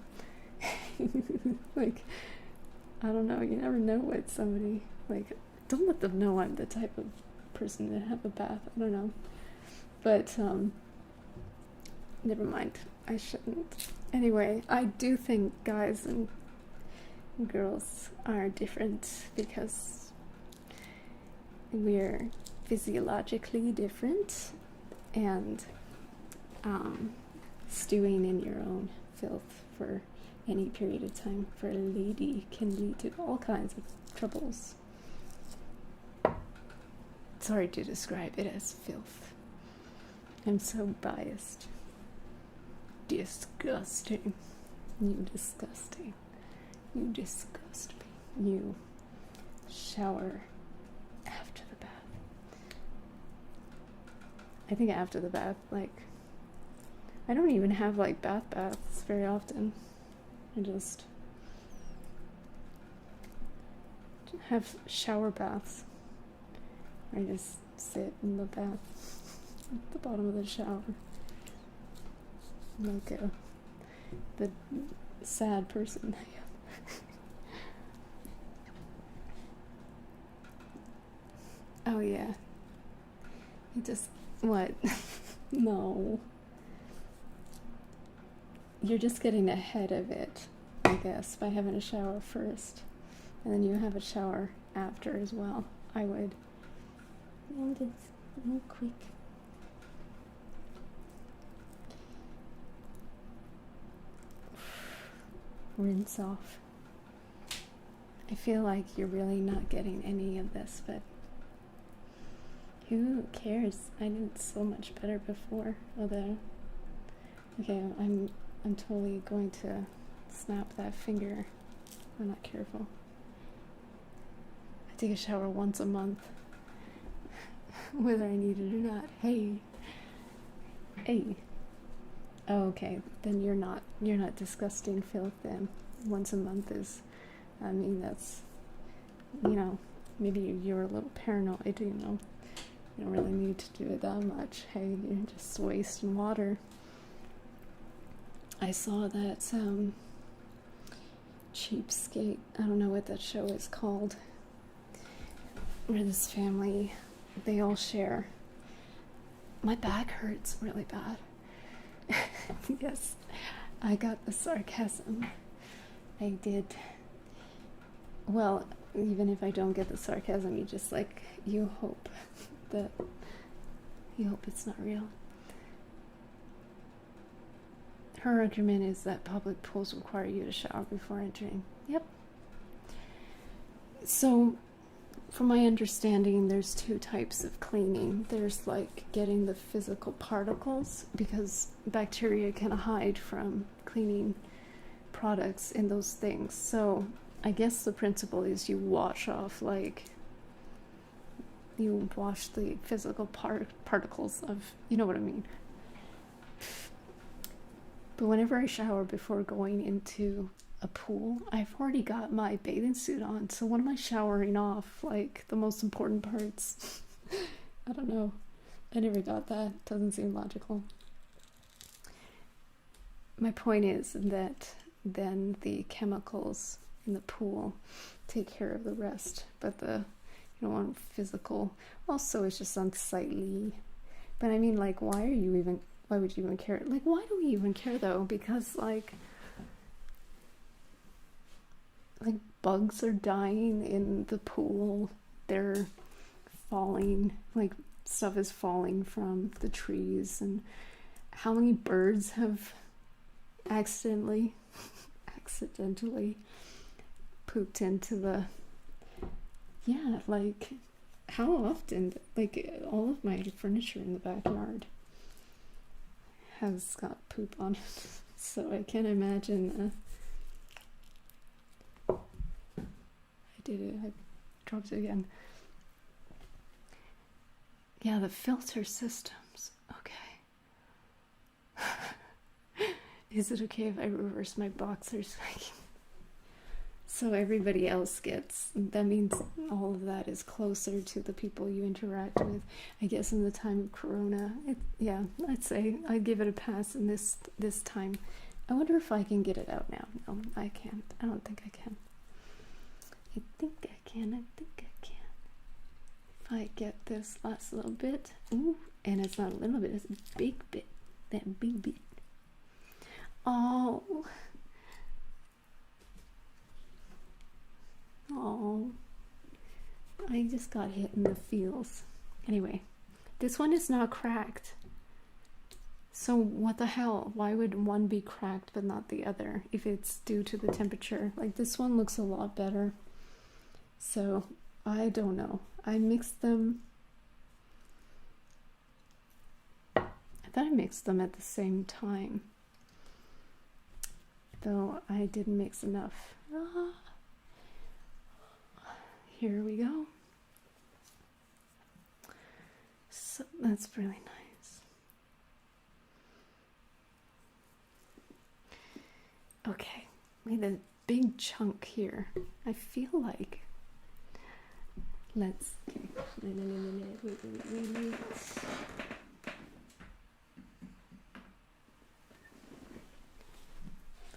Like, I don't know, you never know what somebody, like, don't let them know I'm the type of person to have a bath. I don't know. But, never mind. I shouldn't. Anyway, I do think guys and girls are different because we're physiologically different, and stewing in your own filth for any period of time for a lady can lead to all kinds of troubles. Sorry to describe it as filth. I'm so biased. Disgusting. You disgusting. You disgust me. You shower after the bath. I think after the bath, like, I don't even have like baths very often. I just have shower baths. I just sit in the bath at the bottom of the shower, like the sad person I am. Oh yeah. You just, what? No. You're just getting ahead of it, I guess, by having a shower first. And then you have a shower after as well. I would. And it's real quick. Rinse off. I feel like you're really not getting any of this, but who cares? I did so much better before. Although, okay, I'm totally going to snap that finger if I'm not careful. I take a shower once a month, whether I need it or not. Hey. Oh, okay, then you're not disgusting filth then. Once a month is, I mean, that's, maybe you're a little paranoid, You don't really need to do it that much. Hey, you're just wasting water. I saw that Cheapskate, I don't know what that show is called, where this family, they all share. My back hurts really bad. Yes, I got the sarcasm. I did. Well, even if I don't get the sarcasm, you hope it's not real. Her argument is that public pools require you to shower before entering. Yep. So, from my understanding, there's two types of cleaning. There's like getting the physical particles, because bacteria can hide from cleaning products in those things. So, I guess the principle is you wash off, you wash the physical particles of, you know what I mean. But whenever I shower before going into a pool. I've already got my bathing suit on, so what am I showering off? Like the most important parts. I don't know. I never got that. Doesn't seem logical. My point is that then the chemicals in the pool take care of the rest, but you don't want physical. Also, it's just unsightly. But I mean, like, why would you even care? Like, why do we even care though? Because like bugs are dying in the pool. They're falling, like stuff is falling from the trees, and how many birds have accidentally pooped into the, yeah, like how often, like all of my furniture in the backyard has got poop on it. So I can't imagine. I did it. I dropped it again. Yeah, the filter systems. Okay. Is it okay if I reverse my boxers? So everybody else gets, that means all of that is closer to the people you interact with. I guess in the time of Corona, yeah, I'd say I'd give it a pass in this time. I wonder if I can get it out now. No, I can't. I don't think I can. I think I can. If I get this last little bit, ooh, and it's not a little bit, it's a big bit. That big bit. Oh. Oh, I just got hit in the feels. Anyway, this one is not cracked. So what the hell? Why would one be cracked but not the other if it's due to the temperature? Like this one looks a lot better. So I don't know. I mixed them. I thought I mixed them at the same time. Though I didn't mix enough. Here we go. So that's really nice. Okay, made a big chunk here. I feel like let's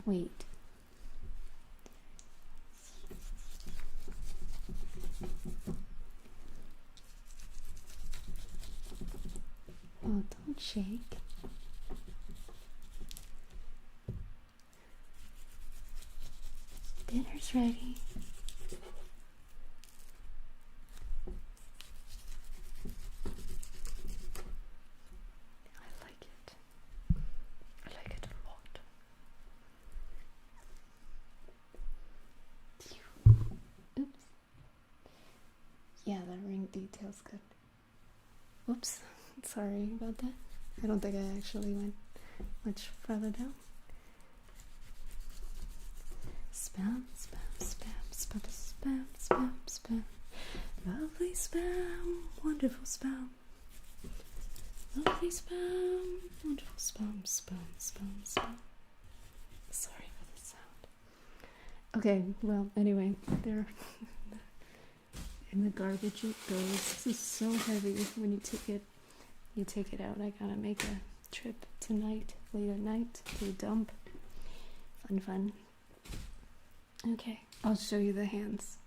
wait. Oh, don't shake. Dinner's ready. I like it. I like it a lot. Oops. Yeah, the ring detail's good. Whoops. Sorry about that. I don't think I actually went much further down. Spam, spam, spam, spam, spam, spam, spam. Lovely spam, wonderful spam. Lovely spam, wonderful spam, spam, spam, spam. Sorry for the sound. Okay, well, anyway, there. In the garbage it goes. This is so heavy when you take it out. I gotta make a trip tonight, late at night, to dump. Fun. Okay, I'll show you the hands.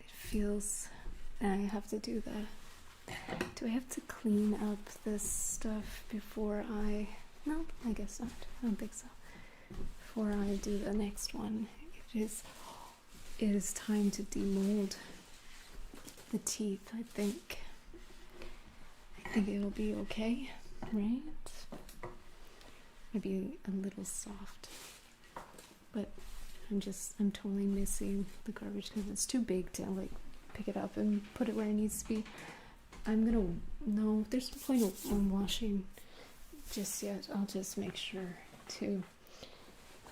It feels, and I have to do do I have to clean up this stuff before no, I guess not. I don't think so. Before I do the next one, it is time to demold the teeth, I think. I think it'll be okay, right? Maybe a little soft. But I'm totally missing the garbage because it's too big to like pick it up and put it where it needs to be. No, there's no point of washing just yet. I'll just make sure to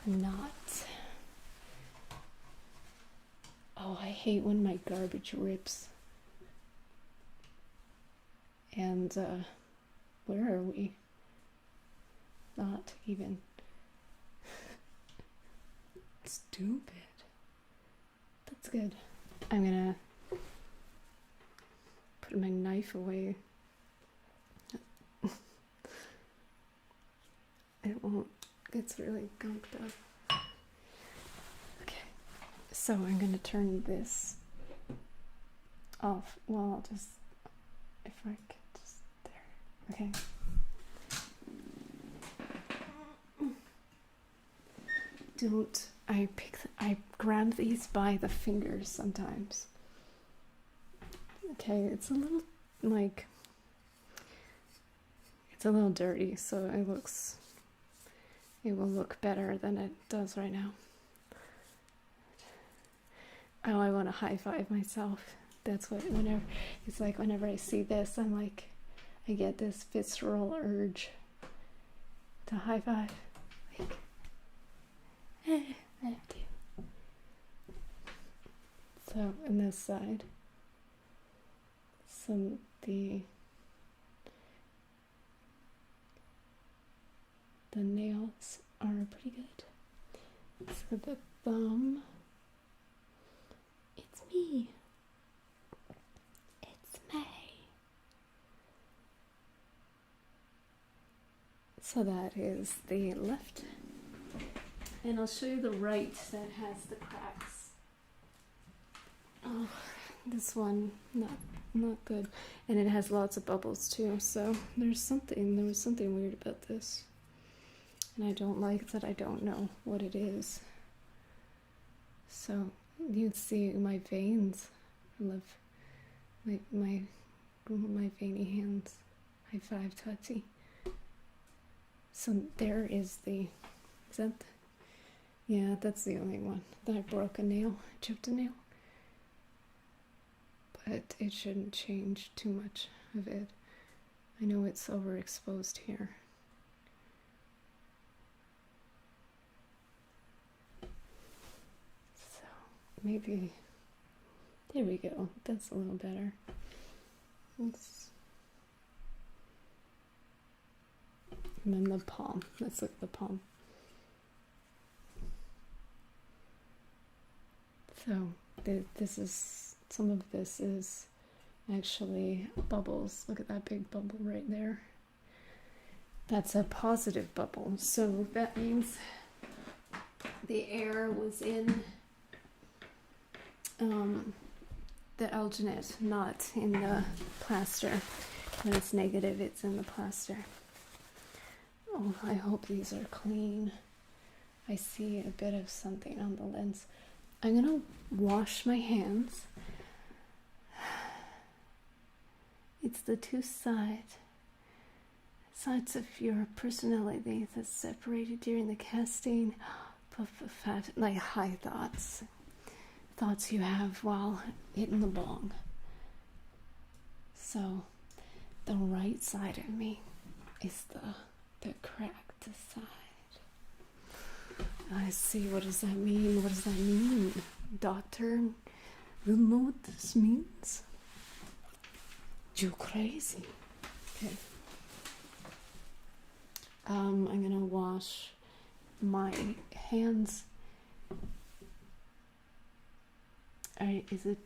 not. Oh, I hate when my garbage rips. And where are we? Not even. stupid. That's good. I'm gonna put my knife away. It won't. It's really gunked up. Okay. So I'm gonna turn this off. Well, I'll just, if I can just, there. Okay. I grab these by the fingers sometimes. Okay, it's a little, like, it's a little dirty, so it will look better than it does right now. Oh, I want to high five myself. That's what, it's like whenever I see this, I'm like, I get this visceral urge to high five. Like, I have to. So, on this side, the nails are pretty good. So the thumb, it's me. It's May. So that is the left. And I'll show you the right that has the cracks. Oh, this one, not good. And it has lots of bubbles too, so there was something weird about this. And I don't like that I don't know what it is. So you'd see my veins. I love my veiny hands. High five, Tati. So there is the, is that, yeah, that's the only one. That I broke a nail, chipped a nail. But it shouldn't change too much of it. I know it's overexposed here. So maybe, there we go. That's a little better. And then the palm. Let's look at the palm. So this is, some of this is actually bubbles. Look at that big bubble right there. That's a positive bubble. So that means the air was in the alginate, not in the plaster. When it's negative, it's in the plaster. Oh, I hope these are clean. I see a bit of something on the lens. I'm gonna wash my hands. It's the two sides of your personality that's separated during the casting. Like high thoughts you have while hitting the bong. So the right side of me is the cracked side. I see. What does that mean? What does that mean? Doctor will know what this means. You crazy. Okay. I'm gonna wash my hands. Is it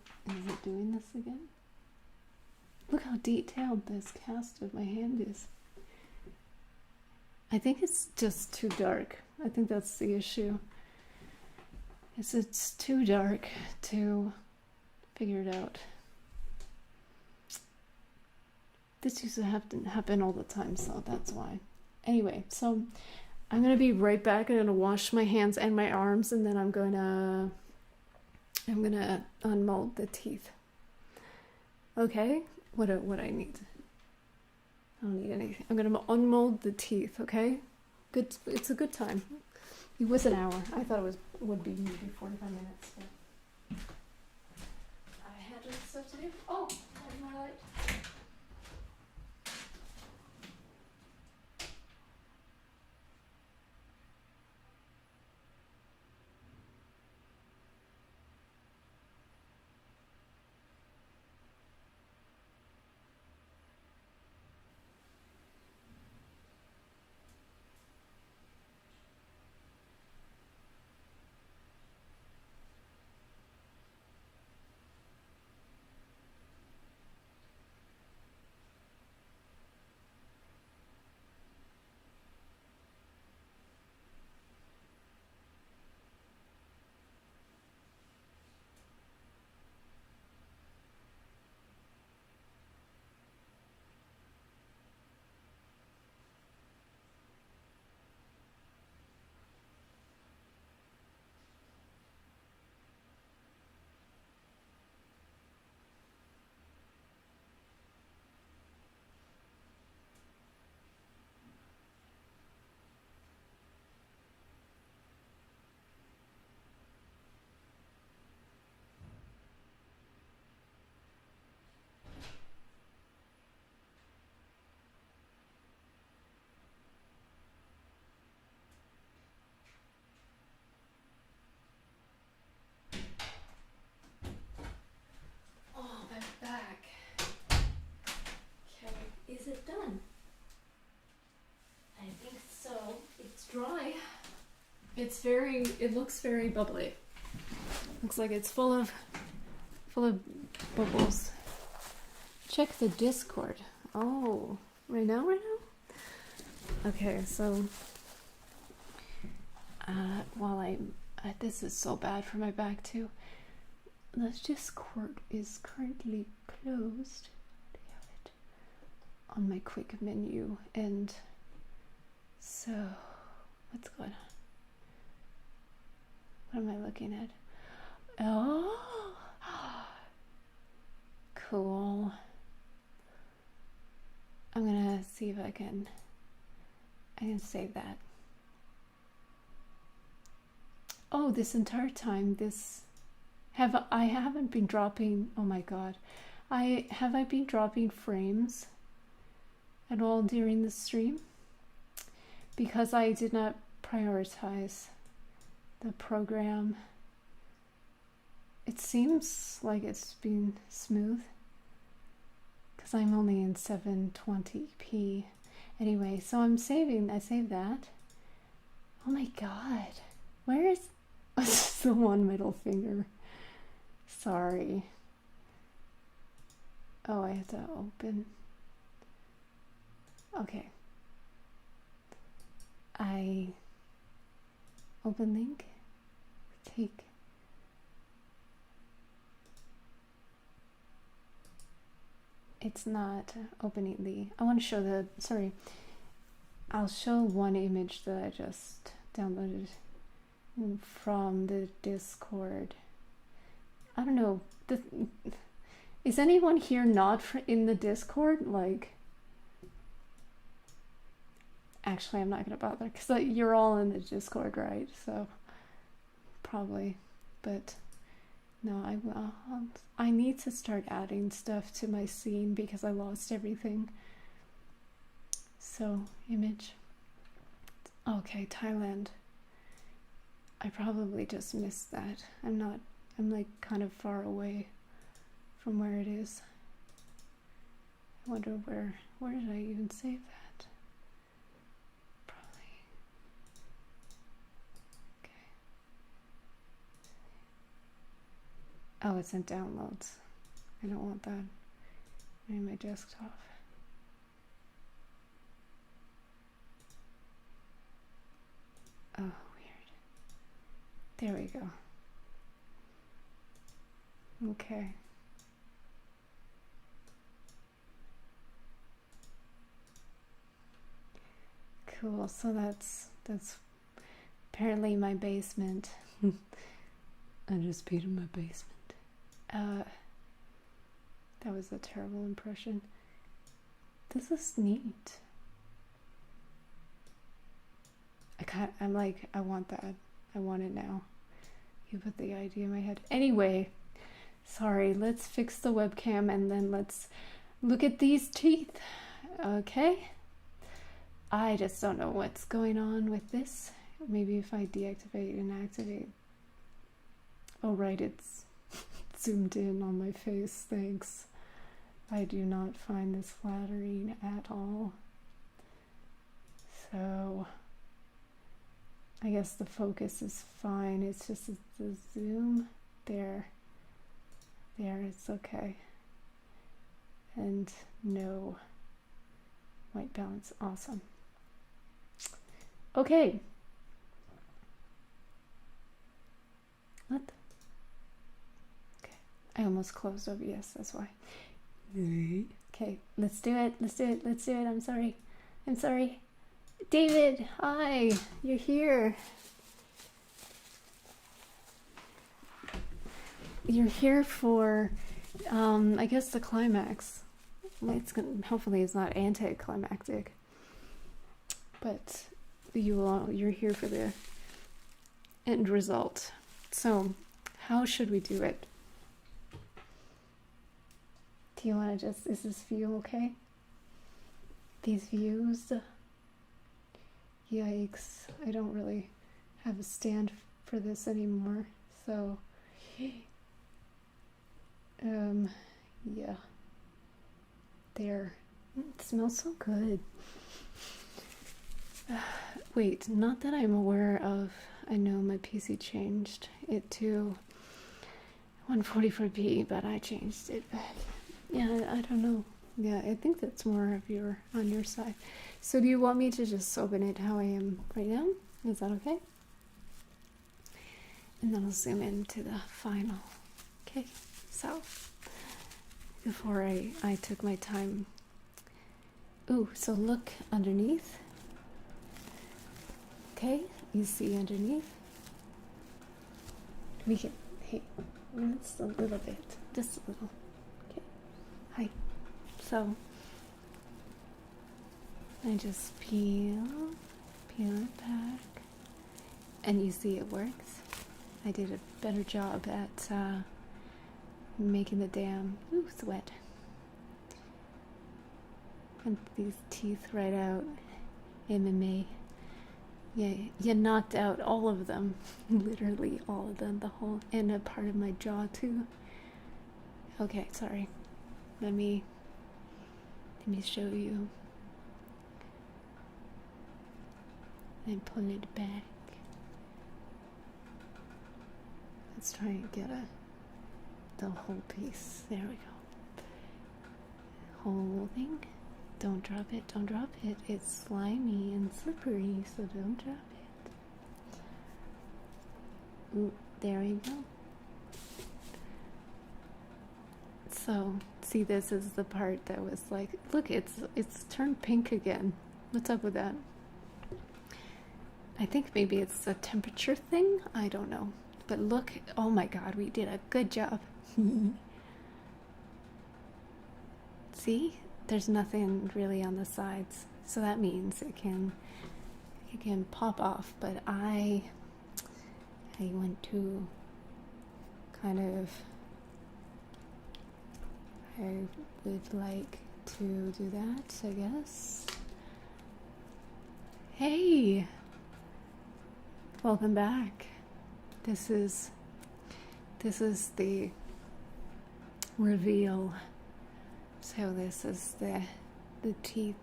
doing this again? Look how detailed this cast of my hand is. I think it's just too dark. I think that's the issue. It's too dark to figure it out. This used to happen all the time, so that's why. Anyway, so I'm gonna be right back. I'm gonna wash my hands and my arms, and then I'm gonna unmold the teeth. Okay, what I need? I don't need anything. I'm gonna unmold the teeth. Okay, good. It's a good time. It was an hour. I thought it would be maybe 45 minutes. But I had stuff to do. Oh, there's my light. it looks very bubbly. Looks like it's full of bubbles. Check the Discord. Oh, right now? Okay, so while this is so bad for my back too. The Discord is currently closed. I have it on my quick menu, and so what's going on? What am I looking at? Oh, cool. I'm gonna see if I can save that. Oh, this entire time, I haven't been dropping. Oh my god, have I been dropping frames at all during the stream? Because I did not prioritize the program. It seems like it's been smooth because I'm only in 720p. Anyway, so I saved that. Oh my god, where is the one middle finger? Sorry. Oh, I have to open. Okay. I open link. Take. It's not opening the. I want to show the. Sorry. I'll show one image that I just downloaded from the Discord. I don't know. Is anyone here not in the Discord? Like, actually, I'm not gonna bother because you're all in the Discord, right? So probably, but no, I will. I need to start adding stuff to my scene because I lost everything. So image. Okay, Thailand. I probably just missed that. I'm like kind of far away from where it is. I wonder where did I even save that? Probably. Okay. Oh, it's in downloads. I don't want that in my desktop. Oh, weird. There we go. Okay. Cool. So that's apparently my basement. I just peed in my basement. That was a terrible impression. This is neat. I'm like, I want that. I want it now. You put the idea in my head. Anyway, sorry, let's fix the webcam and then let's look at these teeth. Okay. I just don't know what's going on with this. Maybe if I deactivate and activate. Oh, right, it's zoomed in on my face. Thanks. I do not find this flattering at all. So I guess the focus is fine. It's just the zoom. There, it's okay. And no white balance. Awesome. Okay. What? Okay. I almost closed OBS, that's why. Okay, let's do it. I'm sorry. David, hi, you're here. You're here for, I guess, the climax. Hopefully it's not anticlimactic, but you're here for the end result. So, how should we do it? Do you want to is this view okay? These views? Yikes, I don't really have a stand for this anymore, so yeah, there. It smells so good. Wait, not that I'm aware of. I know my PC changed it to 144p, but I changed it. But yeah, I don't know. Yeah, I think that's more of your on your side. So do you want me to just open it how I am right now? Is that okay? And then I'll zoom into the final. Okay, so before I took my time. Ooh, so look underneath. Okay, you see underneath. We can, hey, just a little bit, just a little. Okay, hi. So I just peel it back, and you see it works. I did a better job at making the dam. Ooh, sweat. And these teeth right out. MMA. Yeah, you knocked out all of them. Literally all of them. The whole, and a part of my jaw too. Okay, sorry. Let me show you. And pull it back. Let's try and get the whole piece. There we go. Holding. Don't drop it, don't drop it. It's slimy and slippery, so don't drop it. Ooh, there you go. So, see, this is the part that was like, look, it's turned pink again. What's up with that? I think maybe it's a temperature thing. I don't know. But look, oh my god, we did a good job. See? There's nothing really on the sides, so that means it can pop off. But I went to kind of, I would like to do that, I guess. Hey, welcome back. This is the reveal. So this is the teeth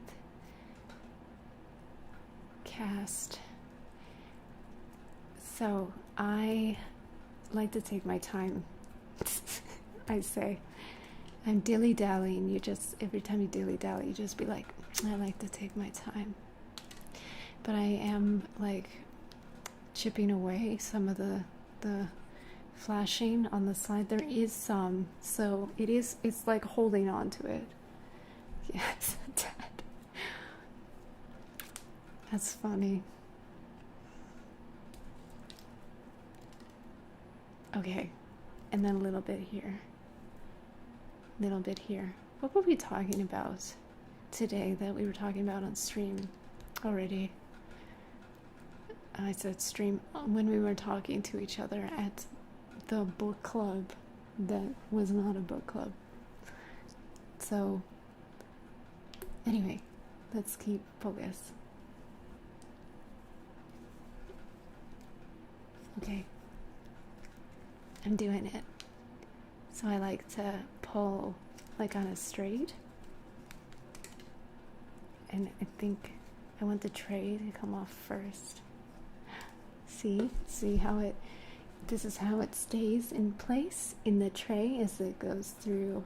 cast. So I like to take my time. I say, I'm dilly-dallying. You just, every time you dilly-dally, you just be like, I like to take my time. But I am like chipping away some of the flashing on the side. There is some, so it's like holding on to it. Yes, Dad. That's funny. Okay, and then a little bit here. Little bit here. What were we talking about today that we were talking about on stream already? I said stream when we were talking to each other at the book club that was not a book club. So anyway, let's keep focus. Okay, I'm doing it. So I like to pull like on a straight, and I think I want the tray to come off first. See how it, this is how it stays in place in the tray as it goes through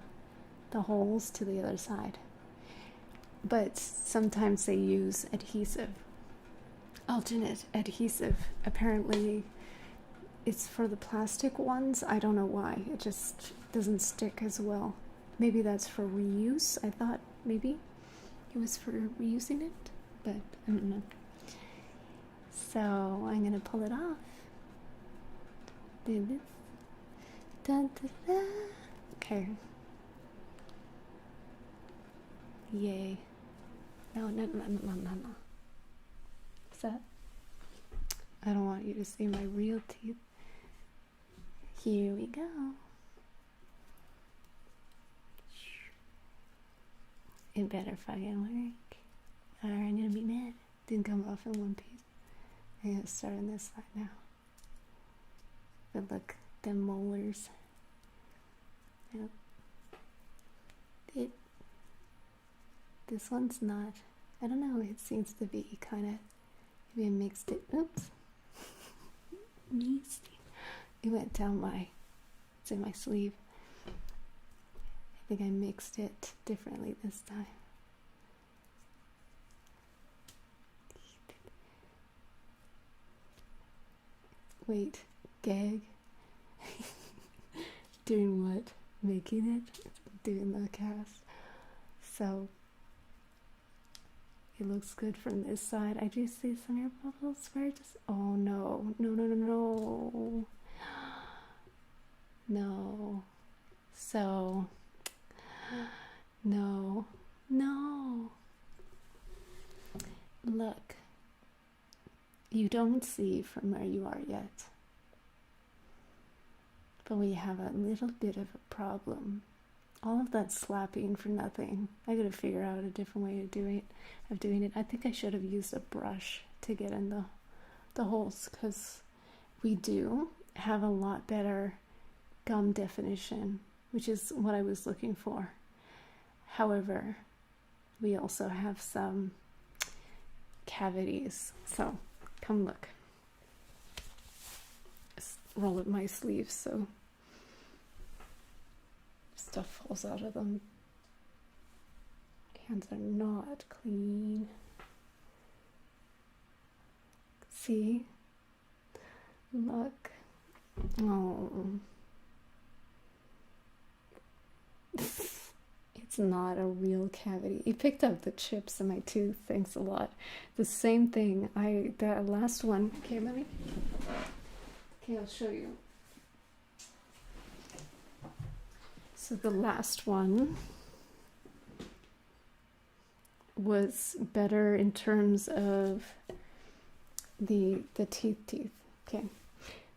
the holes to the other side. But sometimes they use adhesive, Alginate adhesive. Apparently it's for the plastic ones. I don't know why. It just doesn't stick as well. Maybe that's for reuse. I thought maybe it was for reusing it, but I don't know. So I'm gonna pull it off. Do this. Dun, dun, dun. Okay. Yay. No. What's that? I don't want you to see my real teeth. Here we go. It better fucking work, or I'm gonna be mad. Didn't come off in one piece. I'm gonna start on this side now. But look, them molars. Yep. This one's not. I don't know. It seems to be kind of. Maybe I mixed it. Oops. It went down it's in my sleeve. I think I mixed it differently this time. Wait, gag? Doing what? Making it? Doing the cast. So, it looks good from this side. I do see some air bubbles where it just... Oh no. No. No. So... No. Look. You don't see from where you are yet. But we have a little bit of a problem. All of that slapping for nothing. I gotta figure out a different way of doing it. I think I should have used a brush to get in the holes, because we do have a lot better gum definition, which is what I was looking for. However, we also have some cavities. So, come look. Just roll up my sleeves so stuff falls out of them. Hands are not clean. See? Look. Oh. It's not a real cavity. You picked up the chips in my tooth. Thanks a lot. The same thing. The last one. Okay, I'll show you. So the last one was better in terms of the teeth. Okay,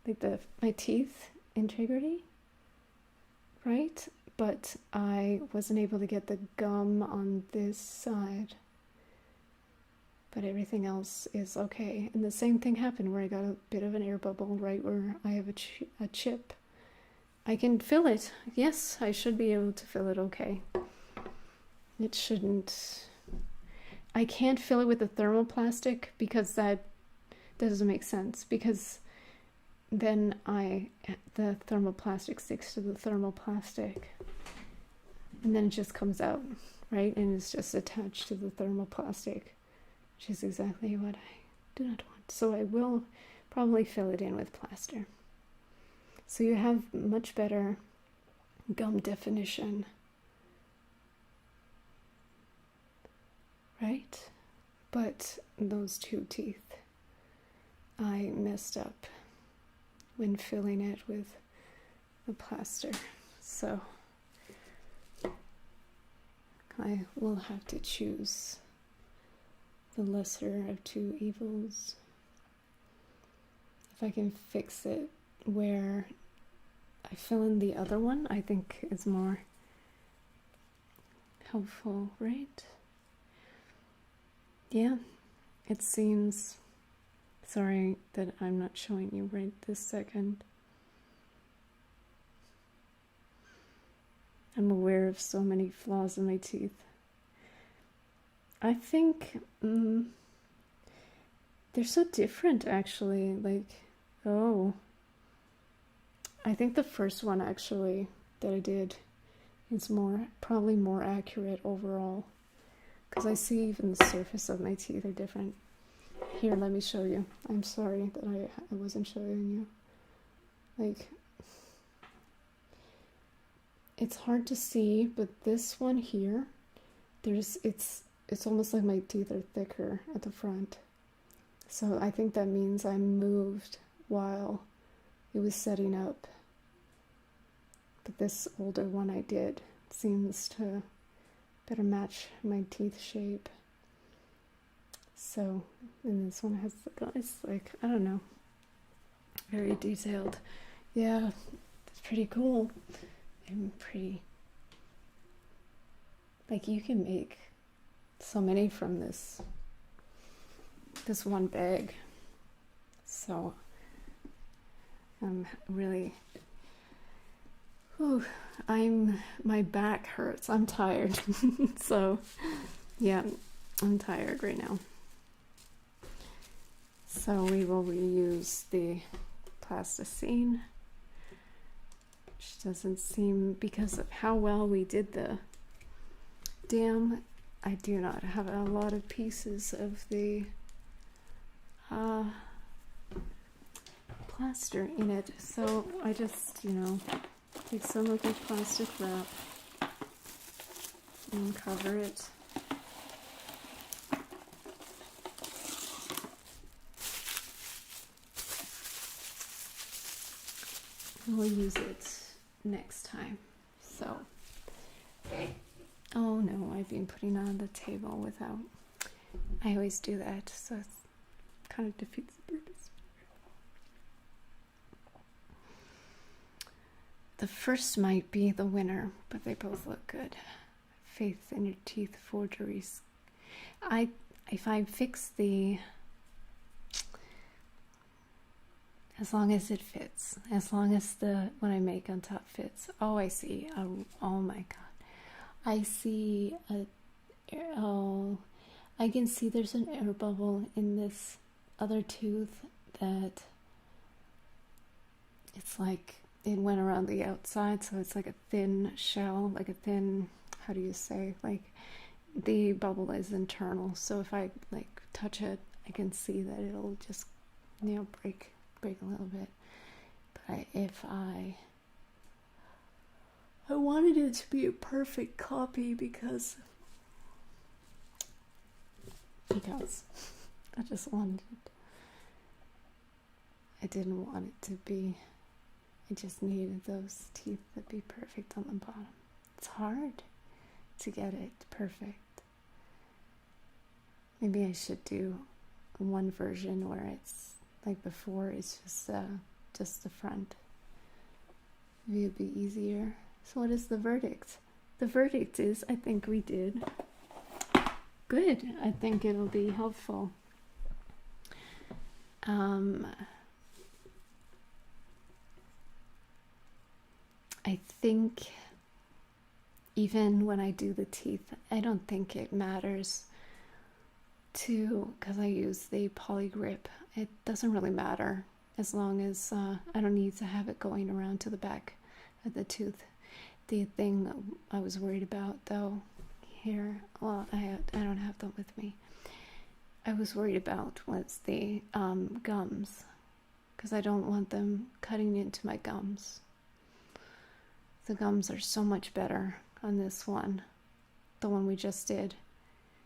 like my teeth integrity, right? But I wasn't able to get the gum on this side. But everything else is okay. And the same thing happened where I got a bit of an air bubble right where I have a chip. I can fill it. Yes, I should be able to fill it okay. It shouldn't... I can't fill it with the thermoplastic because that doesn't make sense. Because then the thermoplastic sticks to the thermoplastic. And then it just comes out, right? And it's just attached to the thermoplastic, which is exactly what I do not want. So I will probably fill it in with plaster. So you have much better gum definition, right? But those two teeth, I messed up when filling it with the plaster. So I will have to choose the lesser of two evils. If I can fix it where I fill in the other one, I think is more helpful, right? Yeah, it seems... Sorry that I'm not showing you right this second. I'm aware of so many flaws in my teeth. I think they're so different, actually. Like, oh... I think the first one actually that I did is probably more accurate overall, because I see even the surface of my teeth are different. Here, let me show you. I'm sorry that I wasn't showing you. Like, it's hard to see, but this one here, it's almost like my teeth are thicker at the front. So I think that means I moved while it was setting up. But this older one I did seems to better match my teeth shape. So, and this one has it's like, I don't know, very detailed. Yeah, it's pretty cool. And pretty, like, you can make so many from this one bag. So I'm really, my back hurts. I'm tired. So yeah, I'm tired right now. So we will reuse the plasticine, which doesn't seem, because of how well we did the dam, I do not have a lot of pieces of the plaster in it, so I just, take some of the plastic wrap and cover it. We'll use it next time. So, oh no, I've been putting on the table without, I always do that, so it kind of defeats the purpose. The first might be the winner, but they both look good. Faith in Your Teeth forgeries. If I fix the, as long as it fits, as long as the what I make on top fits. Oh, I see. Oh my God, I see I can see there's an air bubble in this other tooth that it's like it went around the outside, so it's like a thin shell, like a thin, how do you say, like the bubble is internal, so if I like touch it, I can see that it'll just break a little bit. But if I wanted it to be a perfect copy because I just wanted it. I didn't want it to be, I just needed those teeth to be perfect on the bottom. It's hard to get it perfect. Maybe I should do one version where it's like before it's just the front. Maybe it'd be easier. So what is the verdict? The verdict is, I think we did good. I think it'll be helpful. I think even when I do the teeth, I don't think it matters because I use the poly grip. It doesn't really matter as long as I don't need to have it going around to the back of the tooth. The thing I was worried about though, here, well, I don't have them with me. I was worried about was the gums, because I don't want them cutting into my gums. The gums are so much better on this one, the one we just did.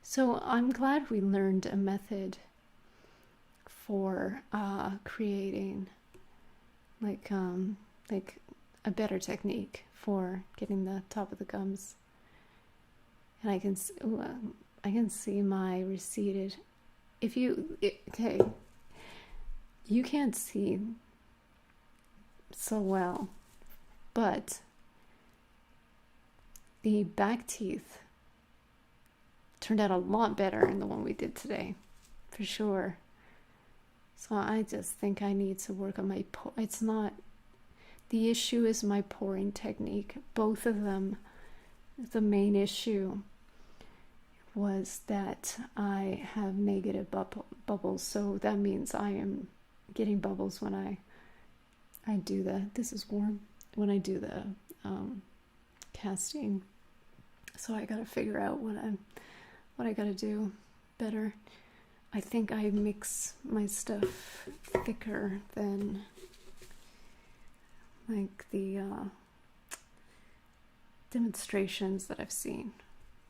So I'm glad we learned a method for creating like a better technique for getting the top of the gums. And I can see my receded. Okay, you can't see so well, but the back teeth turned out a lot better in the one we did today, for sure. So I just think I need to work on my it's not, the issue is my pouring technique. Both of them, the main issue was that I have negative bubbles, so that means I am getting bubbles when I do this is warm, when I do the casting. So I gotta figure out what I gotta do better. I think I mix my stuff thicker than like the demonstrations that I've seen,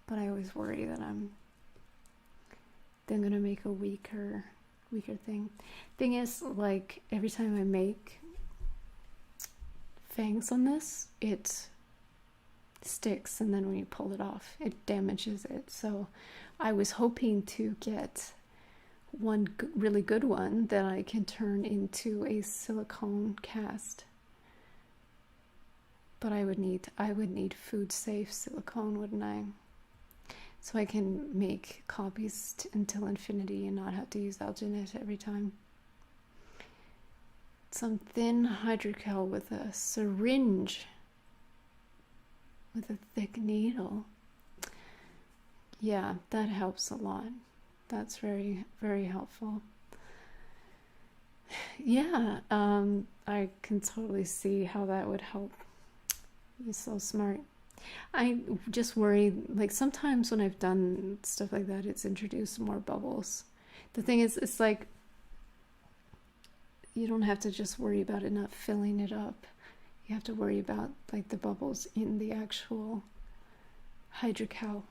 but I always worry that I'm then gonna make a weaker thing. Thing is, like every time I make fangs on this, it sticks, and then when you pull it off, it damages it. So I was hoping to get one really good one that I can turn into a silicone cast. But I would need food safe silicone, wouldn't I? So I can make copies until infinity and not have to use Alginate every time. Some thin hydrogel with a syringe with a thick needle. Yeah, that helps a lot. That's very, very helpful. Yeah, I can totally see how that would help. You're so smart. I just worry, like sometimes when I've done stuff like that, it's introduced more bubbles. The thing is, it's like you don't have to just worry about it not filling it up. You have to worry about like the bubbles in the actual hydrocal.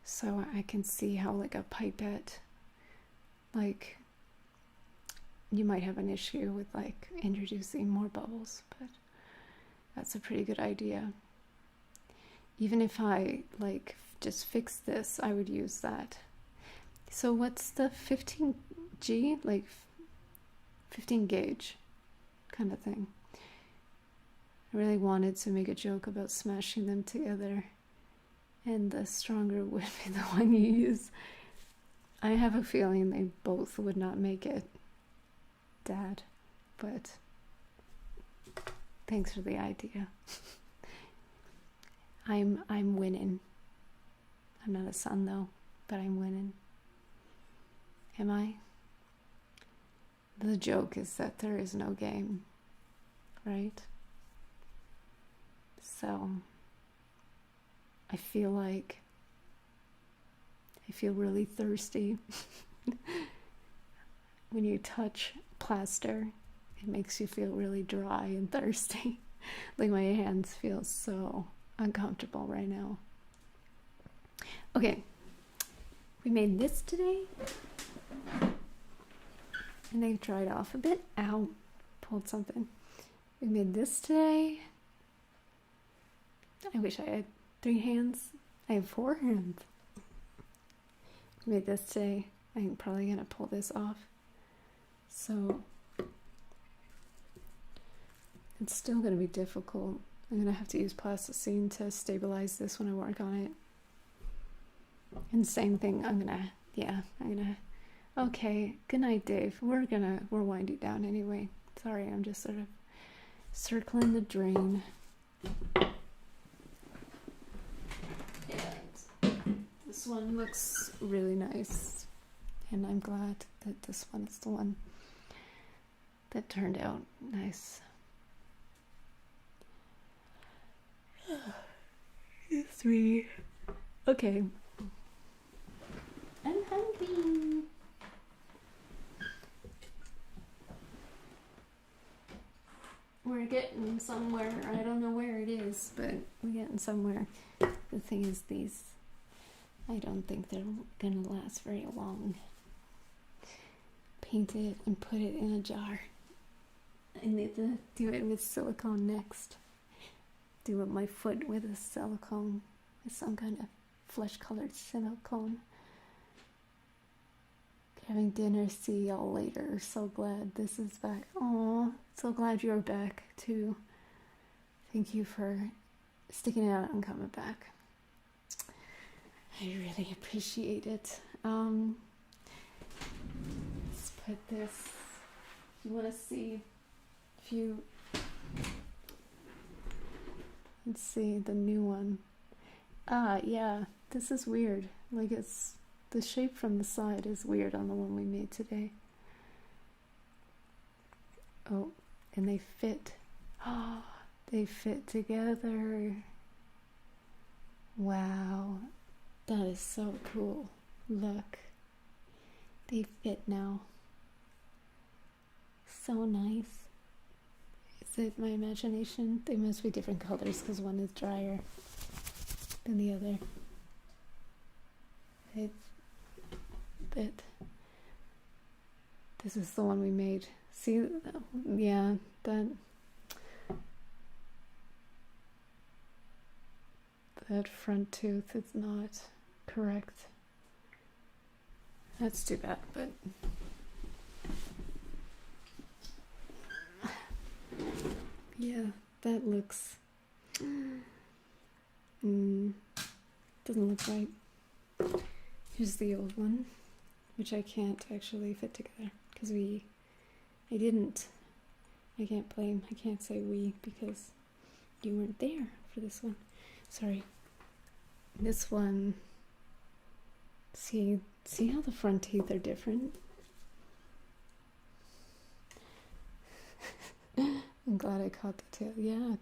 So I can see how like a pipette, like you might have an issue with like introducing more bubbles, but that's a pretty good idea. Even if I like just fix this, I would use that. So what's the 15G? Like 15 gauge kind of thing. I really wanted to make a joke about smashing them together, and the stronger would be the one you use. I have a feeling they both would not make it, Dad, but thanks for the idea. I'm winning. I'm not a son though, but I'm winning. Am I? The joke is that there is no game, right? So I feel really thirsty. When you touch plaster, it makes you feel really dry and thirsty. Like my hands feel so uncomfortable right now. Okay, we made this today, and they've dried off a bit. Ow, pulled something. We made this today. I wish I had 3 hands. I have 4 hands. We made this today. I'm probably gonna pull this off. So it's still gonna be difficult. I'm gonna have to use plasticine to stabilize this when I work on it. And same thing, okay, good night, Dave. We're winding down anyway. Sorry, I'm just sort of circling the drain. And this one looks really nice, and I'm glad that this one is the one that turned out nice. 3. Okay. I'm hungry. We're getting somewhere. I don't know where it is, but we're getting somewhere. The thing is, these, I don't think they're gonna last very long. Paint it and put it in a jar. I need to do it with silicone next. Do my foot with a silicone, with some kind of flesh-colored silicone. Having dinner, see y'all later. So glad this is back. Aw, so glad you're back too. Thank you for sticking it out and coming back. I really appreciate it. Let's put this. You want to see if you. Let's see the new one. Yeah, this is weird. Like it's the shape from the side is weird on the one we made today. Oh, and they fit. Oh, they fit together. Wow, that is so cool. Look, they fit now. So nice. Is it my imagination? They must be different colors because one is drier than the other. This is the one we made. See, yeah, that front tooth is not correct. That's too bad, but yeah, that looks doesn't look right. Here's the old one, which I can't actually fit together because I can't say we because you weren't there for this one. Sorry. This one, see how the front teeth are different? I'm glad I caught the tail. Yeah,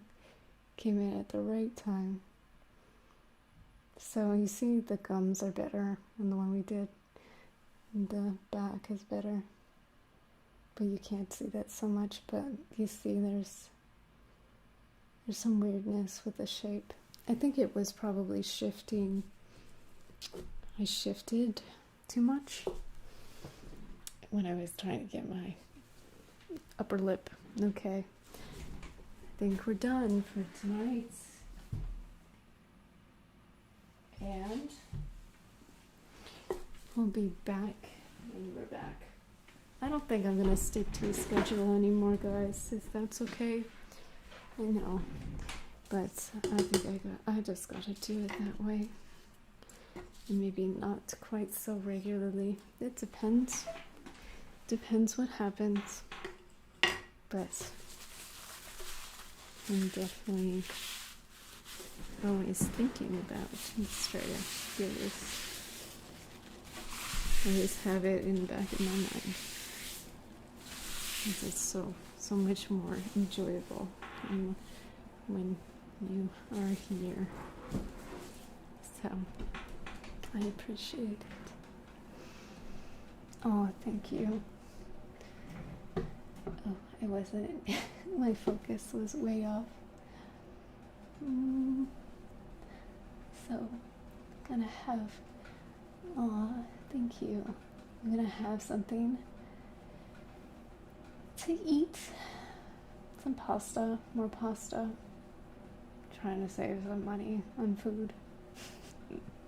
came in at the right time. So you see the gums are better, and the one we did in the back is better. But you can't see that so much, but you see there's some weirdness with the shape. I think it was probably shifting. I shifted too much when I was trying to get my upper lip. Okay, I think we're done for tonight. And we'll be back when we're back. I don't think I'm going to stick to a schedule anymore, guys, if that's okay. I know, but I think I just got to do it that way. And maybe not quite so regularly. It depends. Depends what happens. But I'm definitely always thinking about. Let's try to do this. I always have it in the back of my mind. It's so much more enjoyable when you are here. So I appreciate it. Oh, thank you. Oh, I wasn't. My focus was way off. So I'm gonna have. Oh, thank you. I'm gonna have something to eat. Some pasta, more pasta. Trying to save some money on food.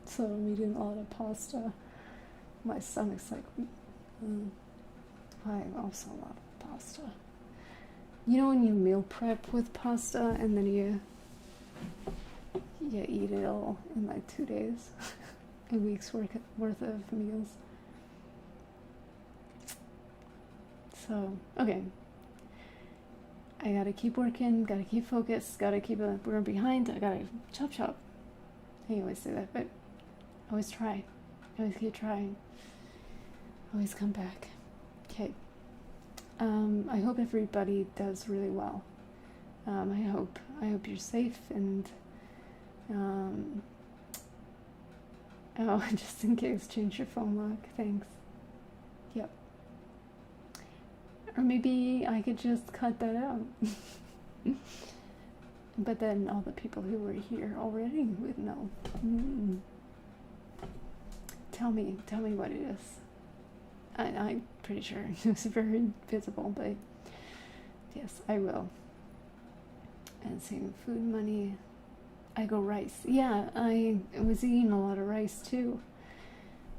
So I'm eating a lot of pasta. My stomach's like, I also a lot of pasta. You know when you meal prep with pasta and then you eat it all in like 2 days? A week's worth of meals. So, okay. I gotta keep working, gotta keep focused, gotta keep we're behind, I gotta chop. I always say that, but always try. Always keep trying. Always come back. Okay. I hope everybody does really well. I hope you're safe and just in case, change your phone lock. Thanks. Yep. Or maybe I could just cut that out. But then all the people who were here already would know. Tell me what it is. I'm pretty sure it was very visible, but yes, I will. And same food money. I go rice. Yeah, I was eating a lot of rice too.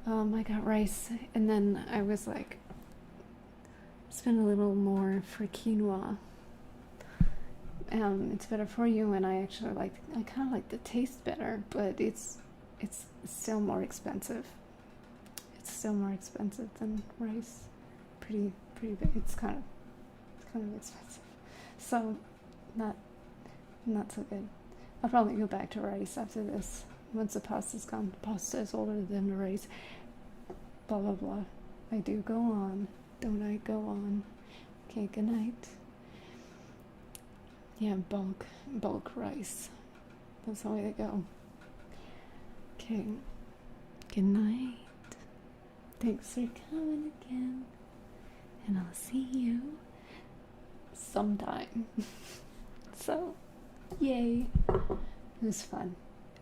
I got rice, and then I was like, spend a little more for quinoa. It's better for you, and I kind of like the taste better, but it's still more expensive. It's still more expensive than rice. Pretty big. It's kind of expensive. So not so good. I'll probably go back to rice after this. Once the pasta's gone. Pasta is older than the rice. Blah blah blah. I do go on. Don't I go on? Okay, good night. Yeah, bulk rice. That's the way to go. Okay. Good night. Thanks for coming again. And I'll see you sometime. So, yay. It was fun.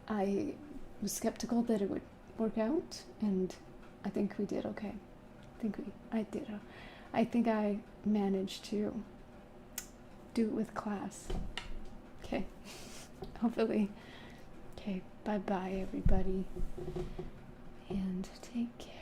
I was skeptical that it would work out, and I think we did okay. I did. I think I managed to do it with class. Okay. Hopefully. Okay. Bye-bye, everybody. And take care.